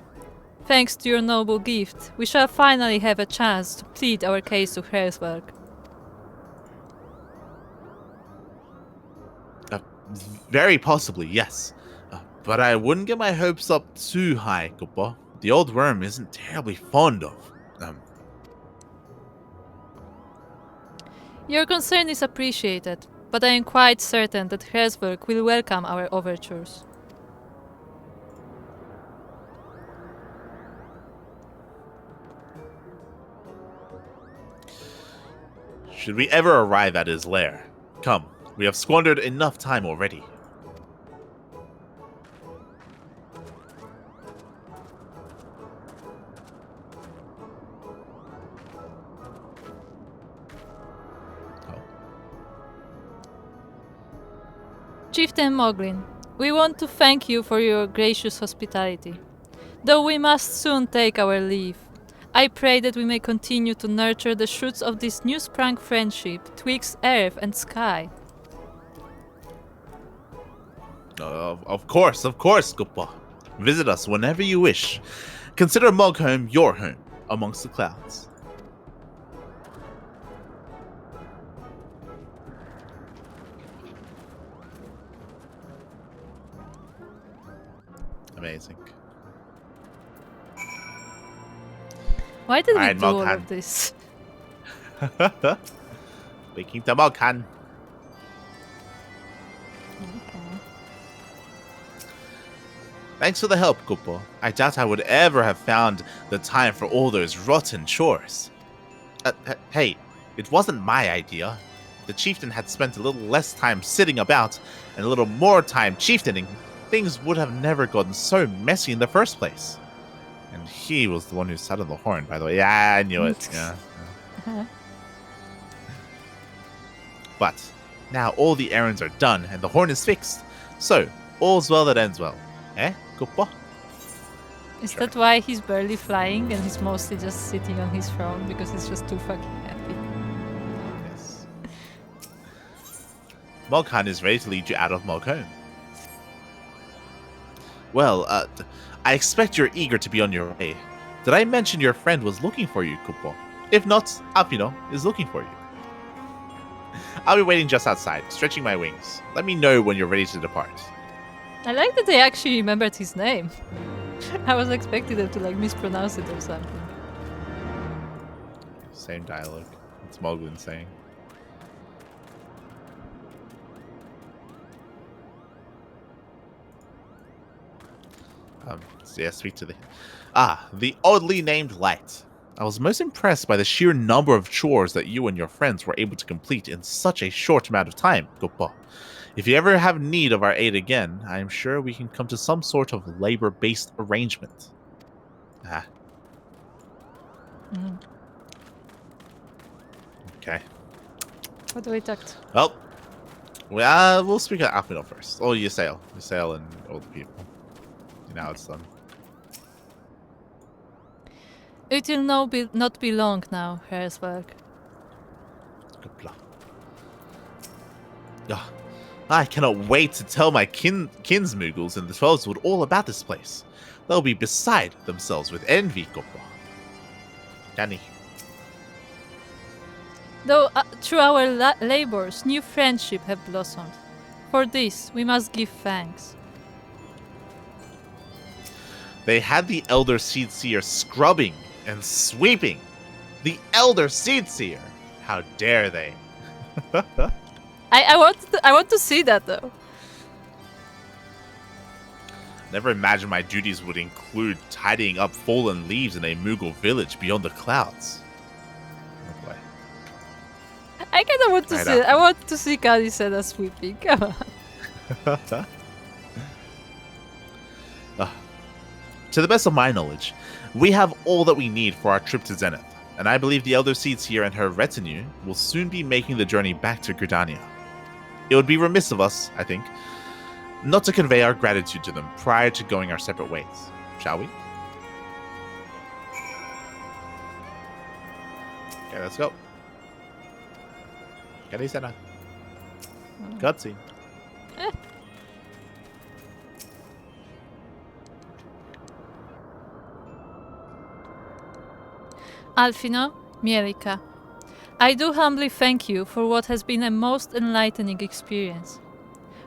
Thanks to your noble gift, we shall finally have a chance to plead our case to Hersberg. Very possibly, yes. But I wouldn't get my hopes up too high, Guppo. The old worm isn't terribly fond of... Your concern is appreciated, but I am quite certain that Hersberg will welcome our overtures. Should we ever arrive at his lair? Come, we have squandered enough time already. Chieftain Moglin, we want to thank you for your gracious hospitality. Though we must soon take our leave, I pray that we may continue to nurture the shoots of this new-sprung friendship twixt earth and sky. Of course, Guppo. Visit us whenever you wish. Consider Moghome your home amongst the clouds. Amazing. Why did we Alright, do all Moghome. of this? Speaking to Moghome. Thanks for the help, Kupo. I doubt I would ever have found the time for all those rotten chores. Hey, it wasn't my idea. If the chieftain had spent a little less time sitting about and a little more time chieftaining, things would have never gotten so messy in the first place. And he was the one who sat on the horn, by the way. Yeah, I knew it. Yeah. But now all the errands are done and the horn is fixed. So, all's well that ends well. Eh, Kupo? Is that why he's barely flying and he's mostly just sitting on his throne because he's just too fucking happy? Yes. Moghome is ready to lead you out of Moghome. Well, I expect you're eager to be on your way. Did I mention your friend was looking for you, Kupo? If not, Afino is looking for you. I'll be waiting just outside, stretching my wings. Let me know when you're ready to depart. I like that they actually remembered his name. I was expecting them to like mispronounce it or something. Same dialogue. It's Moglin saying. So yeah, speak to the... the oddly named Light. I was most impressed by the sheer number of chores that you and your friends were able to complete in such a short amount of time, Gopo. If you ever have need of our aid again, I am sure we can come to some sort of labor-based arrangement. Okay. What do we talk to? Well, we'll speak at Afino first. Oh, Ysael. Ysael and all the people. Now it's done. It will not be long now, Hersberg. I cannot wait to tell my kinsmoogles in the 12s all about this place. They'll be beside themselves with envy, Gopo. Danny. Though through our labors, new friendship have blossomed. For this, we must give thanks. They had the Elder Seedseer scrubbing and sweeping. The Elder Seedseer! How dare they? I want to see that though. Never imagined my duties would include tidying up fallen leaves in a Moogle village beyond the clouds. Oh boy. I kind of want to see it. I want to see Kalisena sweeping. Come on. To the best of my knowledge, we have all that we need for our trip to Zenith, and I believe the Elder Seedseer and her retinue will soon be making the journey back to Gridania. It would be remiss of us, I think, not to convey our gratitude to them prior to going our separate ways, shall we? Okay, let's go. Kalisena. Cutscene. Alfino, Mielikka, I do humbly thank you for what has been a most enlightening experience.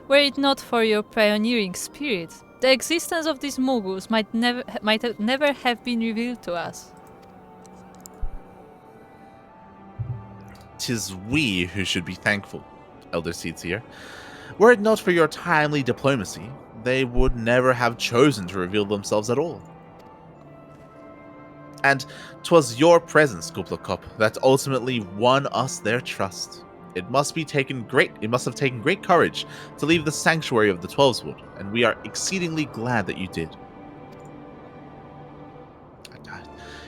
Were it not for your pioneering spirit, the existence of these Moogles might never have been revealed to us. 'Tis we who should be thankful, Elder Seedseer. Were it not for your timely diplomacy, they would never have chosen to reveal themselves at all. And 'twas your presence, Kuplakop, that ultimately won us their trust. It must have taken great courage to leave the sanctuary of the Twelveswood, and we are exceedingly glad that you did.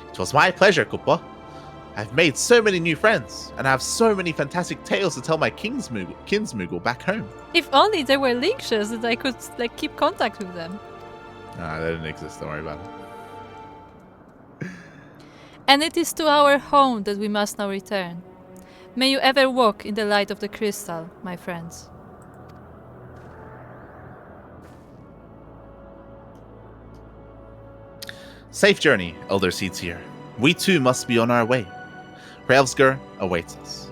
It was my pleasure, Kupa. I've made so many new friends, and I have so many fantastic tales to tell my kinsmoogle back home. If only there were linkshes that I could keep contact with them. Nah, that didn't exist, don't worry about it. And it is to our home that we must now return. May you ever walk in the light of the crystal, my friends. Safe journey, Elder Seedseer. We too must be on our way. Hrelvsgur awaits us.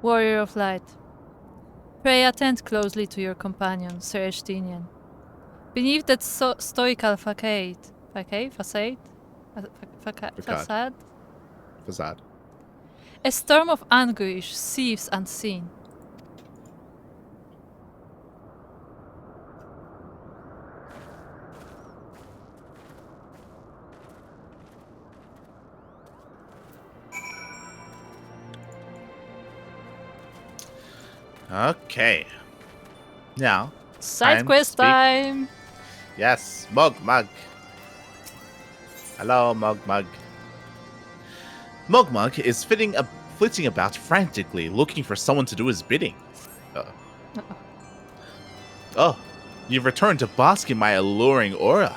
Warrior of Light, pray attend closely to your companion, Sir Estinian. Beneath that stoical facade. Facade? Facade? Facade. A storm of anguish seethes unseen. Okay. Now, Side time quest to speak. time! Yes, Mogmug. Hello, Mogmug. Mogmug is flitting about frantically, looking for someone to do his bidding. Oh, you've returned to bask in my alluring aura.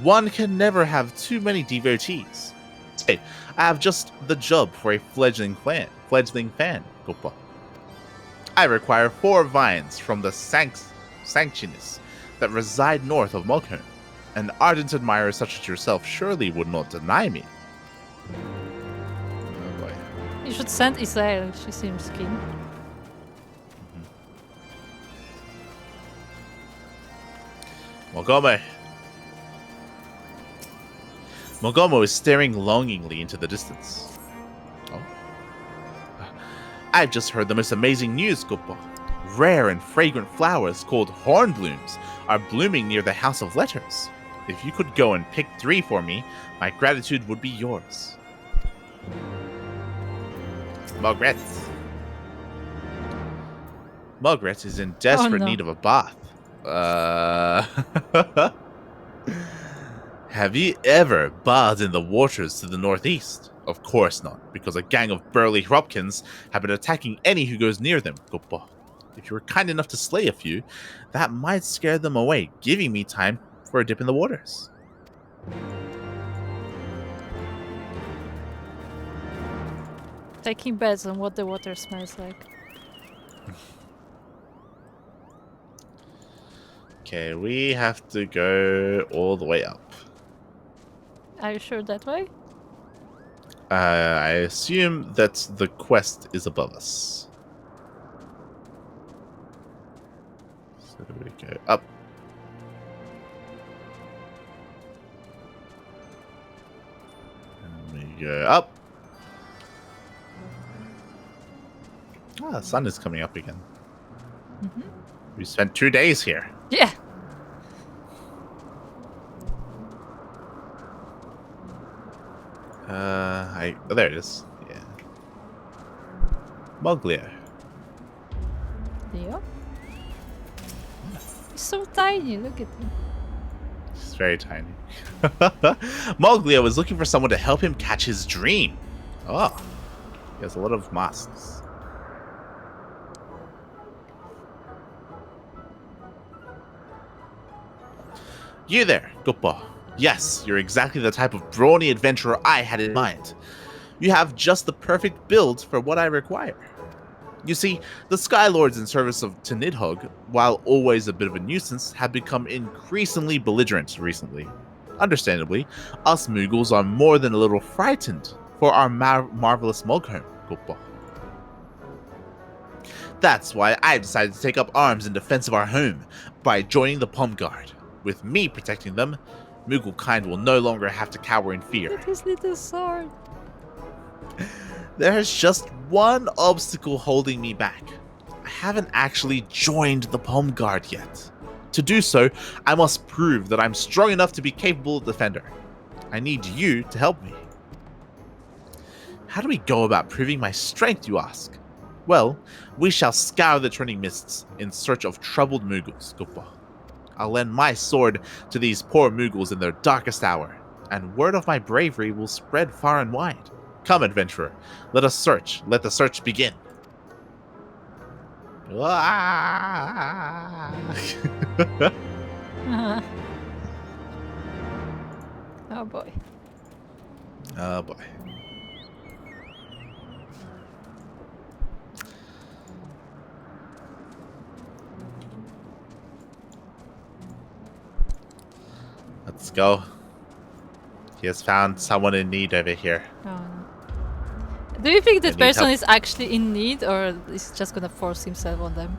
One can never have too many devotees. Hey, I have just the job for a fledgling fan, Gopa. I require 4 vines from the sanctionis that reside north of Moghome. An ardent admirer such as yourself surely would not deny me. Oh boy. You should send Israel, she seems keen. Moghome. Moghome is staring longingly into the distance. Oh. I've just heard the most amazing news, Gopa. Rare and fragrant flowers called hornblooms are blooming near the House of Letters. If you could go and pick 3 for me, my gratitude would be yours. Mogret. Mogret is in desperate need of a bath. Have you ever bathed in the waters to the northeast? Of course not, because a gang of burly Hropkins have been attacking any who goes near them, Gopa. If you were kind enough to slay a few, that might scare them away, giving me time for a dip in the waters. Taking bets on what the water smells like. Okay, we have to go all the way up. Are you sure that way? I assume that the quest is above us. So we go up. And we go up. Ah, the sun is coming up again. We spent 2 days here. Yeah. Oh, there it is. Yeah. Moglia. Leo? He's so tiny, look at him. It's very tiny. Moglia was looking for someone to help him catch his dream. Oh. He has a lot of masks. You there, Gopa. Yes, you're exactly the type of brawny adventurer I had in mind. You have just the perfect build for what I require. You see, the Skylords in service to Nidhogg, while always a bit of a nuisance, have become increasingly belligerent recently. Understandably, us Moogles are more than a little frightened for our marvelous Moghome, Gopa. That's why I decided to take up arms in defense of our home by joining the Palm Guard. With me protecting them, Moogle kind will no longer have to cower in fear. Look at his little sword. There's just one obstacle holding me back. I haven't actually joined the Palm Guard yet. To do so, I must prove that I'm strong enough to be capable of defender. I need you to help me. How do we go about proving my strength, you ask? Well, we shall scour the turning mists in search of troubled Moogles, Gopa. I'll lend my sword to these poor Moogles in their darkest hour, and word of my bravery will spread far and wide. Come, adventurer, let the search begin. Oh boy. Oh boy. Let's go. He has found someone in need over here. Oh no. Do you think that They need person help. is actually in need, or is just gonna force himself on them?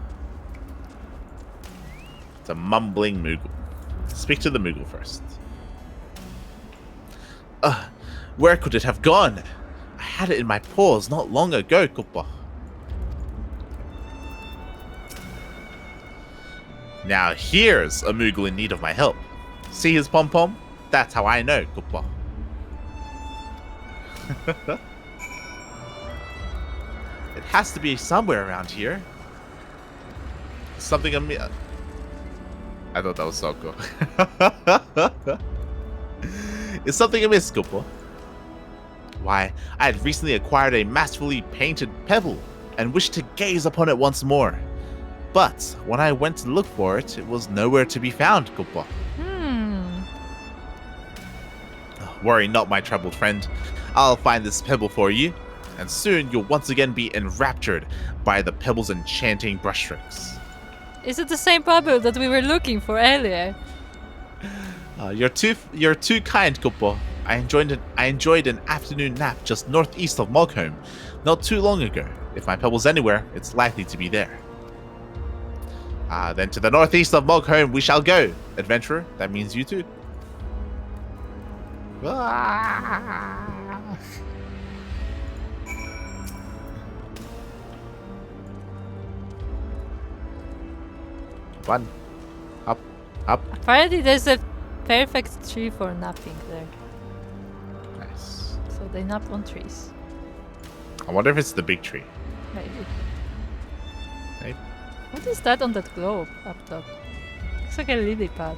It's a mumbling Moogle. speak to the Moogle first. Where could it have gone? I had it in my paws not long ago, Koopa. Now here's a Moogle in need of my help. See his pom-pom? That's how I know, Koopa. It has to be somewhere around here. Something amiss. I thought that was so cool. Is something amiss, Koopa? Why, I had recently acquired a masterfully painted pebble and wished to gaze upon it once more. But when I went to look for it, it was nowhere to be found, Koopa. Worry not, my troubled friend. I'll find this pebble for you, and soon you'll once again be enraptured by the pebble's enchanting brushstrokes. Is it the same bubble that we were looking for earlier? You're too kind, Koopa. I enjoyed an afternoon nap just northeast of Moghome not too long ago. If my pebble's anywhere, it's likely to be there. Then to the northeast of Moghome we shall go, adventurer. That means you too. One. Up. Apparently there's a perfect tree for napping there. Nice. So they nap on trees. I wonder if it's the big tree. Maybe. Right? What is that on that globe up top? Looks like a lily pad.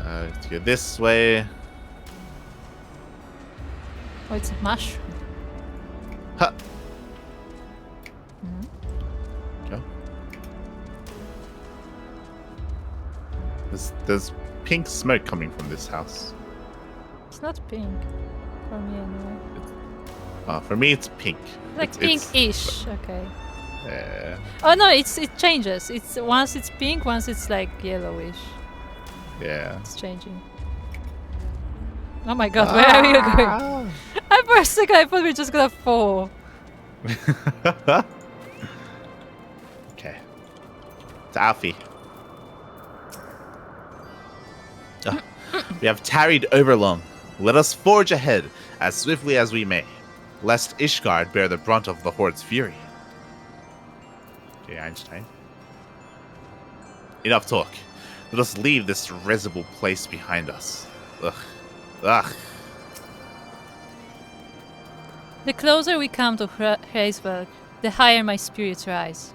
Let's go this way. Oh, it's a mushroom. Huh. Go. There's pink smoke coming from this house. It's not pink. For me anyway. For me, it's pink. Like It's- pink-ish. Okay. Yeah. Oh no, it changes. It's once it's pink, once it's like yellowish. Yeah. It's changing. Oh my god, where are you going? At first second I thought we were just gonna fall. Okay. To Alfie. We have tarried overlong. Let us forge ahead as swiftly as we may, lest Ishgard bear the brunt of the Horde's fury. Okay, Einstein. Enough talk. Let us leave this risible place behind us. Ugh. The closer we come to Hreisberg, the higher my spirits rise.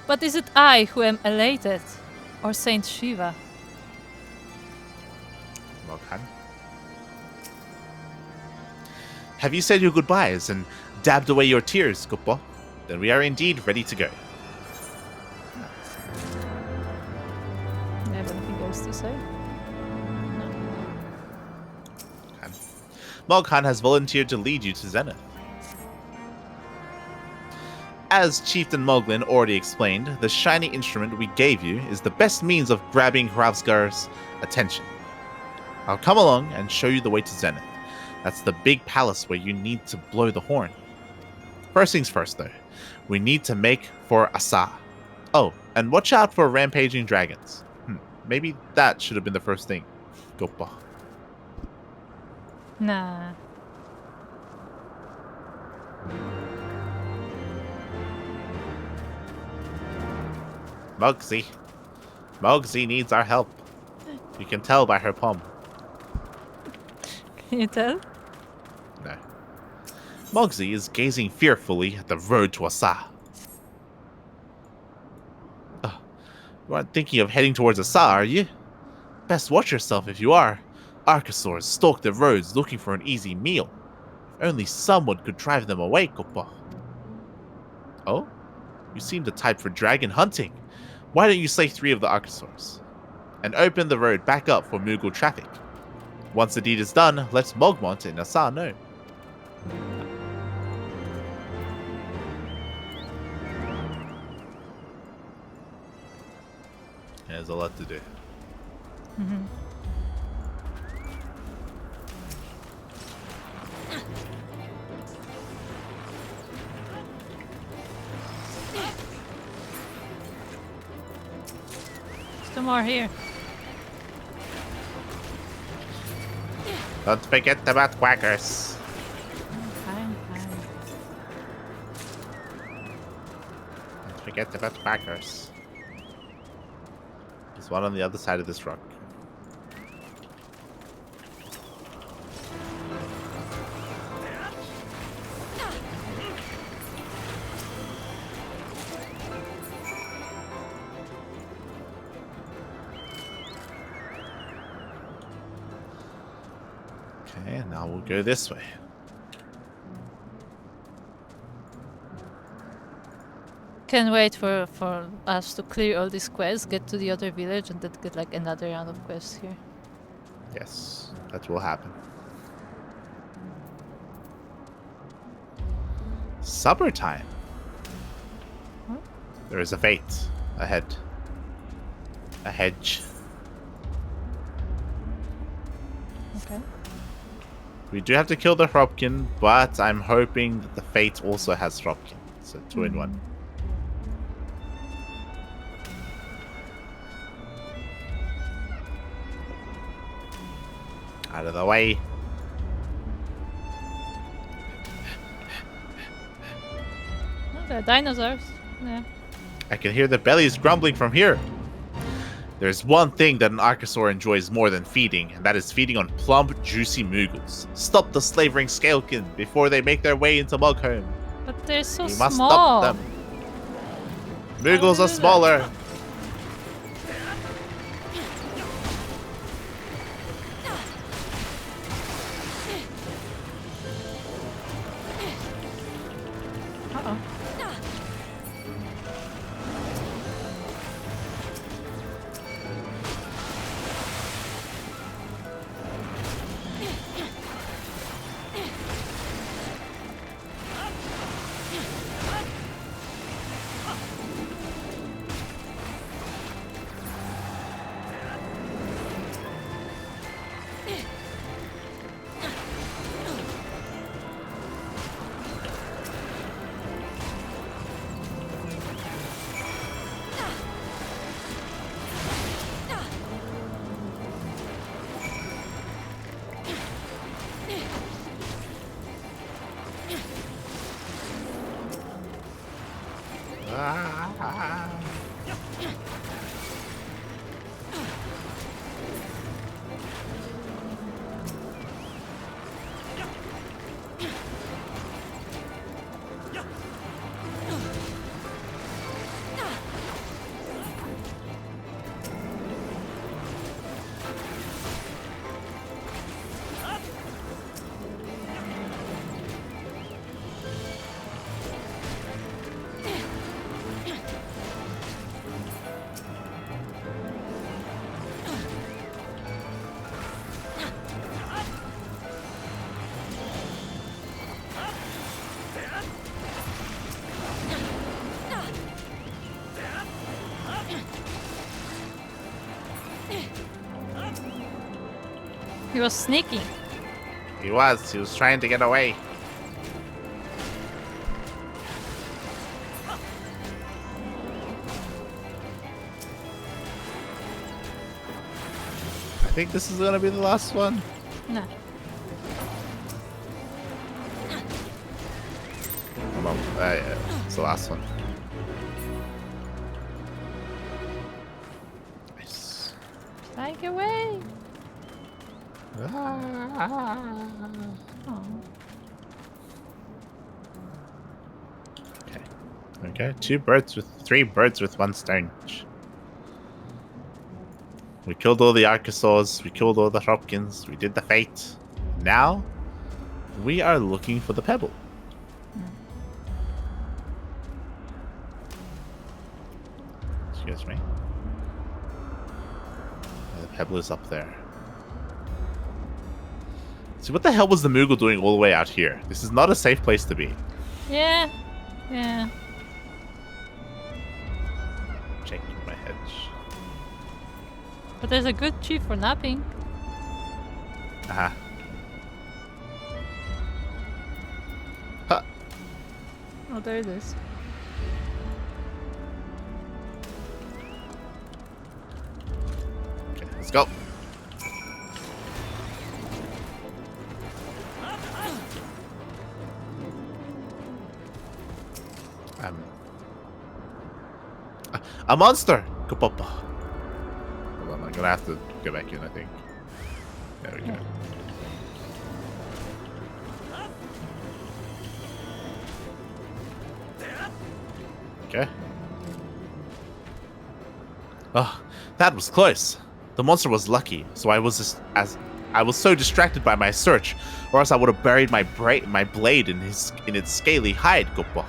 But is it I who am elated, or Saint Shiva? Moghome. Have you said your goodbyes and dabbed away your tears, Koopa? Then we are indeed ready to go. You have anything else to say? Moghome has volunteered to lead you to Zenith. As Chieftain Moglin already explained, the shiny instrument we gave you is the best means of grabbing Hravsgar's attention. I'll come along and show you the way to Zenith. That's the big palace where you need to blow the horn. First things first, though. We need to make for Asa. Oh, and watch out for rampaging dragons. Maybe that should have been the first thing. Koopa. Nah. Mogsy needs our help. You can tell by her palm. Can you tell? No. Mogsy is gazing fearfully at the road to Asa. You aren't thinking of heading towards Asa, are you? Best watch yourself if you are. Archosaurs stalk the roads looking for an easy meal. If only someone could drive them away, Koopa. Oh? You seem the type for dragon hunting. Why don't you slay 3 of the Archosaurs? And open the road back up for Moogle traffic. Once the deed is done, let Mogmont and Asa know. There's a lot to do. 2 more here. Don't forget about quackers. Fine. Don't forget about quackers. There's one on the other side of this rock. Okay, and now we'll go this way. Can wait for us to clear all these quests, get to the other village, and then get like another round of quests here. Yes, that will happen. Summertime. Huh? There is a fate ahead. A hedge. Okay. We do have to kill the Hropkin, but I'm hoping that the fate also has Hropkin. So 2 in 1. Out of the way. Oh, there are dinosaurs. Yeah. I can hear the bellies grumbling from here. There's one thing that an Archosaur enjoys more than feeding, and that is feeding on plump, juicy Moogles. Stop the slavering Scalekin before they make their way into Moghome. But they're so We small. must stop them. Moogles are smaller. Uh-oh. Ah. He was sneaking. He was trying to get away. I think this is gonna be the last one. No. Come on, yeah, it's the last one. Nice. Flying away. Ah. Oh. Okay, 3 birds with 1 stone. We killed all the Archosaurs, we killed all the Hropkins, we did the fate. Now, we are looking for the pebble. Excuse me. The pebble is up there. See, what the hell was the Moogle doing all the way out here? This is not a safe place to be. Yeah. Yeah. Checking my hedge. But there's a good tree for napping. Aha. Huh. Oh, there it is. go. A monster! Kapapa. Hold on, I'm gonna have to go back in, I think. There we go. Okay. Oh, that was close. The monster was lucky, so I was so distracted by my search, or else I would have buried my blade in its scaly hide. Kappa.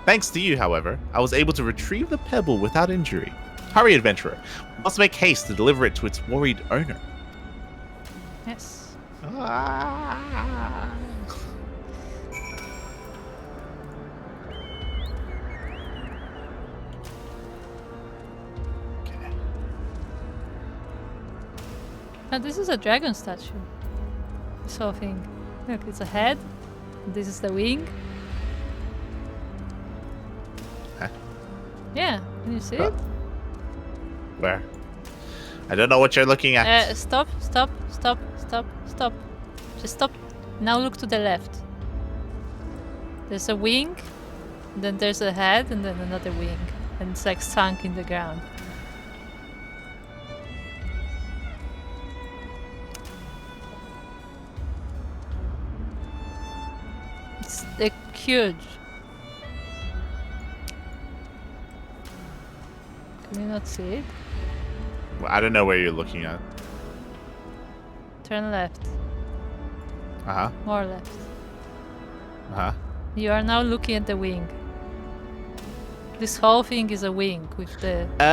Thanks to you, however, I was able to retrieve the pebble without injury. Hurry, adventurer. We must make haste to deliver it to its worried owner. Yes. Ah. Okay. Now this is a dragon statue. This whole thing. Look, it's a head. This is the wing. Huh? Yeah, can you see it? Where? I don't know what you're looking at. Stop. Just stop. Now look to the left. There's a wing, then there's a head, and then another wing. And it's like sunk in the ground. It's like huge. Can you not see it? I don't know where you're looking at. Turn left. Uh-huh. More left. Uh-huh. You are now looking at the wing. This whole thing is a wing with the... Oh.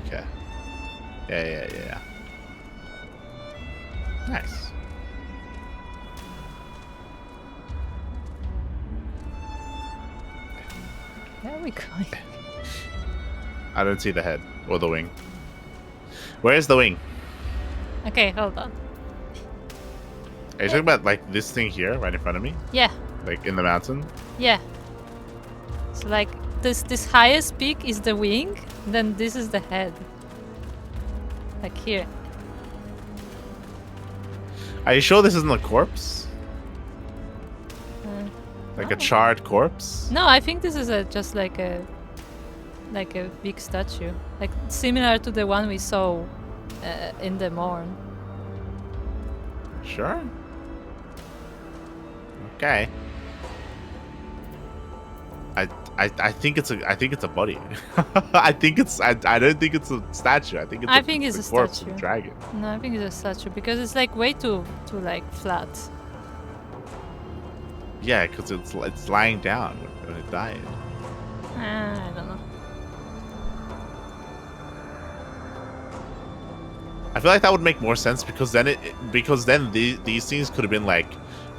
Okay. Yeah. Nice. Where are we going? I don't see the head or the wing. Where's the wing? Okay, hold on. Are you talking about like this thing here, right in front of me? Yeah, Like in the mountain? yeah. So like this highest peak is the wing, then this is the head. Like here. Are you sure this isn't a corpse? Uh, Like a charred corpse? no, I think this is just like a big statue, like similar to the one we saw in the morn. Sure. Okay. I think it's a body. I don't think it's a statue. I think it's it's a corpse statue. of a dragon. No, I think it's a statue because it's like way too like flat. Yeah, because it's lying down when it died. I don't know. I feel like that would make more sense because then these things could have been like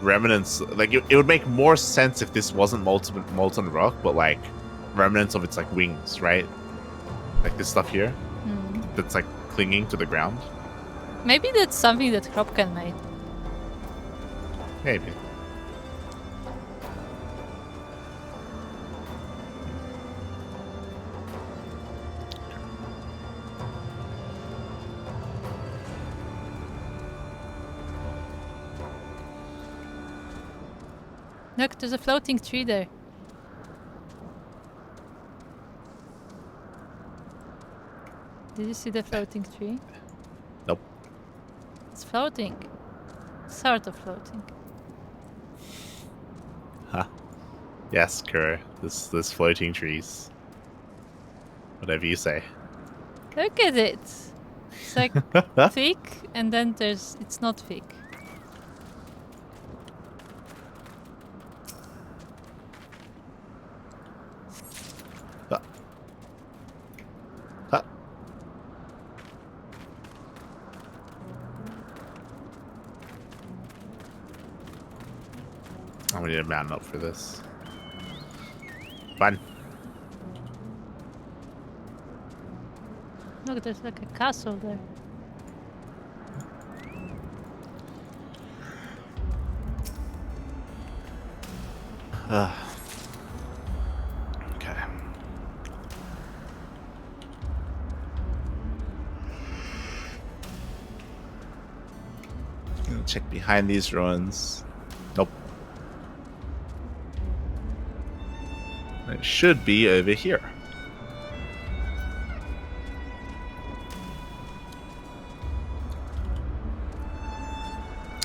remnants. Like it would make more sense if this wasn't molten rock, but like remnants of its like wings, right? Like this stuff here that's like clinging to the ground. Maybe that's something that Kropkan made. Maybe. Look, there's a floating tree there. Did you see the floating tree? Nope. It's floating. Sort of floating. Huh. Yes, Kuro. This floating trees. Whatever you say. Look at it. It's like thick, and then it's not thick. I'm gonna need a mountain up for this. Fun. Look, there's like a castle there. Okay. check behind these ruins. Nope. It should be over here.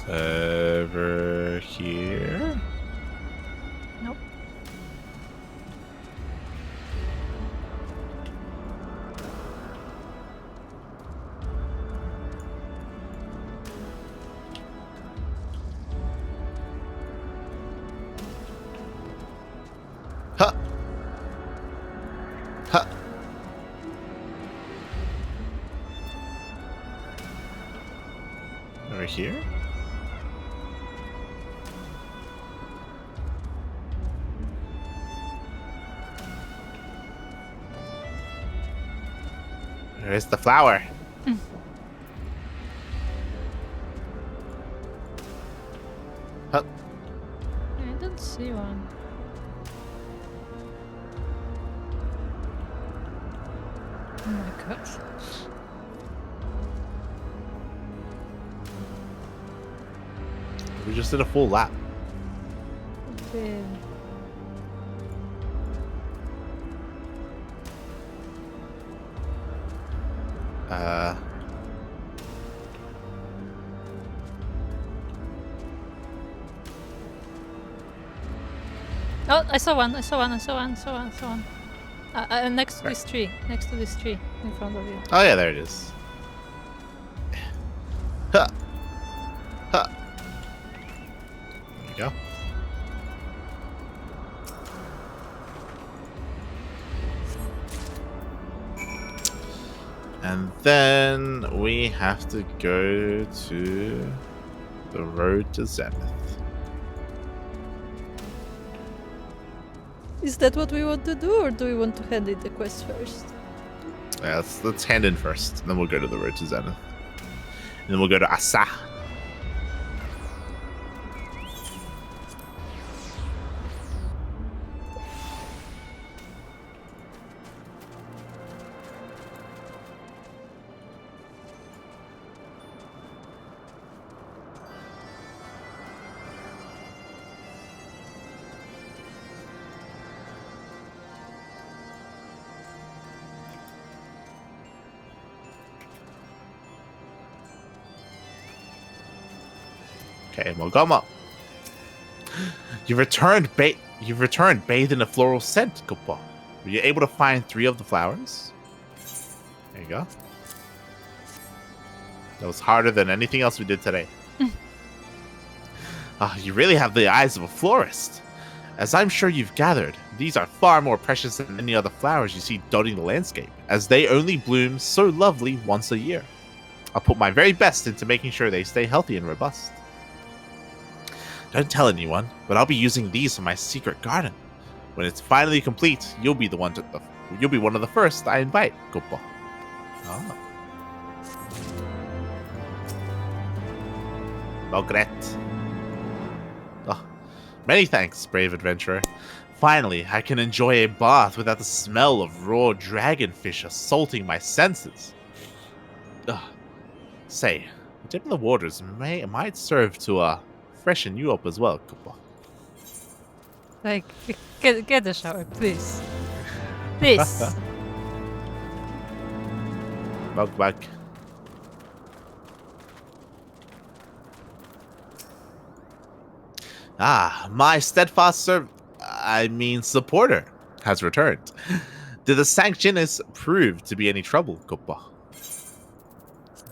Over here? Nope. Huh. Huh. Over here? There's the flower. Huh. I don't see one. Oh my god. We just did a full lap. Okay. Oh, I saw one. Next to this tree. Next to this tree in front of you. Oh yeah, there it is. Huh. Huh. There you go. And then we have to go to the road to Zenith. Is that what we want to do, or do we want to hand in the quest first? Yeah, let's hand in first, and then we'll go to the road to Zenith. And then we'll go to Asa. Okay, Moghome. You've returned bathed in a floral scent, Kupo. Were you able to find 3 of the flowers? There you go. That was harder than anything else we did today. You really have the eyes of a florist. As I'm sure you've gathered, these are far more precious than any other flowers you see dotting the landscape, as they only bloom so lovely once a year. I'll put my very best into making sure they stay healthy and robust. Don't tell anyone, but I'll be using these for my secret garden. When it's finally complete, you'll be one of the first I invite, Kupo. Ah. Mogret. Oh, many thanks, brave adventurer. Finally, I can enjoy a bath without the smell of raw dragonfish assaulting my senses. Say, the dip in the waters might serve to freshen you up as well, Kupo. Like, get a shower, please. Please. Bug. My steadfast supporter has returned. Did the sanctionist prove to be any trouble, Kupo?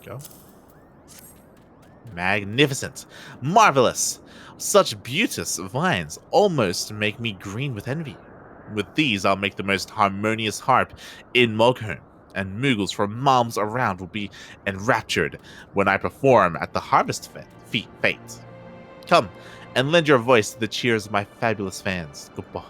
Go. Magnificent. Marvelous. Such beauteous vines almost make me green with envy. With these, I'll make the most harmonious harp in Moghome, and Moogles from miles around will be enraptured when I perform at the harvest fete. Come, and lend your voice to the cheers of my fabulous fans. Goodbye.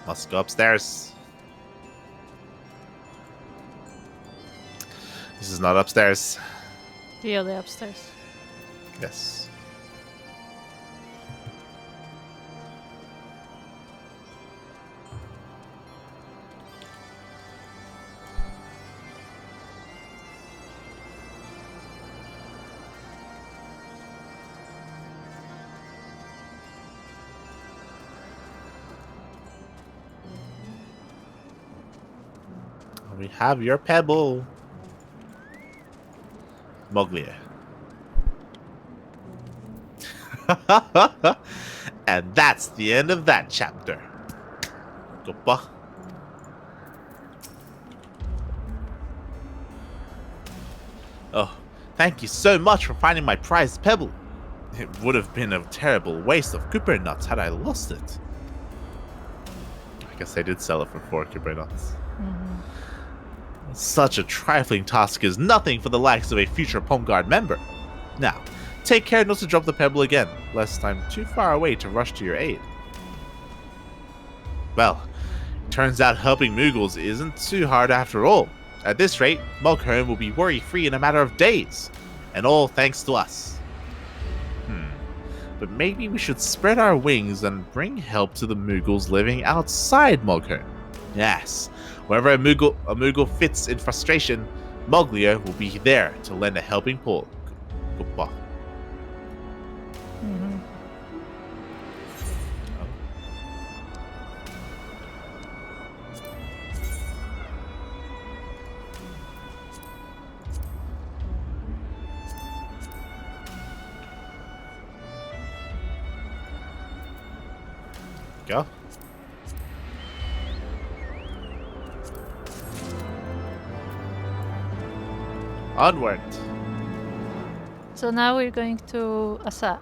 Must go upstairs. This is not upstairs. The other upstairs. Yes. We have your pebble. Moghome. And that's the end of that chapter. Goodbye. Oh, thank you so much for finding my prized pebble. It would have been a terrible waste of Cooper nuts had I lost it. I guess I did sell it for 4 Cooper nuts. Such a trifling task is nothing for the likes of a future Pom Guard member. Now, take care not to drop the pebble again, lest I'm too far away to rush to your aid. Well, turns out helping Moogles isn't too hard after all. At this rate, Moghome will be worry-free in a matter of days, and all thanks to us. But maybe we should spread our wings and bring help to the Moogles living outside Moghome. Yes, wherever a Moogle fits in frustration, Moghome will be there to lend a helping paw. Goodbye. Go. Onward. So now we're going to Asa.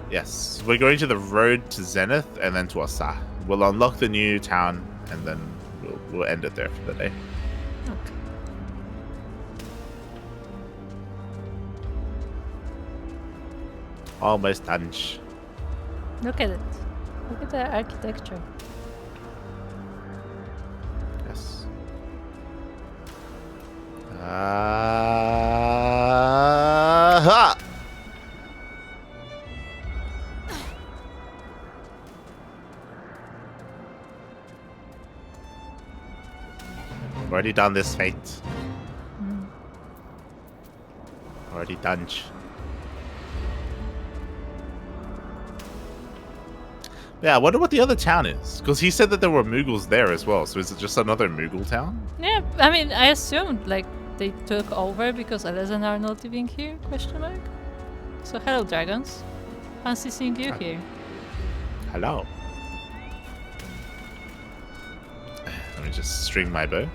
Yes, we're going to the road to Zenith and then to Asa. We'll unlock the new town and then we'll end it there for the day. Okay. Almost done. Look at it. Look at the architecture. Yes. Ha! Already done this fate. Already done. Yeah, I wonder what the other town is. Because he said that there were Moogles there as well. So is it just another Moogle town? Yeah, I mean, I assumed like they took over because Elezen are not living here? Question mark. So hello, dragons. Fancy seeing you here. Hello. Let me just string my bow.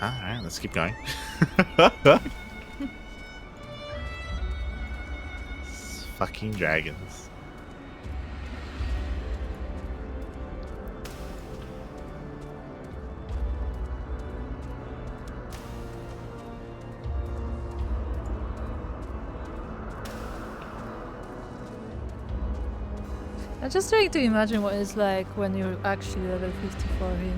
Alright, let's keep going. Fucking dragons. I'm just trying to imagine what it's like when you're actually level 54 here.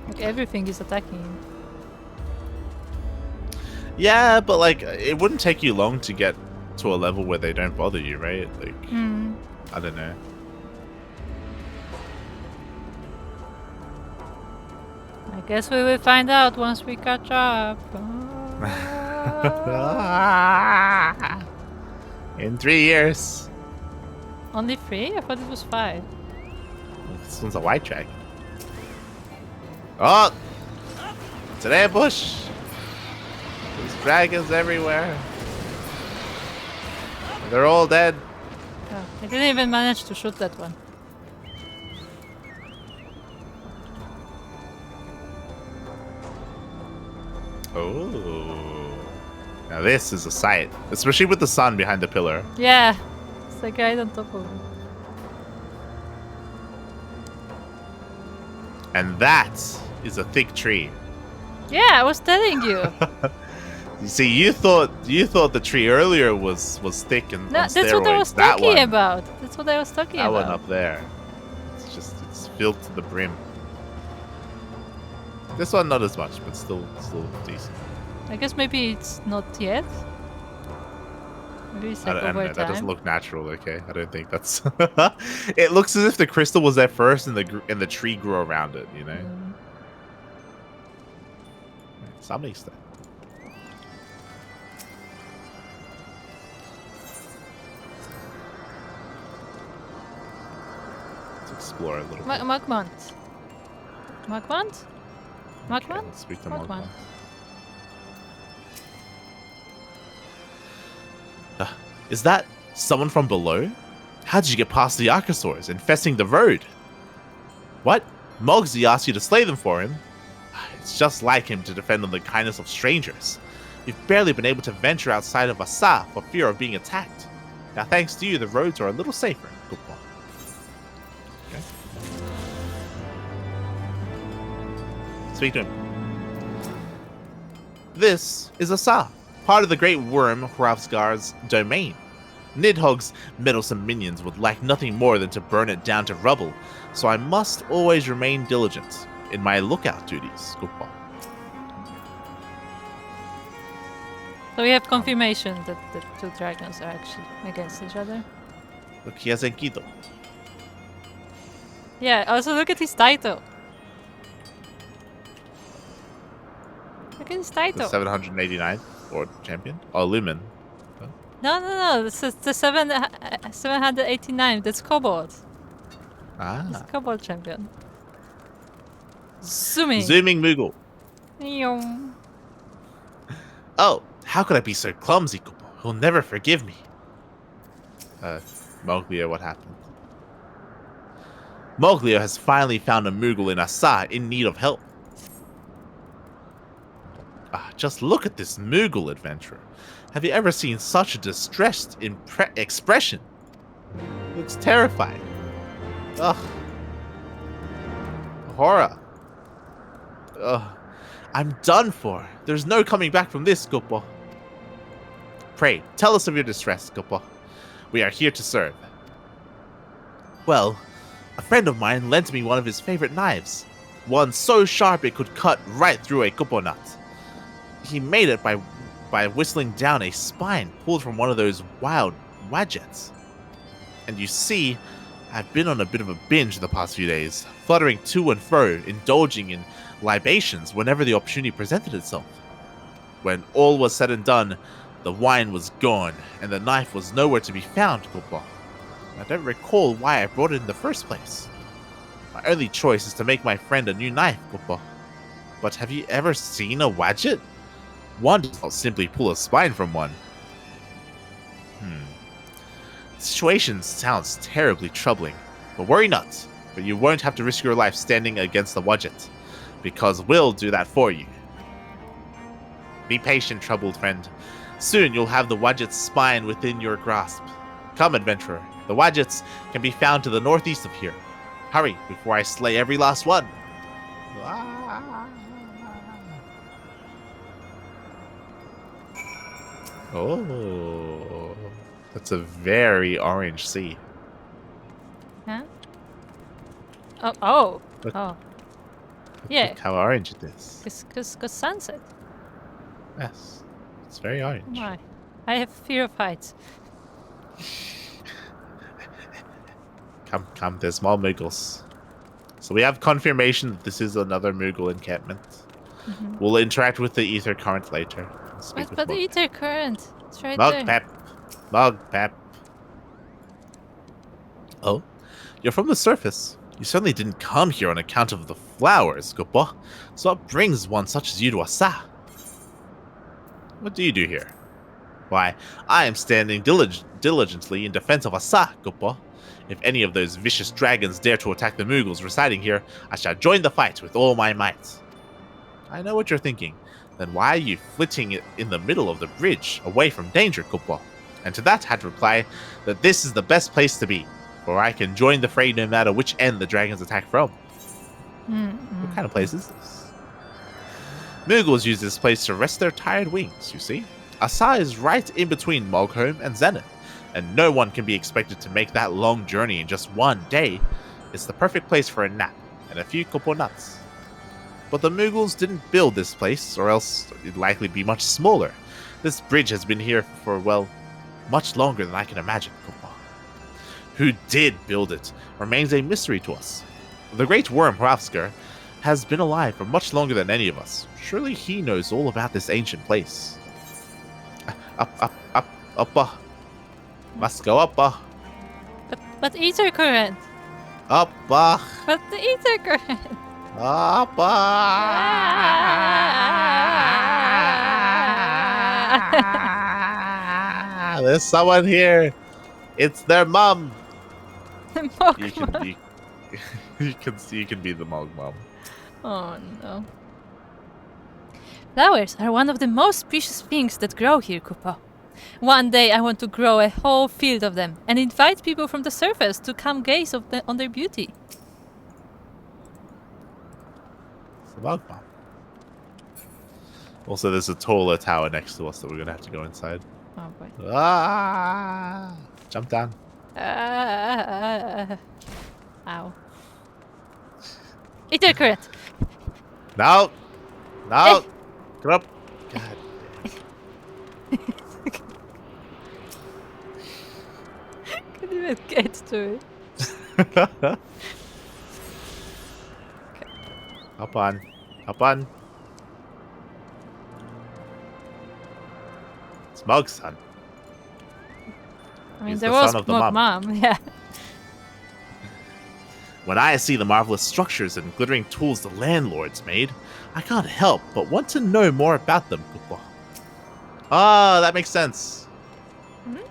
Like everything is attacking you. Yeah, but like, it wouldn't take you long to get to a level where they don't bother you, right? Like, I don't know. I guess we will find out once we catch up. In 3 years. Only 3? I thought it was 5. This one's a white dragon. Oh! It's an ambush! There's dragons everywhere. They're all dead. Oh, I didn't even manage to shoot that one. Oh. Now this is a sight. Especially with the sun behind the pillar. Yeah, it's like right on top of it. And that is a thick tree. Yeah, I was telling you. You see, you thought the tree earlier was thick and No, on that's what I steroids. was That talking one, about. That's what I was talking that about. one up there. It's filled to the brim. This one not as much, but still decent. I guess maybe it's not yet. Maybe it's I like don't over know. That doesn't time. look natural. Okay, I don't think that's. It looks as if the crystal was there first, and the tree grew around it. You know. Mm. Some extent. Let's explore a little bit. Mogmont. Mogmont? Okay, Mogmont? let's speak to Mogmont. Moghome. Is that someone from below? How did you get past the Archosaurs infesting the road? What? Mogsy asked you to slay them for him? It's just like him to defend on the kindness of strangers. You've barely been able to venture outside of Asa for fear of being attacked. Now thanks to you, the roads are a little safer. Good boy. Okay. Speak to him. This is Asa, part of the great worm Hrothgar's domain. Nidhogg's meddlesome minions would like nothing more than to burn it down to rubble, so I must always remain diligent in my lookout duties. Good boy. So we have confirmation that the two dragons are actually against each other. Look, he has Enkidu. Yeah, also look at his title. Look at his The title. 789 Lord Champion. Oh, Lumen. No. This is the 789. That's Kobold. He's Ah. Kobold champion. Zooming. Zooming Moogle. Yum. Oh, how could I be so clumsy, Kupo? He'll never forgive me. Moglio, what happened? Moglio has finally found a Moogle in Asa in need of help. Just look at this Moogle adventurer. Have you ever seen such a distressed expression? Looks terrifying. Ugh. Horror. Ugh. I'm done for. There's no coming back from this, Kupo. Pray, tell us of your distress, Kupo. We are here to serve. Well, a friend of mine lent me one of his favorite knives. One so sharp it could cut right through a Kupo nut. He made it by whistling down a spine pulled from one of those wild wadgets. And you see, I've been on a bit of a binge the past few days, fluttering to and fro, indulging in libations whenever the opportunity presented itself. When all was said and done, the wine was gone, and the knife was nowhere to be found, Kupo. I don't recall why I brought it in the first place. My only choice is to make my friend a new knife, Kupo. But have you ever seen a wadget? One does not simply pull a spine from one. The situation sounds terribly troubling, but worry not, for you won't have to risk your life standing against the wadget, because we'll do that for you. Be patient, troubled friend. Soon you'll have the wadget's spine within your grasp. Come, adventurer. The wadgets can be found to the northeast of here. Hurry, before I slay every last one. Oh, that's a very orange sea. Huh? Oh. Look. Oh. Yeah. Look how orange it is. Cause sunset. Yes, it's very orange. Why? I have fear of heights. Come, there's more Moogles. So we have confirmation that this is another Moogle encampment. Mm-hmm. We'll interact with the ether current later. But the ether current, it's right Mug there. Pep. Oh, you're from the surface. You certainly didn't come here on account of the flowers, Kupo. So what brings one such as you to Asa? What do you do here? Why, I am standing diligently in defense of Asa, Kupo. If any of those vicious dragons dare to attack the Moogles residing here, I shall join the fight with all my might. I know what you're thinking. Then why are you flitting in the middle of the bridge, away from danger, Kupo? And to that I'd reply that this is the best place to be, for I can join the fray no matter which end the dragons attack from. What kind of place is this? Moogles use this place to rest their tired wings, you see. Asa is right in between Moghome and Zenith, and no one can be expected to make that long journey in just one day. It's the perfect place for a nap and a few Kupo nuts. But the Moogles didn't build this place, or else it'd likely be much smaller. This bridge has been here for, well, much longer than I can imagine, Kupa. Who did build it remains a mystery to us. The great worm Hravskar has been alive for much longer than any of us. Surely he knows all about this ancient place. Up. Must go up. But ether current. Up. But the ether current. Up. There's someone here. It's their mom. Moghome. You can be the Moghome. Oh no. Flowers are one of the most precious things that grow here, Kupa. One day I want to grow a whole field of them and invite people from the surface to come gaze on their beauty. It's the Moghome. Also, there's a taller tower next to us that we're gonna have to go inside. Oh boy. Ah! Jump down. Ow. Ether current. No! No! Get up! God. Can't even get to it. Up on. Up on. Smog son. I mean, He's there the was son of the Mog mom. yeah. When I see the marvelous structures and glittering tools the landlords made, I can't help but want to know more about them, Kupa. Ah, that makes sense. Mhm.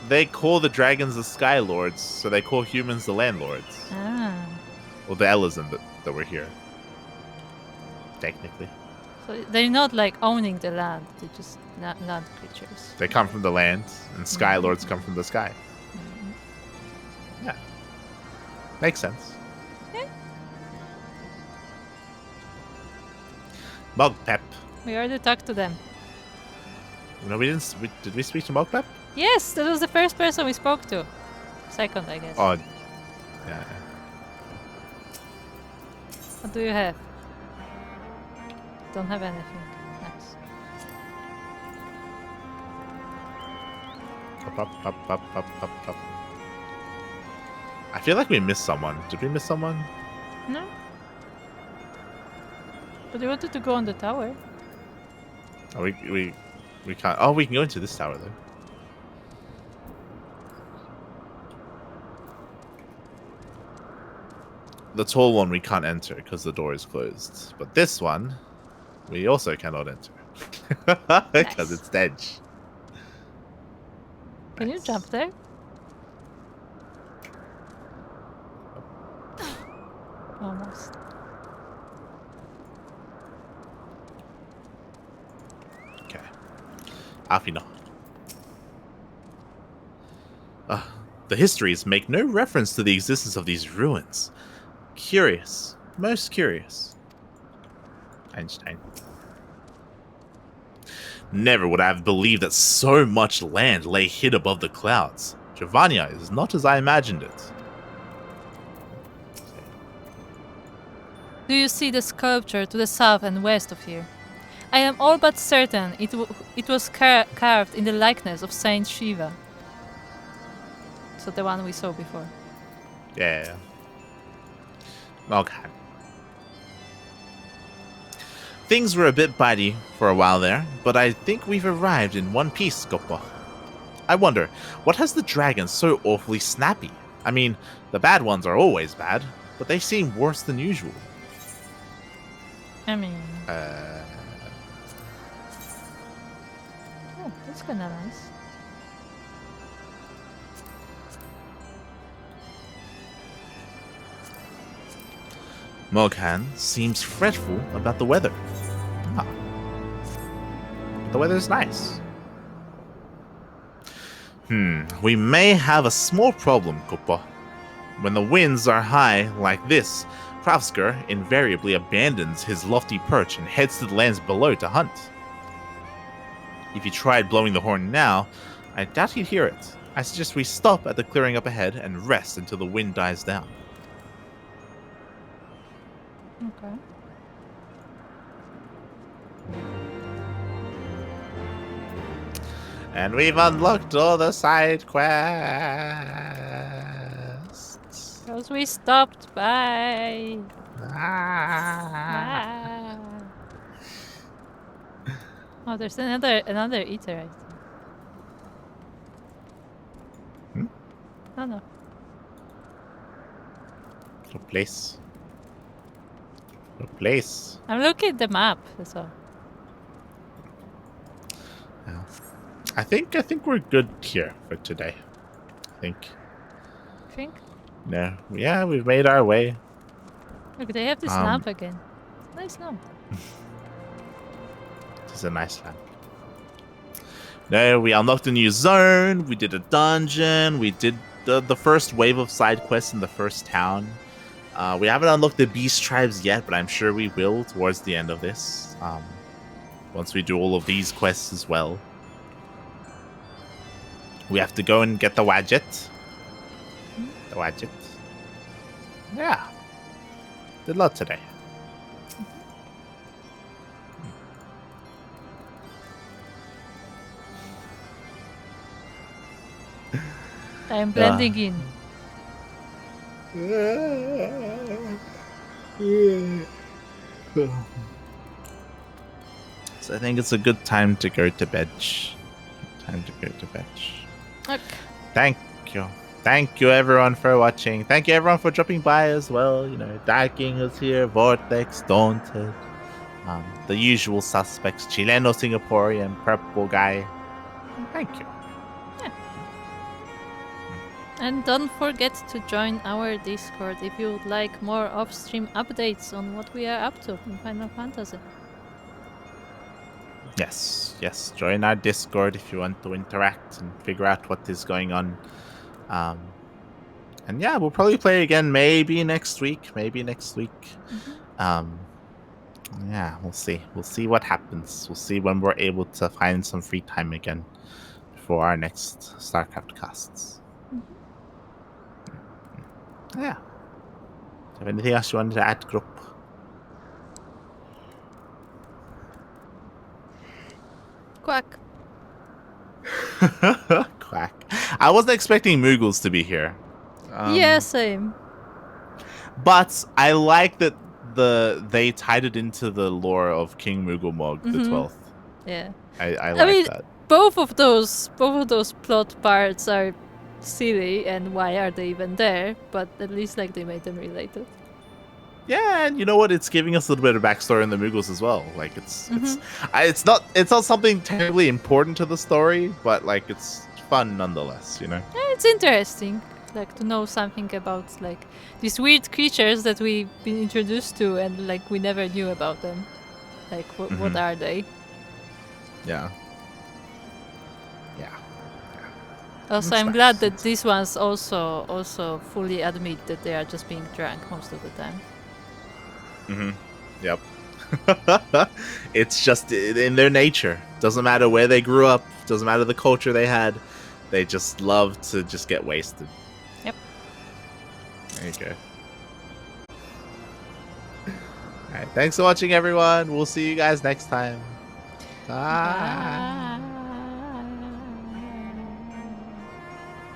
They call the dragons the Sky Lords, so they call humans the landlords. Ah. Well, the Ellison that were here. Technically. So they're not like owning the land, they're just land creatures. They come from the land, and Sky Lords come from the sky. Mhm. Yeah. Makes sense. Yeah. Mogpep. We already talked to them. No, we didn't. Did we speak to Mogpep? Yes, that was the first person we spoke to. Second, I guess. Oh, yeah. What do you have? Don't have anything. Nice. Up. I feel like we missed someone. Did we miss someone? No? But you wanted to go on the tower. Oh, we can't. Oh, we can go into this tower though. The tall one we can't enter because the door is closed. But this one, we also cannot enter because Nice. it's dead. Can you Nice. jump there? Almost. Okay. Afina. The histories make no reference to the existence of these ruins. Curious. Most curious. Einstein. Never would I have believed that so much land lay hid above the clouds. Giovannia is not as I imagined it. Do you see the sculpture to the south and west of here? I am all but certain it was carved in the likeness of Saint Shiva. So the one we saw before. Yeah. Okay. Things were a bit bitey for a while there, but I think we've arrived in one piece, Goppa. I wonder, what has the dragons so awfully snappy? I mean, the bad ones are always bad, but they seem worse than usual. I mean, Uh, oh, that's kind of nice. Moghan seems fretful about the weather. Ah. The weather's nice. We may have a small problem, Kuppa. When the winds are high like this, Hravskar invariably abandons his lofty perch and heads to the lands below to hunt. If you tried blowing the horn now, I doubt he'd hear it. I suggest we stop at the clearing up ahead and rest until the wind dies down. Okay. And we've unlocked all the side quests. Because we stopped by. Ah. Ah. Oh, there's another eater, I think. Hmm? Oh no. No place. No place. I'm looking at the map, that's all. Yeah. I think we're good here for today. I think. Think? No. Yeah, we've made our way. Look, they have this lamp again. Nice lamp. It's a nice lamp. No, we unlocked a new zone. We did a dungeon. We did the first wave of side quests in the first town. We haven't unlocked the beast tribes yet, but I'm sure we will towards the end of this. Once we do all of these quests as well. We have to go and get the Wadget. The Wadget. Yeah. Did a lot today. I am blending in. So I think it's a good time to go to bed. Okay. Thank you. Thank you everyone for watching. Thank you everyone for dropping by as well. You know, Darking is here, Vortex, Daunted, the usual suspects, Chileno, Singaporean, Purple Guy. Thank you. Yeah. And don't forget to join our Discord if you would like more off-stream updates on what we are up to in Final Fantasy. Yes. Join our Discord if you want to interact and figure out what is going on. And yeah, we'll probably play again maybe next week. Mm-hmm. Yeah, we'll see. We'll see what happens. We'll see when we're able to find some free time again for our next StarCraft casts. Mm-hmm. Yeah. Do you have anything else you wanted to add, group? Quack. Quack. I wasn't expecting Moogles to be here. Yeah, same. But I like that they tied it into the lore of King Mooglemog the 12th. Yeah. I like that. Both of those plot parts are silly, and why are they even there? But at least like they made them related. Yeah, and you know what? It's giving us a little bit of backstory in the Moogles as well. Like it's not something terribly important to the story, but like it's fun nonetheless. You know. Yeah, it's interesting, like to know something about like these weird creatures that we've been introduced to, and like we never knew about them. Like what are they? Yeah. Also, I'm glad that these ones also fully admit that they are just being drunk most of the time. Yep. It's just in their nature. Doesn't matter where they grew up. Doesn't matter the culture they had. They just love to just get wasted. Yep. There you go. Alright, thanks for watching everyone. We'll see you guys next time. Bye. Bye.